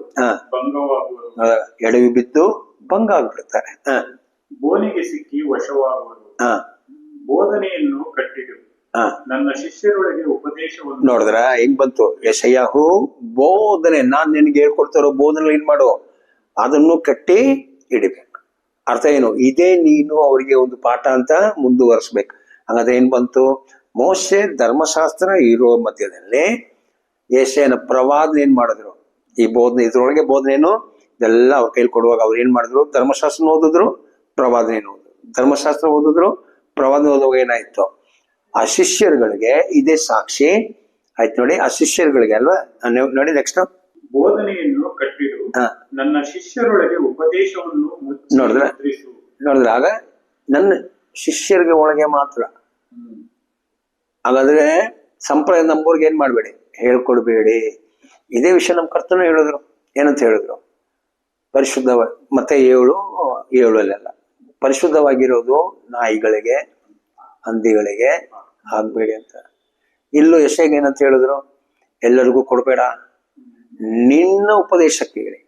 ಭಂಗವಾಗುವರು, ಎಡವಿ ಬಿದ್ದು ಭಂಗ ಆಗ್ಬಿಡ್ತಾರೆ. ಬೋನಿಗೆ ಸಿಕ್ಕಿ ವಶವಾಗುವರು, ಬೋಧನೆಯನ್ನು ಕಟ್ಟಿಡು, ನನ್ನ ಶಿಷ್ಯರೊಳಗೆ ಉಪದೇಶವನ್ನು. ನೋಡಿದ್ರ ಹೆಂಗ್ ಬಂತು, ಯೆಶಾಯಹು ಬೋಧನೆ, ನಾನ್ ನಿನ್ಗೆ ಹೇಳ್ಕೊಡ್ತಾರೋ ಬೋಧನೆ ಏನ್ ಮಾಡು, ಅದನ್ನು ಕಟ್ಟಿ ಇಡಬೇಕು. ಅರ್ಥ ಏನು, ಇದೇ ನೀನು ಅವರಿಗೆ ಒಂದು ಪಾಠ ಅಂತ ಮುಂದುವರಿಸ್ಬೇಕು. ಹಾಗಾದ್ರೆ ಏನ್ ಬಂತು, ಮೋಶೆ ಧರ್ಮಶಾಸ್ತ್ರ ಇರೋ ಮಧ್ಯದಲ್ಲಿ ಯೆಶಾಯನ ಪ್ರವಾದನೆ ಏನ್ ಮಾಡಿದ್ರು, ಈ ಬೋಧನೆ, ಇದ್ರೊಳಗೆ ಬೋಧನೆಯನ್ನು ಇದೆಲ್ಲ ಅವ್ರ ಕೈಲಿ ಕೊಡುವಾಗ ಅವ್ರು ಏನ್ ಮಾಡಿದ್ರು, ಧರ್ಮಶಾಸ್ತ್ರ ಓದಿದ್ರು, ಪ್ರವಾದನೆ ಓದಿದ್ರು. ಧರ್ಮಶಾಸ್ತ್ರ ಓದಿದ್ರು, ಪ್ರವಾದನೆ ಓದುವಾಗ ಏನಾಯ್ತು, ಆ ಶಿಷ್ಯರುಗಳಿಗೆ ಇದೇ ಸಾಕ್ಷಿ ಆಯ್ತು. ನೋಡಿ, ಆ ಶಿಷ್ಯರುಗಳಿಗೆ ಅಲ್ವಾ. ನೋಡಿ ನೆಕ್ಸ್ಟ್, ಬೋಧನೆಯನ್ನು ಕಟ್ಟಿಡು, ನನ್ನ ಶಿಷ್ಯರೊಳಗೆ ಉಪದೇಶವನ್ನು ನೋಡಿದ್ರೆ ಆಗ ನನ್ನ ಶಿಷ್ಯರಿಗೆ ಒಳಗೆ ಮಾತ್ರ. ಹಾಗಾದ್ರೆ ಸಂಪ್ರದಾಯ ನಂಬೋರ್ಗೆ ಏನ್ ಮಾಡ್ಬೇಡಿ, ಹೇಳ್ಕೊಡ್ಬೇಡಿ. ಇದೇ ವಿಷಯ ನಮ್ ಕರ್ತನು ಹೇಳಿದ್ರು. ಏನಂತ ಹೇಳಿದ್ರು, ಪರಿಶುದ್ಧ, ಮತ್ತೆ 7:7 ಪರಿಶುದ್ಧವಾಗಿರೋದು ನಾಯಿಗಳಿಗೆ ಹಂದಿಗಳಿಗೆ ಆಗ್ಬೇಡಿ ಅಂತ. ಇಲ್ಲೂ ಯೆಶಾಯಗೆ ಏನಂತ ಹೇಳಿದ್ರು, ಎಲ್ಲರಿಗೂ ಕೊಡ್ಬೇಡ, ನಿನ್ನ ಉಪದೇಶಕ್ಕೆ ಹೇಳಿ,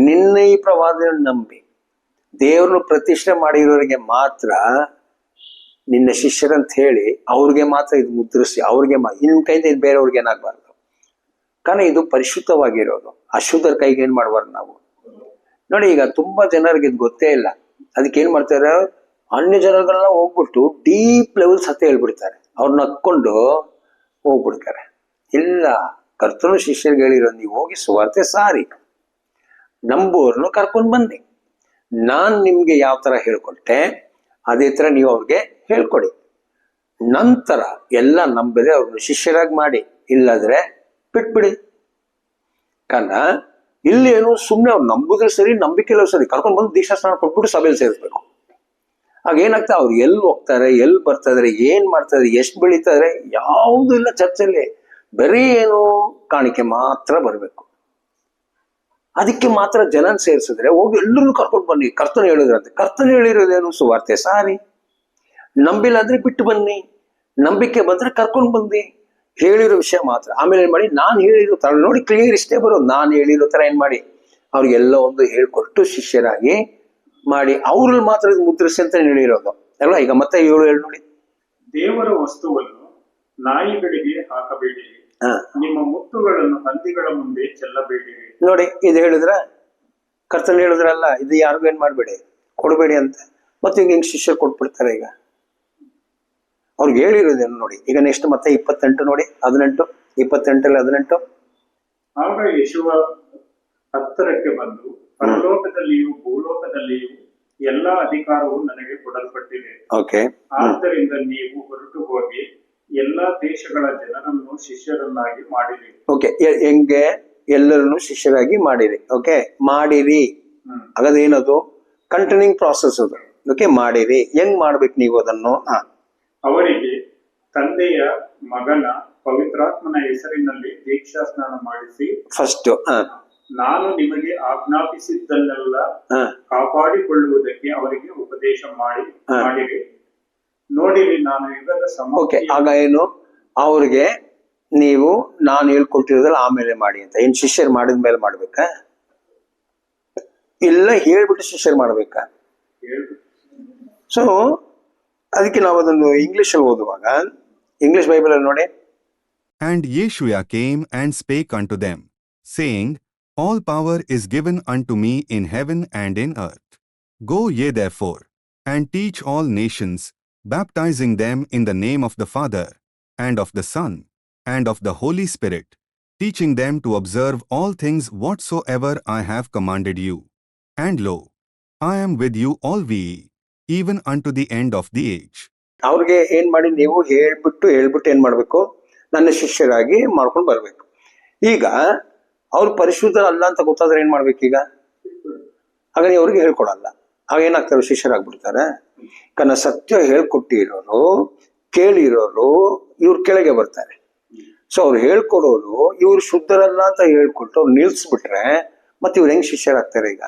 ನಿನ್ನ ಈ ಪ್ರವಾದನೆ ನಂಬಿ ದೇವ್ರನ್ನ ಪ್ರತಿಷ್ಠೆ ಮಾಡಿರೋರಿಗೆ ಮಾತ್ರ ನಿನ್ನ ಶಿಷ್ಯರಂತ ಹೇಳಿ ಅವ್ರಿಗೆ ಮಾತ್ರ ಇದು ಮುದ್ರಿಸಿ, ಅವ್ರಿಗೆ ಇನ್ ಕೈಯಿಂದ ಇದು ಬೇರೆಯವ್ರಿಗೆ ಏನಾಗಬಾರ್ದು. ಕಾರಣ ಇದು ಪರಿಶುದ್ಧವಾಗಿರೋದು, ಅಶುದ್ಧರ ಕೈಗೆ ಏನ್ ಮಾಡ್ಬಾರ್ದು ನಾವು. ನೋಡಿ, ಈಗ ತುಂಬಾ ಜನರಿಗೆ ಇದು ಗೊತ್ತೇ ಇಲ್ಲ. ಅದಕ್ಕೆ ಏನ್ ಮಾಡ್ತಾರೆ, ಅನ್ಯ ಜನಗಳನ್ನ ಹೋಗ್ಬಿಟ್ಟು ಡೀಪ್ ಲೆವೆಲ್ ಸತ್ಯ ಹೇಳ್ಬಿಡ್ತಾರೆ, ಅವ್ರನ್ನ ನಕ್ಕೊಂಡು ಹೋಗ್ಬಿಡ್ತಾರೆ. ಇಲ್ಲ, ಕರ್ತನು ಶಿಷ್ಯರಿಗೆ ಹೇಳಿರೋ, ನೀವು ಹೋಗಿ ಸುವಾರ್ತೆ ಸಾರಿ, ನಂಬೋರ್ನು ಕರ್ಕೊಂಡ್ ಬನ್ನಿ. ನಾನ್ ನಿಮ್ಗೆ ಯಾವ ತರ ಹೇಳ್ಕೊಟ್ಟೆ ಅದೇ ತರ ನೀವು ಅವ್ರಿಗೆ ಹೇಳ್ಕೊಡಿ. ನಂತರ ಎಲ್ಲ ನಂಬದೆ ಅವ್ರನ್ನ ಶಿಷ್ಯರಾಗಿ ಮಾಡಿ, ಇಲ್ಲದ್ರೆ ಬಿಟ್ಬಿಡಿ. ಕಾರಣ ಇಲ್ಲಿ ಏನು, ಸುಮ್ಮನೆ ಅವ್ರು ನಂಬುದ್ರೆ ಸರಿ, ನಂಬಿಕೆಲ್ಲ ಸರಿ, ಕರ್ಕೊಂಡ್ ಬಂದು ದೀಕ್ಷಾ ಸ್ನಾನ ಕೊಟ್ಬಿಟ್ಟು ಸಭೆಯಲ್ಲಿ ಸೇರಿಸ್ಬೇಕು. ಆಗ ಏನಾಗ್ತದೆ, ಅವ್ರು ಎಲ್ಲಿ ಹೋಗ್ತಾರೆ, ಎಲ್ಲಿ ಬರ್ತಾ ಇದಾರೆ, ಏನ್ ಮಾಡ್ತಾ ಇದಾರೆ, ಎಷ್ಟು ಬೆಳೀತಾ ಇದಾರೆ, ಯಾವುದೂ ಇಲ್ಲ ಚರ್ಚಲ್ಲಿ. ಬರೀ ಏನು ಕಾಣಿಕೆ ಮಾತ್ರ ಬರಬೇಕು. ಅದಕ್ಕೆ ಮಾತ್ರ ಜನನ್ ಸೇರಿಸಿದ್ರೆ ಹೋಗಿ ಎಲ್ಲರನ್ನು ಕರ್ಕೊಂಡು ಬನ್ನಿ, ಕರ್ತನ ಹೇಳಿದ್ರಂತೆ. ಕರ್ತನ ಹೇಳಿರೋದೇನು, ಸುವಾರ್ತೆ ಸಾರಿ, ನಂಬಿಲ್ಲ ಅಂದ್ರೆ ಬಿಟ್ಟು ಬನ್ನಿ, ನಂಬಿಕೆ ಬಂದ್ರೆ ಕರ್ಕೊಂಡು ಬಂದಿ, ಹೇಳಿರೋ ವಿಷಯ ಮಾತ್ರ. ಆಮೇಲೆ ಏನ್ ಮಾಡಿ, ನಾನು ಹೇಳಿರೋ ತರ ನೋಡಿ, ಕ್ಲಿಯರ್ ಇಷ್ಟೇ ಬರೋದು, ನಾನು ಹೇಳಿರೋ ತರ ಏನ್ ಮಾಡಿ ಅವ್ರಿಗೆಲ್ಲ ಒಂದು ಹೇಳ್ಕೊಟ್ಟು ಶಿಷ್ಯರಾಗಿ ಮಾಡಿ ಅವ್ರಲ್ಲಿ ಮಾತ್ರ ಇದು ಮುದ್ರಿಸಿ ಅಂತ ಹೇಳಿರೋದು ಅಲ್ವಾ. ಈಗ ಮತ್ತೆ 7:7 ನೋಡಿ, ದೇವರ ವಸ್ತುವನ್ನು ನಾಯಿಗಳಿಗೆ ಹಾಕಬೇಡಿ, ನಿಮ್ಮ ಮುತ್ತುಗಳನ್ನು ಹಂದಿಗಳ ಮುಂದೆ ಚೆಲ್ಲಬೇಡಿರಿ. ನೋಡಿ, ಇದು ಹೇಳಿದ್ರ ಕರ್ತನ ಹೇಳಿದ್ರಲ್ಲ, ಇದು ಯಾರಿಗೂ ಏನ್ ಮಾಡ್ಬೇಡಿ, ಕೊಡ್ಬೇಡಿ ಅಂತ. ಮತ್ತೆ ಈಗ ಹಿಂಗ್ ಶಿಷ್ಯರು ಕೊಟ್ಬಿಡ್ತಾರೆ. ಈಗ ಅವ್ರಿಗೆ ಹೇಳಿರೋದೇನು ನೋಡಿ. ಈಗ ನೆಕ್ಸ್ಟ್ ಮತ್ತೆ 28 ನೋಡಿ, 18 28 ಆಗ ಯೇಸುವ ಹತ್ತಿರಕ್ಕೆ ಬಂದು ಪರಲೋಕದಲ್ಲಿಯೂ ಭೂಲೋಕದಲ್ಲಿಯೂ ಎಲ್ಲಾ ಅಧಿಕಾರವು ನನಗೆ ಕೊಡಲ್ಪಟ್ಟಿದೆ. ಓಕೆ. ಆದ್ದರಿಂದ ನೀವು ಹೊರಟು ಹೋಗಿ ಎಲ್ಲಾ ದೇಶಗಳ ಜನರನ್ನು ಶಿಷ್ಯರನ್ನಾಗಿ ಮಾಡಿರಿ. ಓಕೆ, ಹೆಂಗೆ? ಎಲ್ಲರನ್ನು ಶಿಷ್ಯರಾಗಿ ಮಾಡಿರಿ. ಓಕೆ, ಮಾಡಿರಿ ಅದೇನದು ಕಂಟಿನ್ಯೂಯಿಂಗ್ ಪ್ರಾಸೆಸ್ ಅದು. ಓಕೆ, ಮಾಡಿರಿ. ಹೆಂಗ್ ಮಾಡ್ಬೇಕು ನೀವು ಅದನ್ನು? ಅವರಿಗೆ ತಂದೆಯ, ಮಗನ, ಪವಿತ್ರಾತ್ಮನ ಹೆಸರಿನಲ್ಲಿ ದೀಕ್ಷಾ ಸ್ನಾನ ಮಾಡಿಸಿ, ಫಸ್ಟ್ ನಾನು ನಿಮಗೆ ಆಜ್ಞಾಪಿಸಿದ್ದನ್ನೆಲ್ಲ ಕಾಪಾಡಿಕೊಳ್ಳುವುದಕ್ಕೆ ಅವರಿಗೆ ಉಪದೇಶ ಮಾಡಿರಿ. ನೋಡಿರಿ, ನಾನು ಯುಗದ ಓಕೆ, ಆಗ ಏನು ಅವ್ರಿಗೆ ನೀವು ನಾನು ಹೇಳ್ಕೊಟ್ಟಿರೋದ್ರಲ್ಲಿ ಆಮೇಲೆ ಮಾಡಿ ಅಂತ. ಏನ್ ಶಿಷ್ಯರು ಮಾಡಿದ್ಮೇಲೆ ಮಾಡ್ಬೇಕಾ? ಇಲ್ಲ ಹೇಳ್ಬಿಟ್ಟು ಶಿಷ್ಯರು ಮಾಡ್ಬೇಕಾ? ಸೊ ಅದಕ್ಕೆ ನಾವು ಅದನ್ನು ಇಂಗ್ಲಿಷ್ ಅಲ್ಲಿ ಓದುವಾಗ, ಇಂಗ್ಲಿಷ್ ಬೈಬಲ್ ಅಲ್ಲಿ ನೋಡಿ. And Yeshua came and spake unto them, saying, All power is given unto me in heaven and in earth. Go ye therefore, and teach all nations, baptizing them in the name of the Father, and of the Son, and of the Holy Spirit, teaching them to observe all things whatsoever I have commanded you. And lo, I am with you always, even unto the end of the age. ಅವ್ರಿಗೆ ಏನ್ ಮಾಡಿ, ನೀವು ಹೇಳ್ಬಿಟ್ಟು ಏನ್ ಮಾಡ್ಬೇಕು? ನನ್ನ ಶಿಷ್ಯರಾಗಿ ಮಾಡ್ಕೊಂಡು ಬರ್ಬೇಕು. ಈಗ ಅವ್ರು ಪರಿಶುದ್ಧರಲ್ಲ ಅಂತ ಗೊತ್ತಾದ್ರೆ ಏನ್ ಮಾಡ್ಬೇಕು? ಈಗ ಹಾಗಾಗಿ ಅವ್ರಿಗೆ ಹೇಳ್ಕೊಡಲ್ಲ. ಆಗ ಏನಾಗ್ತಾರೆ? ಶಿಷ್ಯರಾಗ್ಬಿಡ್ತಾರೆ. ಕನ್ನ ಸತ್ಯ ಹೇಳ್ಕೊಟ್ಟಿರೋರು, ಕೇಳಿರೋರು ಇವ್ರ ಕೆಳಗೆ ಬರ್ತಾರೆ. ಸೊ ಅವ್ರು ಹೇಳ್ಕೊಡೋರು ಇವ್ರು ಶುದ್ಧರಲ್ಲ ಅಂತ ಹೇಳ್ಕೊಟ್ಟು ಅವ್ರು ನಿಲ್ಸ್ಬಿಟ್ರೆ ಮತ್ತೆ ಇವ್ರು ಹೆಂಗ್ ಶಿಷ್ಯರಾಗ್ತಾರೆ ಈಗ?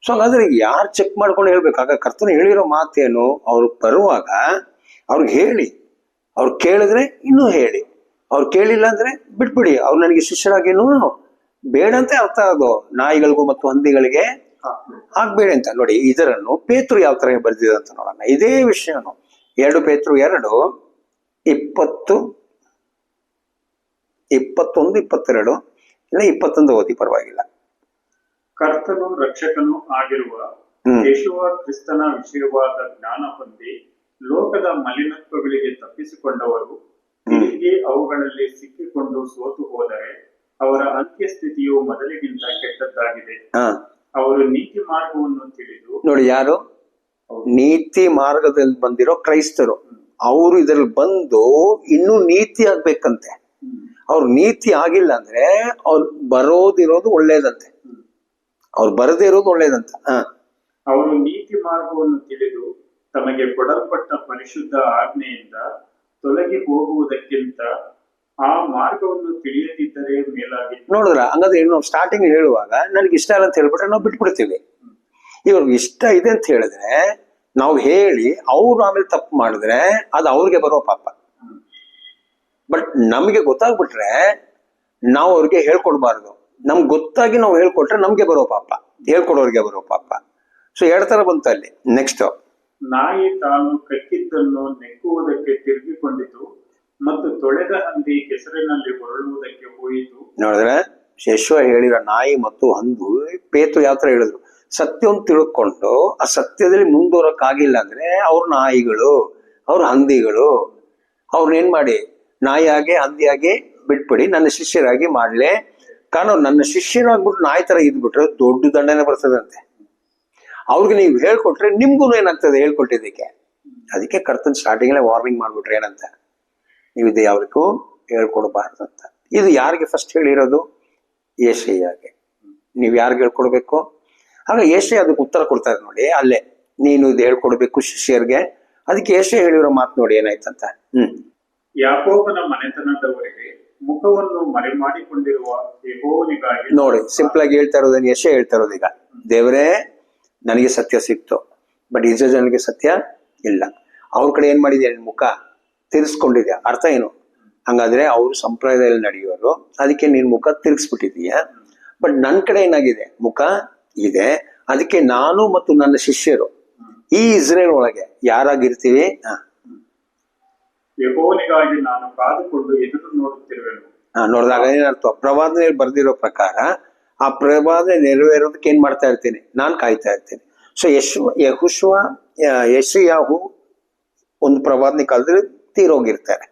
ಸೊ ಹಾಗಾದ್ರೆ ಯಾರು ಚೆಕ್ ಮಾಡ್ಕೊಂಡು ಹೇಳ್ಬೇಕು? ಆಗ ಕರ್ತನ ಹೇಳಿರೋ ಮಾತೇನು? ಅವ್ರು ಬರುವಾಗ ಅವ್ರಿಗೆ ಹೇಳಿ, ಅವ್ರು ಕೇಳಿದ್ರೆ ಇನ್ನೂ ಹೇಳಿ, ಅವ್ರು ಕೇಳಿಲ್ಲ ಅಂದ್ರೆ ಬಿಟ್ಬಿಡಿ. ಅವ್ರು ನನಗೆ ಶಿಷ್ಯರಾಗೇನು ಬೇಡಂತೆ ಅರ್ಥ. ಅದು ನಾಯಿಗಳಿಗೂ ಮತ್ತು ಹಂದಿಗಳಿಗೆ ಆಗ್ಬೇಡಿ ಅಂತ. ನೋಡಿ, ಇದರನ್ನು ಪೇತೃ ಯಾವ ತರ ಬರ್ದಿದೆ ಅಂತ ನೋಡೋಣ. ಇದೇ ವಿಷಯನು 2 ಪೇತೃ 2 20 21 22 ಇಲ್ಲ 21 ಓದಿ ಪರವಾಗಿಲ್ಲ. ಕರ್ತನು ರಕ್ಷಕನೂ ಆಗಿರುವ ಯೇಸುವ ಕ್ರಿಸ್ತನ ವಿಷಯವಾದ ಜ್ಞಾನ ಹೊಂದಿ ಲೋಕದ ಮಲಿನತ್ವಗಳಿಗೆ ತಪ್ಪಿಸಿಕೊಂಡವರು ತಿರುಗಿ ಅವುಗಳಲ್ಲಿ ಸಿಕ್ಕಿಕೊಂಡು ಸೋತು ಹೋದರೆ ಅವರ ಅಂತ್ಯಸ್ಥಿತಿಯು ಮೊದಲಿಗಿಂತ ಕೆಟ್ಟದ್ದಾಗಿದೆ. ಅವರು ನೀತಿ ಮಾರ್ಗವನ್ನು ತಿಳಿದು, ನೋಡಿ, ಯಾರು ನೀತಿ ಮಾರ್ಗದಲ್ಲಿ ಬಂದಿರೋ ಕ್ರೈಸ್ತರು, ಅವರು ಇದರಲ್ಲಿ ಬಂದು ಇನ್ನೂ ನೀತಿ ಆಗ್ಬೇಕಂತೆ. ಅವ್ರು ನೀತಿ ಆಗಿಲ್ಲ ಅಂದ್ರೆ ಅವ್ರು ಬರೋದಿರೋದು ಒಳ್ಳೇದಂತೆ, ಅವ್ರು ಬರದೇ ಇರೋದು ಒಳ್ಳೇದಂತ. ಅವರು ನೀತಿ ಮಾರ್ಗವನ್ನು ತಿಳಿದು ತಮಗೆ ಕೊಡಲ್ಪಟ್ಟ ಪರಿಶುದ್ಧ ಆಜ್ಞೆಯಿಂದ ತೊಲಗಿ ಹೋಗುವುದಕ್ಕಿಂತ ಆ ಮಾರ್ಗವನ್ನು ತಿಳಿಯದಿದ್ದರೆ ಮೇಲಾಗಿತ್ತು. ನೋಡಿದ್ರ? ಹಂಗಾದ್ರೆ ಏನು, ಸ್ಟಾರ್ಟಿಂಗ್ ಹೇಳುವಾಗ ನನಗೆ ಇಷ್ಟ ಇಲ್ಲ ಅಂತ ಹೇಳ್ಬಿಟ್ರೆ ನಾವು ಬಿಟ್ಬಿಡ್ತೀವಿ. ಇವ್ರಿಗೆ ಇಷ್ಟ ಇದೆ ಅಂತ ಹೇಳಿದ್ರೆ ನಾವು ಹೇಳಿ ಅವ್ರು ಆಮೇಲೆ ತಪ್ಪು ಮಾಡಿದ್ರೆ ಅದು ಅವ್ರಿಗೆ ಬರೋ ಪಾಪ. ಬಟ್ ನಮಗೆ ಗೊತ್ತಾಗ್ಬಿಟ್ರೆ ನಾವು ಅವ್ರಿಗೆ ಹೇಳ್ಕೊಡ್ಬಾರ್ದು. ನಮ್ಗೆ ಗೊತ್ತಾಗಿ ನಾವು ಹೇಳ್ಕೊಟ್ರೆ ನಮ್ಗೆ ಬರೋ ಪಾಪ, ಹೇಳ್ಕೊಡೋರಿಗೆ ಬರೋ ಪಾಪ. ಸೊ 2 ತರ ಬಂತು ಅಲ್ಲಿ. ನೆಕ್ಸ್ಟ್, ನಾಯಿ ತಾನು ಕಕ್ಕಿದ್ದನ್ನು ನೆಕ್ಕುವುದಕ್ಕೆ ತಿರುಗಿಕೊಂಡಿತು ಮತ್ತು ತೊಳೆದ ಹಂದಿ ಕೆಸರಿನಲ್ಲಿ ಹೊರಳುವುದಕ್ಕೆ ಹೋಯಿತು. ನೋಡಿದ್ರೆ ಯೇಸು ಹೇಳಿರೋ ನಾಯಿ ಮತ್ತು ಹಂದು, ಪೇತೃ ಯಾವ ತರ ಹೇಳಿದ್ರು? ಸತ್ಯವನ್ನು ತಿಳ್ಕೊಂಡು ಆ ಸತ್ಯದಲ್ಲಿ ಮುಂದುವರಕ್ಕಾಗಿಲ್ಲ ಅಂದ್ರೆ ಅವ್ರ ನಾಯಿಗಳು, ಅವ್ರ ಹಂದಿಗಳು. ಅವ್ರನ್ನೇನ್ ಮಾಡಿ, ನಾಯಿಯಾಗೆ ಹಂದಿಯಾಗಿ ಬಿಟ್ಬಿಡಿ, ನನ್ನ ಶಿಷ್ಯರಾಗಿ ಮಾಡ್ಲೆ. ಕಾರಣ ನನ್ನ ಶಿಷ್ಯರಾಗ್ಬಿಟ್ಟು ನಾಯಿ ತರ ಇದ್ಬಿಟ್ರೆ ದೊಡ್ಡ ದಂಡನೆ ಬರ್ತದಂತೆ. ಅವ್ರಿಗೆ ನೀವು ಹೇಳ್ಕೊಟ್ರೆ ನಿಮ್ಗೂ ಏನಾಗ್ತದೆ ಹೇಳ್ಕೊಟ್ಟಿದ್ದಕ್ಕೆ. ಅದಕ್ಕೆ ಕರ್ತನ್ ಸ್ಟಾರ್ಟಿಂಗ್ ವಾರ್ನಿಂಗ್ ಮಾಡ್ಬಿಟ್ರೆ ಏನಂತ, ನೀವು ಇದು ಯಾವ್ರಿಗೂ ಹೇಳ್ಕೊಡ್ಬಾರ್ದಂತ. ಇದು ಯಾರಿಗೆ ಫಸ್ಟ್ ಹೇಳಿರೋದು? ಯೆಶಾಯಗೆ. ನೀವು ಯಾರಿಗೆ ಹೇಳ್ಕೊಡ್ಬೇಕು? ಆಗ ಯೆಶಾಯ ಅದಕ್ಕೆ ಉತ್ತರ ಕೊಡ್ತಾರೆ ನೋಡಿ, ಅಲ್ಲೇ ನೀನು ಇದು ಹೇಳ್ಕೊಡ್ಬೇಕು ಶಿಷ್ಯರಿಗೆ. ಅದಕ್ಕೆ ಯೆಶಾಯ ಹೇಳಿರೋ ಮಾತು ನೋಡಿ ಏನಾಯ್ತಂತ. ಯಾಕೋಬನ ಮನೆತನದವರಿಗೆ ಮುಖವನ್ನು ಮರೆಮಾಡಿಕೊಂಡಿರುವ ಯೆಹೋವನಿಗಾಗಿ. ನೋಡಿ, ಸಿಂಪಲ್ ಆಗಿ ಹೇಳ್ತಾ ಇರೋದನ್ನ ಯೆಶಾಯ ಹೇಳ್ತಾ ಇರೋದು. ಈಗ ದೇವರೇ ನನಗೆ ಸತ್ಯ ಸಿಕ್ತು, ಬಟ್ ಇಸ್ರೇಲ್ ಜನರಿಗೆ ಸತ್ಯ ಇಲ್ಲ. ಅವ್ರ ಕಡೆ ಏನ್ ಮಾಡಿದ್ಯಾ, ನಿನ್ ಮುಖ ತಿರ್ಸ್ಕೊಂಡಿದ್ಯಾ. ಅರ್ಥ ಏನು? ಹಂಗಾದ್ರೆ ಅವ್ರು ಸಂಪ್ರದಾಯದಲ್ಲಿ ನಡೆಯೋರು, ಅದಕ್ಕೆ ನಿನ್ ಮುಖ ತಿರ್ಗಿಸ್ಬಿಟ್ಟಿದೀಯ. ಬಟ್ ನನ್ ಕಡೆ ಏನಾಗಿದೆ, ಮುಖ ಇದೆ. ಅದಕ್ಕೆ ನಾನು ಮತ್ತು ನನ್ನ ಶಿಷ್ಯರು ಈ ಇಸ್ರೇಲ್ ಒಳಗೆ ಯಾರಾಗಿರ್ತೀವಿ? ಯೆಹೋವನಿಗಾಗಿ ನಾನು ಕಾದುಕೊಂಡು ಎದುರು ನೋಡುತ್ತಿರುವೆನು. ನೋಡಿದಾಗ ಏನರ್ಥ? ಪ್ರವಾದನೆಯಲ್ಲಿ ಬರ್ದಿರೋ ಪ್ರಕಾರ ಆ ಪ್ರವಾದನೆ ನೆರವೇರೋದಕ್ಕೆ ಏನ್ ಮಾಡ್ತಾ ಇರ್ತೀನಿ, ನಾನ್ ಕಾಯ್ತಾ ಇರ್ತೀನಿ. ಸೊ ಯೆಶಾಯಹು ಒಂದು ಪ್ರವಾದನೆ ಕಾಲದಲ್ಲಿ ತೀರೋಗಿರ್ತಾರೆ.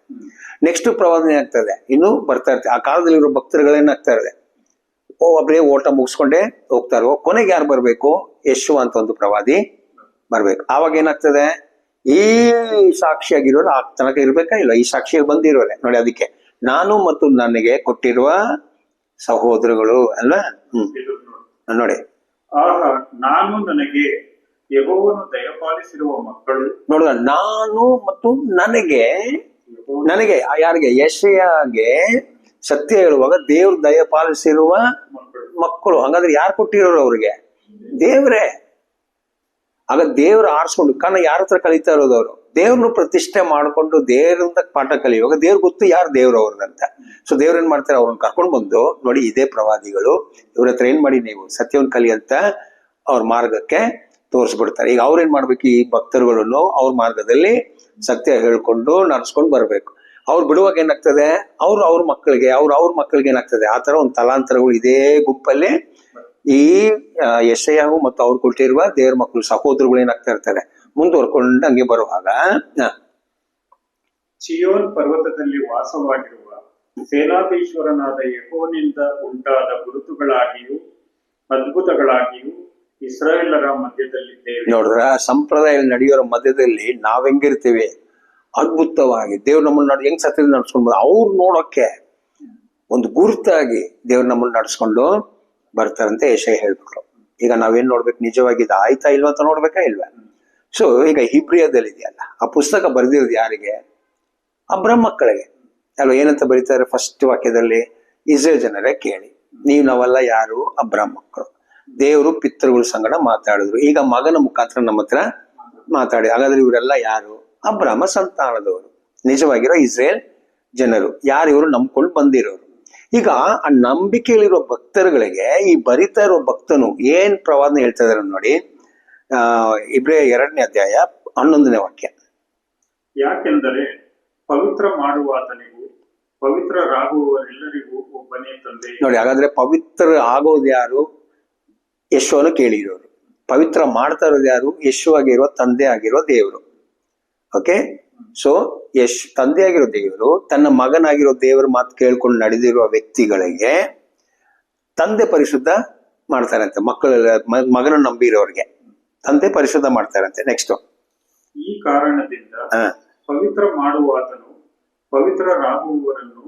ನೆಕ್ಸ್ಟ್ ಪ್ರವಾದನೆ ಆಗ್ತದೆ, ಇನ್ನು ಬರ್ತಾ ಇರ್ತಾರೆ. ಆ ಕಾಲದಲ್ಲಿರೋ ಭಕ್ತರುಗಳೇನಾಗ್ತಾ ಇದೆ, ಒಬ್ಬರೇ ಓಟ ಮುಗಿಸ್ಕೊಂಡೇ ಹೋಗ್ತಾರೋ, ಕೊನೆಗೆ ಯಾರು ಬರ್ಬೇಕು? ಯೇಸು ಅಂತ ಒಂದು ಪ್ರವಾದಿ ಬರ್ಬೇಕು. ಆವಾಗ ಏನಾಗ್ತದೆ? ಈ ಸಾಕ್ಷಿಯಾಗಿರೋರು ಆ ತನಕ ಇರ್ಬೇಕಾ ಇಲ್ಲ? ಈ ಸಾಕ್ಷಿಯಾಗಿ ಬಂದಿರೋರೆ ನೋಡಿ. ಅದಕ್ಕೆ ನಾನು ಮತ್ತು ನನಗೆ ಕೊಟ್ಟಿರುವ ಸಹೋದರಗಳು ಅಲ್ವಾ? ನೋಡಿ, ಆಹಾ, ನಾನು ನನಗೆ ಯೆಹೋವನು ದಯಪಾಲಿಸಿರುವ ಮಕ್ಕಳು. ನೋಡುವ, ನಾನು ಮತ್ತು ನನಗೆ ಯಾರಿಗೆ? ಯೆಶಾಯಗೆ ಸತ್ಯ ಹೇಳುವಾಗ ದೇವ್ರು ದಯಪಾಲಿಸಿರುವ ಮಕ್ಕಳು. ಹಾಗಾದ್ರೆ ಯಾರು ಕೊಟ್ಟಿರೋರು ಅವ್ರಿಗೆ? ದೇವ್ರೇ. ಆಗ ದೇವ್ರು ಆರಿಸ್ಕೊಂಡು, ಕಾರಣ ಯಾರ ಹತ್ರ ಕಲಿತಾ ಇರೋದು ಅವರು? ದೇವ್ರನ್ನು ಪ್ರತಿಷ್ಠೆ ಮಾಡ್ಕೊಂಡು ದೇವ್ರಿಂದ ಪಾಠ ಕಲಿಯುವಾಗ ದೇವ್ರ ಗೊತ್ತು ಯಾರು ದೇವ್ರು ಅವ್ರದಂತ. ಸೊ ದೇವ್ರ ಏನ್ ಮಾಡ್ತಾರೆ? ಅವ್ರನ್ನ ಕರ್ಕೊಂಡು ಬಂದು ನೋಡಿ, ಇದೇ ಪ್ರವಾದಿಗಳು ಇವ್ರ ಹತ್ರ ಏನ್ ಮಾಡಿ ನೀವು ಸತ್ಯವನ್ನು ಕಲಿ ಅಂತ ಅವ್ರ ಮಾರ್ಗಕ್ಕೆ ತೋರಿಸ್ಬಿಡ್ತಾರೆ. ಈಗ ಅವ್ರೇನ್ ಮಾಡ್ಬೇಕು? ಈ ಭಕ್ತರುಗಳನ್ನು ಅವ್ರ ಮಾರ್ಗದಲ್ಲಿ ಸತ್ಯ ಹೇಳ್ಕೊಂಡು ನಡೆಸ್ಕೊಂಡು ಬರ್ಬೇಕು. ಅವ್ರು ಬಿಡುವಾಗ ಏನಾಗ್ತದೆ? ಅವ್ರ ಮಕ್ಕಳಿಗೆ ಅವ್ರ ಮಕ್ಕಳಿಗೆ ಏನಾಗ್ತದೆ? ಆ ತರ ಒಂದು ತಲಾಂತರಗಳು ಇದೇ ಗುಂಪಲ್ಲಿ ಈ ಯೆಶಾಯವು ಮತ್ತು ಅವ್ರು ಕೊಟ್ಟಿರುವ ದೇವ್ರ ಮಕ್ಕಳು ಸಹೋದರಗಳು ಏನಾಗ್ತಾ ಇರ್ತಾರೆ? ಮುಂದುವರ್ಕೊಂಡು ಹಂಗೆ ಬರುವಾಗ ಚಿಯೋನ್ ಪರ್ವತದಲ್ಲಿ ವಾಸವಾಗಿರುವ ಸೇನಾಧೀಶ್ವರನಾದ ಯೆಹೋವನಿಂದ ಉಂಟಾದ ಗುರುತುಗಳಾಗಿಯೂ ಅದ್ಭುತಗಳಾಗಿಯೂ ಇಸ್ರಾಯೇಲರ ಮಧ್ಯದಲ್ಲಿದ್ದೇವೆ. ನೋಡಿದ್ರ, ಸಂಪ್ರದಾಯ ನಡೆಯೋರ ಮಧ್ಯದಲ್ಲಿ ನಾವ್ ಹೆಂಗಿರ್ತೀವಿ? ಅದ್ಭುತವಾಗಿ ದೇವ್ರು ನಮ್ಮನ್ನ ಹೆಂಗ್ ಸತ್ಯದಲ್ಲಿ ನಡ್ಸ್ಕೊಂಡು ಅವ್ರು ನೋಡೋಕೆ ಒಂದು ಗುರುತಾಗಿ ದೇವ್ರು ನಮ್ಮನ್ನ ನಡ್ಸ್ಕೊಂಡು ಬರ್ತಾರಂತೆ ಯೆಶಾಯ ಹೇಳ್ಬಿಟ್ರು. ಈಗ ನಾವೇನ್ ನೋಡ್ಬೇಕು? ನಿಜವಾಗಿ ಇದು ಆಯ್ತಾ ಇಲ್ವಾ ಅಂತ ನೋಡ್ಬೇಕಾ ಇಲ್ವಾ? ಸೊ ಈಗ ಹಿಬ್ರಿಯದಲ್ಲಿ ಇದೆಯಲ್ಲ, ಆ ಪುಸ್ತಕ ಬರೆದಿರೋದು ಯಾರಿಗೆ? ಅಬ್ರಹಾಮ್ ಮಕ್ಕಳಿಗೆ ಅಲ್ವಾ? ಏನಂತ ಬರೀತಾರೆ ಫಸ್ಟ್ ವಾಕ್ಯದಲ್ಲಿ? ಇಸ್ರೇಲ್ ಜನರೇ ಕೇಳಿ, ನೀವು ನಾವೆಲ್ಲ ಯಾರು? ಅಬ್ರಹಾಮ್ ಮಕ್ಕಳು. ದೇವರು ಪಿತೃಗಳ ಸಂಗಡ ಮಾತಾಡಿದ್ರು, ಈಗ ಮಗನ ಮುಖಾಂತರ ನಮ್ಮ ಹತ್ರ ಮಾತಾಡಿ. ಹಾಗಾದ್ರೆ ಇವರೆಲ್ಲ ಯಾರು? ಅಬ್ರಹಾಮ ಸಂತಾನದವರು, ನಿಜವಾಗಿರೋ ಇಸ್ರೇಲ್ ಜನರು. ಯಾರು ಇವರು? ನಂಬ್ಕೊಂಡು ಬಂದಿರೋರು. ಈಗ ಆ ನಂಬಿಕೆಯಲ್ಲಿರೋ ಭಕ್ತರುಗಳಿಗೆ ಈ ಬರಿತಾ ಇರೋ ಭಕ್ತನು ಏನ್ ಪ್ರವಾದನೆ ಹೇಳ್ತಾ ಇದಾರೆ ನೋಡಿ. ಇಬ್ರಿಯ 2ನೇ ಅಧ್ಯಾಯ 11ನೇ ವಾಕ್ಯ. ಯಾಕೆಂದರೆ ಪವಿತ್ರ ಮಾಡುವಾತನಿಗೂ ಪವಿತ್ರರಾಗುವವರೆಲ್ಲರಿಗೂ ಒಬ್ಬನೇ ತಂದೆ. ನೋಡಿ, ಹಾಗಾದ್ರೆ ಪವಿತ್ರ ಆಗೋದು ಯಾರು? ಯೇಸುವನ್ನು ಕೇಳಿರೋರು. ಪವಿತ್ರ ಮಾಡ್ತಾ ಇರೋದು ಯಾರು? ಯೇಸು ಆಗಿರೋ ತಂದೆ ಆಗಿರೋ ದೇವರು. ಓಕೆ, ಸೊ ತಂದೆ ಆಗಿರೋ ದೇವರು ತನ್ನ ಮಗನಾಗಿರೋ ದೇವರ ಮಾತು ಕೇಳ್ಕೊಂಡು ನಡೆದಿರುವ ವ್ಯಕ್ತಿಗಳಿಗೆ ತಂದೆ ಪರಿಶುದ್ಧ ಮಾಡ್ತಾರಂತೆ. ಮಗನ ನಂಬಿರೋರಿಗೆ ತಂದೆ ಪರಿಶುದ್ಧ ಮಾಡ್ತಾರಂತೆ. ನೆಕ್ಸ್ಟ್, ಈ ಕಾರಣದಿಂದ ಪವಿತ್ರ ಮಾಡುವಾತನು ಪವಿತ್ರರಾಗುವವರನ್ನು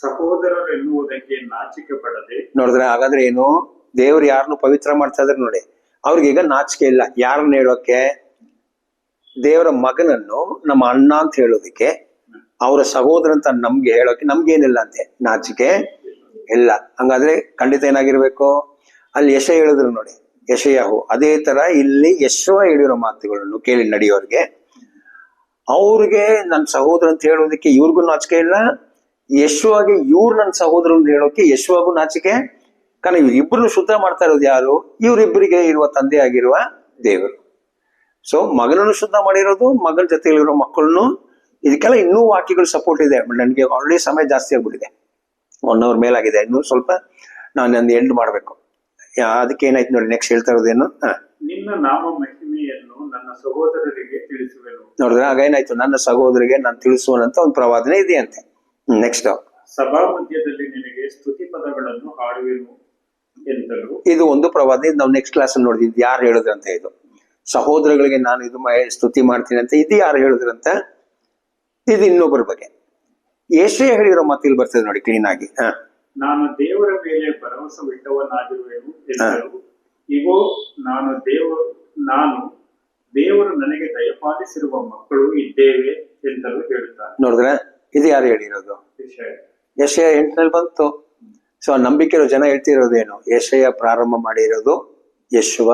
ಸಹೋದರರೆನ್ನುವುದಕ್ಕೆ ನಾಚಿಕೆ ಪಡದೆ. ನೋಡಿದ್ರೆ, ಹಾಗಾದ್ರೆ ಏನು? ದೇವ್ರು ಯಾರನ್ನು ಪವಿತ್ರ ಮಾಡ್ತಾ ಇದ್ರೆ ನೋಡಿ, ಅವ್ರಿಗೀಗ ನಾಚಿಕೆ ಇಲ್ಲ. ಯಾರನ್ನ ಹೇಳೋಕೆ? ದೇವರ ಮಗನನ್ನು ನಮ್ಮ ಅಣ್ಣ ಅಂತ ಹೇಳೋದಿಕ್ಕೆ, ಅವರ ಸಹೋದರ ಅಂತ ನಮ್ಗೆ ಹೇಳೋಕೆ ನಮ್ಗೇನಿಲ್ಲ ಅಂತೆ, ನಾಚಿಕೆ ಇಲ್ಲ. ಹಂಗಾದ್ರೆ ಖಂಡಿತ ಏನಾಗಿರ್ಬೇಕು? ಅಲ್ಲಿ ಯೆಶಾಯ ಹೇಳಿದ್ರು ನೋಡಿ, ಯೆಶಾಯಹು. ಅದೇ ತರ ಇಲ್ಲಿ ಯೆಶುವ ಹೇಳಿರೋ ಮಾತುಗಳನ್ನು ಕೇಳಿ ನಡೆಯೋರ್ಗೆ, ಅವ್ರಿಗೆ ನನ್ನ ಸಹೋದರ ಅಂತ ಹೇಳೋದಕ್ಕೆ ಇವ್ರಿಗೂ ನಾಚಿಕೆ ಇಲ್ಲ. ಯೆಶುವಾಗೆ ಇವ್ರು ನನ್ನ ಸಹೋದರ ಅಂತ ಹೇಳೋಕೆ ಯೆಶುವಾಗೂ ನಾಚಿಕೆ. ಕಾರಣ ಇವ್ರಿಬ್ರು ಶುದ್ಧ ಮಾಡ್ತಾ ಇರೋದು ಯಾರು? ಇವರಿಬ್ಬರಿಗೆ ಇರುವ ತಂದೆ ಆಗಿರುವ ದೇವರು. ಸೊ ಮಗನನ್ನು ಶುದ್ಧ ಮಾಡಿರೋದು, ಮಗನ ಜೊತೆಲಿರೋ ಮಕ್ಕಳನ್ನು. ಇದಕ್ಕೆಲ್ಲ ಇನ್ನೂ ವಾಕ್ಯಗಳು ಸಪೋರ್ಟ್ ಇದೆ. ನನಗೆ ಆಲ್ರೆಡಿ ಸಮಯ ಜಾಸ್ತಿ ಆಗ್ಬಿಟ್ಟಿದೆ, 1 hour ಮೇಲಾಗಿದೆ. ಇನ್ನೂ ಸ್ವಲ್ಪ ನಾನು ಎಂಡ್ ಮಾಡ್ಬೇಕು. ಅದಕ್ಕೆ ಏನಾಯ್ತು ನೋಡಿ, ನೆಕ್ಸ್ಟ್ ಹೇಳ್ತಾ ಇರೋದೇನು? ನಿನ್ನ ನಾಮ ಮಹಿಮೆಯನ್ನು ನನ್ನ ಸಹೋದರರಿಗೆ ತಿಳಿಸುವೆನು. ನೋಡಿದ್ರೆ, ಆಗ ಏನಾಯ್ತು? ನನ್ನ ಸಹೋದರಿಗೆ ನಾನು ತಿಳಿಸುವನಂತ ಒಂದು ಪ್ರವಾದನೆ ಇದೆಯಂತೆ. ನೆಕ್ಸ್ಟ್, ಸಭಾ ಮಧ್ಯದಲ್ಲಿ ನಿನಗೆ ಸ್ತುತಿ ಪದಗಳನ್ನು ಹಾಡುವೆನು ಎಂತಲೂ. ಇದು ಒಂದು ಪ್ರವಾದನೆ. ನಾವು ನೆಕ್ಸ್ಟ್ ಕ್ಲಾಸ್ ಅಲ್ಲಿ ನೋಡಿದ್ವಿ ಯಾರು ಹೇಳಿದ್ರಂತ. ಇದು ಸಹೋದರಗಳಿಗೆ ನಾನು ಇದು ಸ್ತುತಿ ಮಾಡ್ತೀನಿ ಅಂತ, ಇದು ಯಾರು ಹೇಳಿದ್ರಂತ? ಇದು ಇನ್ನೊಬ್ಬರ ಬಗ್ಗೆ. ಯೆಶಾಯ ಹೇಳಿರೋ ಮಾತಿಲ್ ಬರ್ತದೆ ನೋಡಿ ಕ್ಲೀನ್ ಆಗಿ. ನಾನು ದೇವರ ಮೇಲೆ ಭರವಸವಿಟ್ಟವನಾಗಿರುವೆನು ಎಂತಲೂ. ಇಗೋ ನಾನು ದೇವರು ನನಗೆ ದಯಪಾಲಿಸಿರುವ ಮಕ್ಕಳು ಇದ್ದೇವೆ ಎಂತಲೂ ಹೇಳುತ್ತಾನೆ. ನೋಡಿದ್ರೆ, ಇದು ಯಾರು ಹೇಳಿರೋದು? ಯೆಶಾಯ 8ರಲ್ಲಿ ಬಂತು. ಸೊ ನಂಬಿಕೆ ಇರೋ ಜನ ಹೇಳ್ತಿರೋದೇನು? ಯೆಶಾಯ ಪ್ರಾರಂಭ ಮಾಡಿರೋದು, ಯೇಸುವ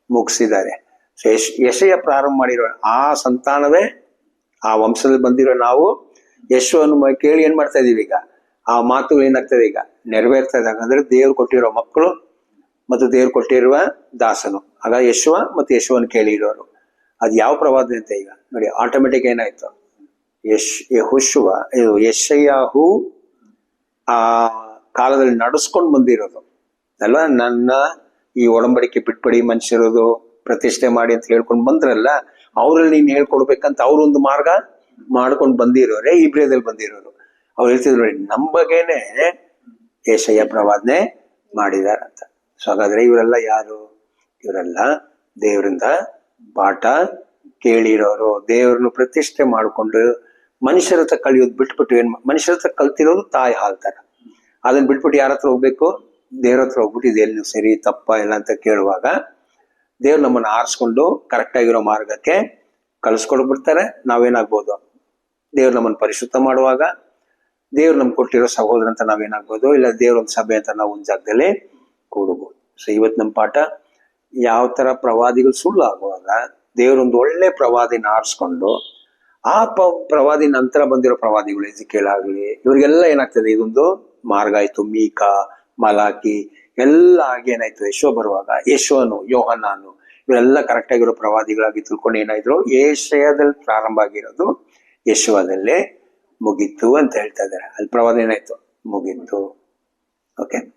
ಮುಗಿಸಿದ್ದಾರೆ. ಸೊ ಯೆಶಾಯ ಪ್ರಾರಂಭ ಮಾಡಿರೋ ಆ ಸಂತಾನವೇ, ಆ ವಂಶದಲ್ಲಿ ಬಂದಿರೋ ನಾವು ಯೇಸುವನ್ನು ಕೇಳಿ ಏನ್ ಮಾಡ್ತಾ ಇದೀವಿ? ಈಗ ಆ ಮಾತುಗಳು ಏನಾಗ್ತದೆ? ಈಗ ನೆರವೇರ್ತಾ ಇದೆ. ಹಾಗಂದ್ರೆ ದೇವ್ರು ಕೊಟ್ಟಿರೋ ಮಕ್ಕಳು ಮತ್ತು ದೇವ್ರು ಕೊಟ್ಟಿರುವ ದಾಸನು. ಆಗ ಯೇಸುವ ಮತ್ತು ಯೇಸುವನ್ನು ಕೇಳಿರೋರು. ಅದು ಯಾವ ಪ್ರವಾದನೆ ಅಂತ ಈಗ ನೋಡಿ, ಆಟೋಮೆಟಿಕ್ ಏನಾಯ್ತು? ಯೆಶಾಯಹು ಆ ಕಾಲದಲ್ಲಿ ನಡೆಸ್ಕೊಂಡು ಬಂದಿರೋದು ಅಲ್ವಾ? ನನ್ನ ಈ ಒಡಂಬಡಿಕೆ ಬಿಟ್ಬಿಡಿ ಮನುಷ್ಯರೋದು, ಪ್ರತಿಷ್ಠೆ ಮಾಡಿ ಅಂತ ಹೇಳ್ಕೊಂಡು ಬಂದ್ರಲ್ಲ, ಅವ್ರಲ್ಲಿ ನೀನ್ ಹೇಳ್ಕೊಡ್ಬೇಕಂತ ಅವ್ರೊಂದು ಮಾರ್ಗ ಮಾಡ್ಕೊಂಡು ಬಂದಿರೋರೆ ಇಬ್ರಿಯದಲ್ಲಿ ಬಂದಿರೋರು. ಅವ್ರು ಹೇಳ್ತಿದ್ರು ನೋಡಿ, ನಮ್ಮ ಬಗ್ಗೆನೆ ಯೆಶಾಯ ಪ್ರವಾದನೆ ಮಾಡಿದಾರ ಅಂತ. ಸೊ ಹಾಗಾದ್ರೆ ಇವರೆಲ್ಲ ಯಾರು? ಇವರೆಲ್ಲ ದೇವರಿಂದ ಪಾಠ ಕೇಳಿರೋರು, ದೇವ್ರನ್ನು ಪ್ರತಿಷ್ಠೆ ಮಾಡಿಕೊಂಡು ಮನುಷ್ಯರ ಹತ್ರ ಕಲಿಯೋದು ಬಿಟ್ಬಿಟ್ಟು ಮನುಷ್ಯರ ಹತ್ರ ಕಲ್ತಿರೋದು ತಾಯಿ ಹಾಲ್ತಾರ. ಅದನ್ನ ಬಿಟ್ಬಿಟ್ಟು ಯಾರ ಹತ್ರ ಹೋಗ್ಬೇಕು? ದೇವ್ರ ಹತ್ರ ಹೋಗ್ಬಿಟ್ಟು ಇದೆಲ್ಲಿ ನೀವು ಸರಿ ತಪ್ಪ ಇಲ್ಲ ಅಂತ ಕೇಳುವಾಗ ದೇವ್ರು ನಮ್ಮನ್ನ ಆರಿಸ್ಕೊಂಡು ಕರೆಕ್ಟ್ ಆಗಿರೋ ಮಾರ್ಗಕ್ಕೆ ಕಳಿಸ್ಕೊಡ್ಬಿಡ್ತಾರೆ. ನಾವೇನಾಗ್ಬೋದು? ದೇವ್ರು ನಮ್ಮನ್ನು ಪರಿಶುದ್ಧ ಮಾಡುವಾಗ ದೇವ್ರು ನಮ್ಗೆ ಕೊಟ್ಟಿರೋ ಸಹೋದರ ಅಂತ ನಾವೇನಾಗ್ಬೋದು? ಇಲ್ಲ ದೇವ್ರ ಒಂದು ಸಭೆ ಅಂತ ನಾವು ಒಂದು ಜಾಗದಲ್ಲಿ ಕೂಡಬಹುದು. ಸೊ ಇವತ್ತು ನಮ್ಮ ಪಾಠ ಯಾವ ತರ ಪ್ರವಾದಿಗಳು ಸುಳ್ಳು ಆಗುವಾಗ ದೇವ್ರೊಂದು ಒಳ್ಳೆ ಪ್ರವಾದಿನ ಆರಿಸ್ಕೊಂಡು ಆ ಪ್ರವಾದಿ ನಂತರ ಬಂದಿರೋ ಪ್ರವಾದಿಗಳು ಎಜಿಕೇಲ್ ಆಗ್ಲಿ ಇವ್ರಿಗೆಲ್ಲ ಏನಾಗ್ತದೆ? ಇದೊಂದು ಮಾರ್ಗ ಆಯ್ತು. ಮೀಕಾ, ಮಲಾಕಿ ಎಲ್ಲ ಆಗಿ ಏನಾಯ್ತು? ಯಶೋ ಬರುವಾಗ ಯಶೋನು, ಯೋಹನಾನು ಇವರೆಲ್ಲ ಕರೆಕ್ಟ್ ಆಗಿರೋ ಪ್ರವಾದಿಗಳಾಗಿ ತಿಳ್ಕೊಂಡು ಏನಾಯ್ತು? ಏಷ್ಯಾದಲ್ಲಿ ಪ್ರಾರಂಭ ಆಗಿರೋದು ಯಶೋದಲ್ಲೇ ಮುಗೀತು ಅಂತ ಹೇಳ್ತಾ ಇದ್ದಾರೆ. ಅಲ್ಲಿ ಪ್ರವಾದ ಏನಾಯ್ತು? ಮುಗೀತು. ಓಕೆ.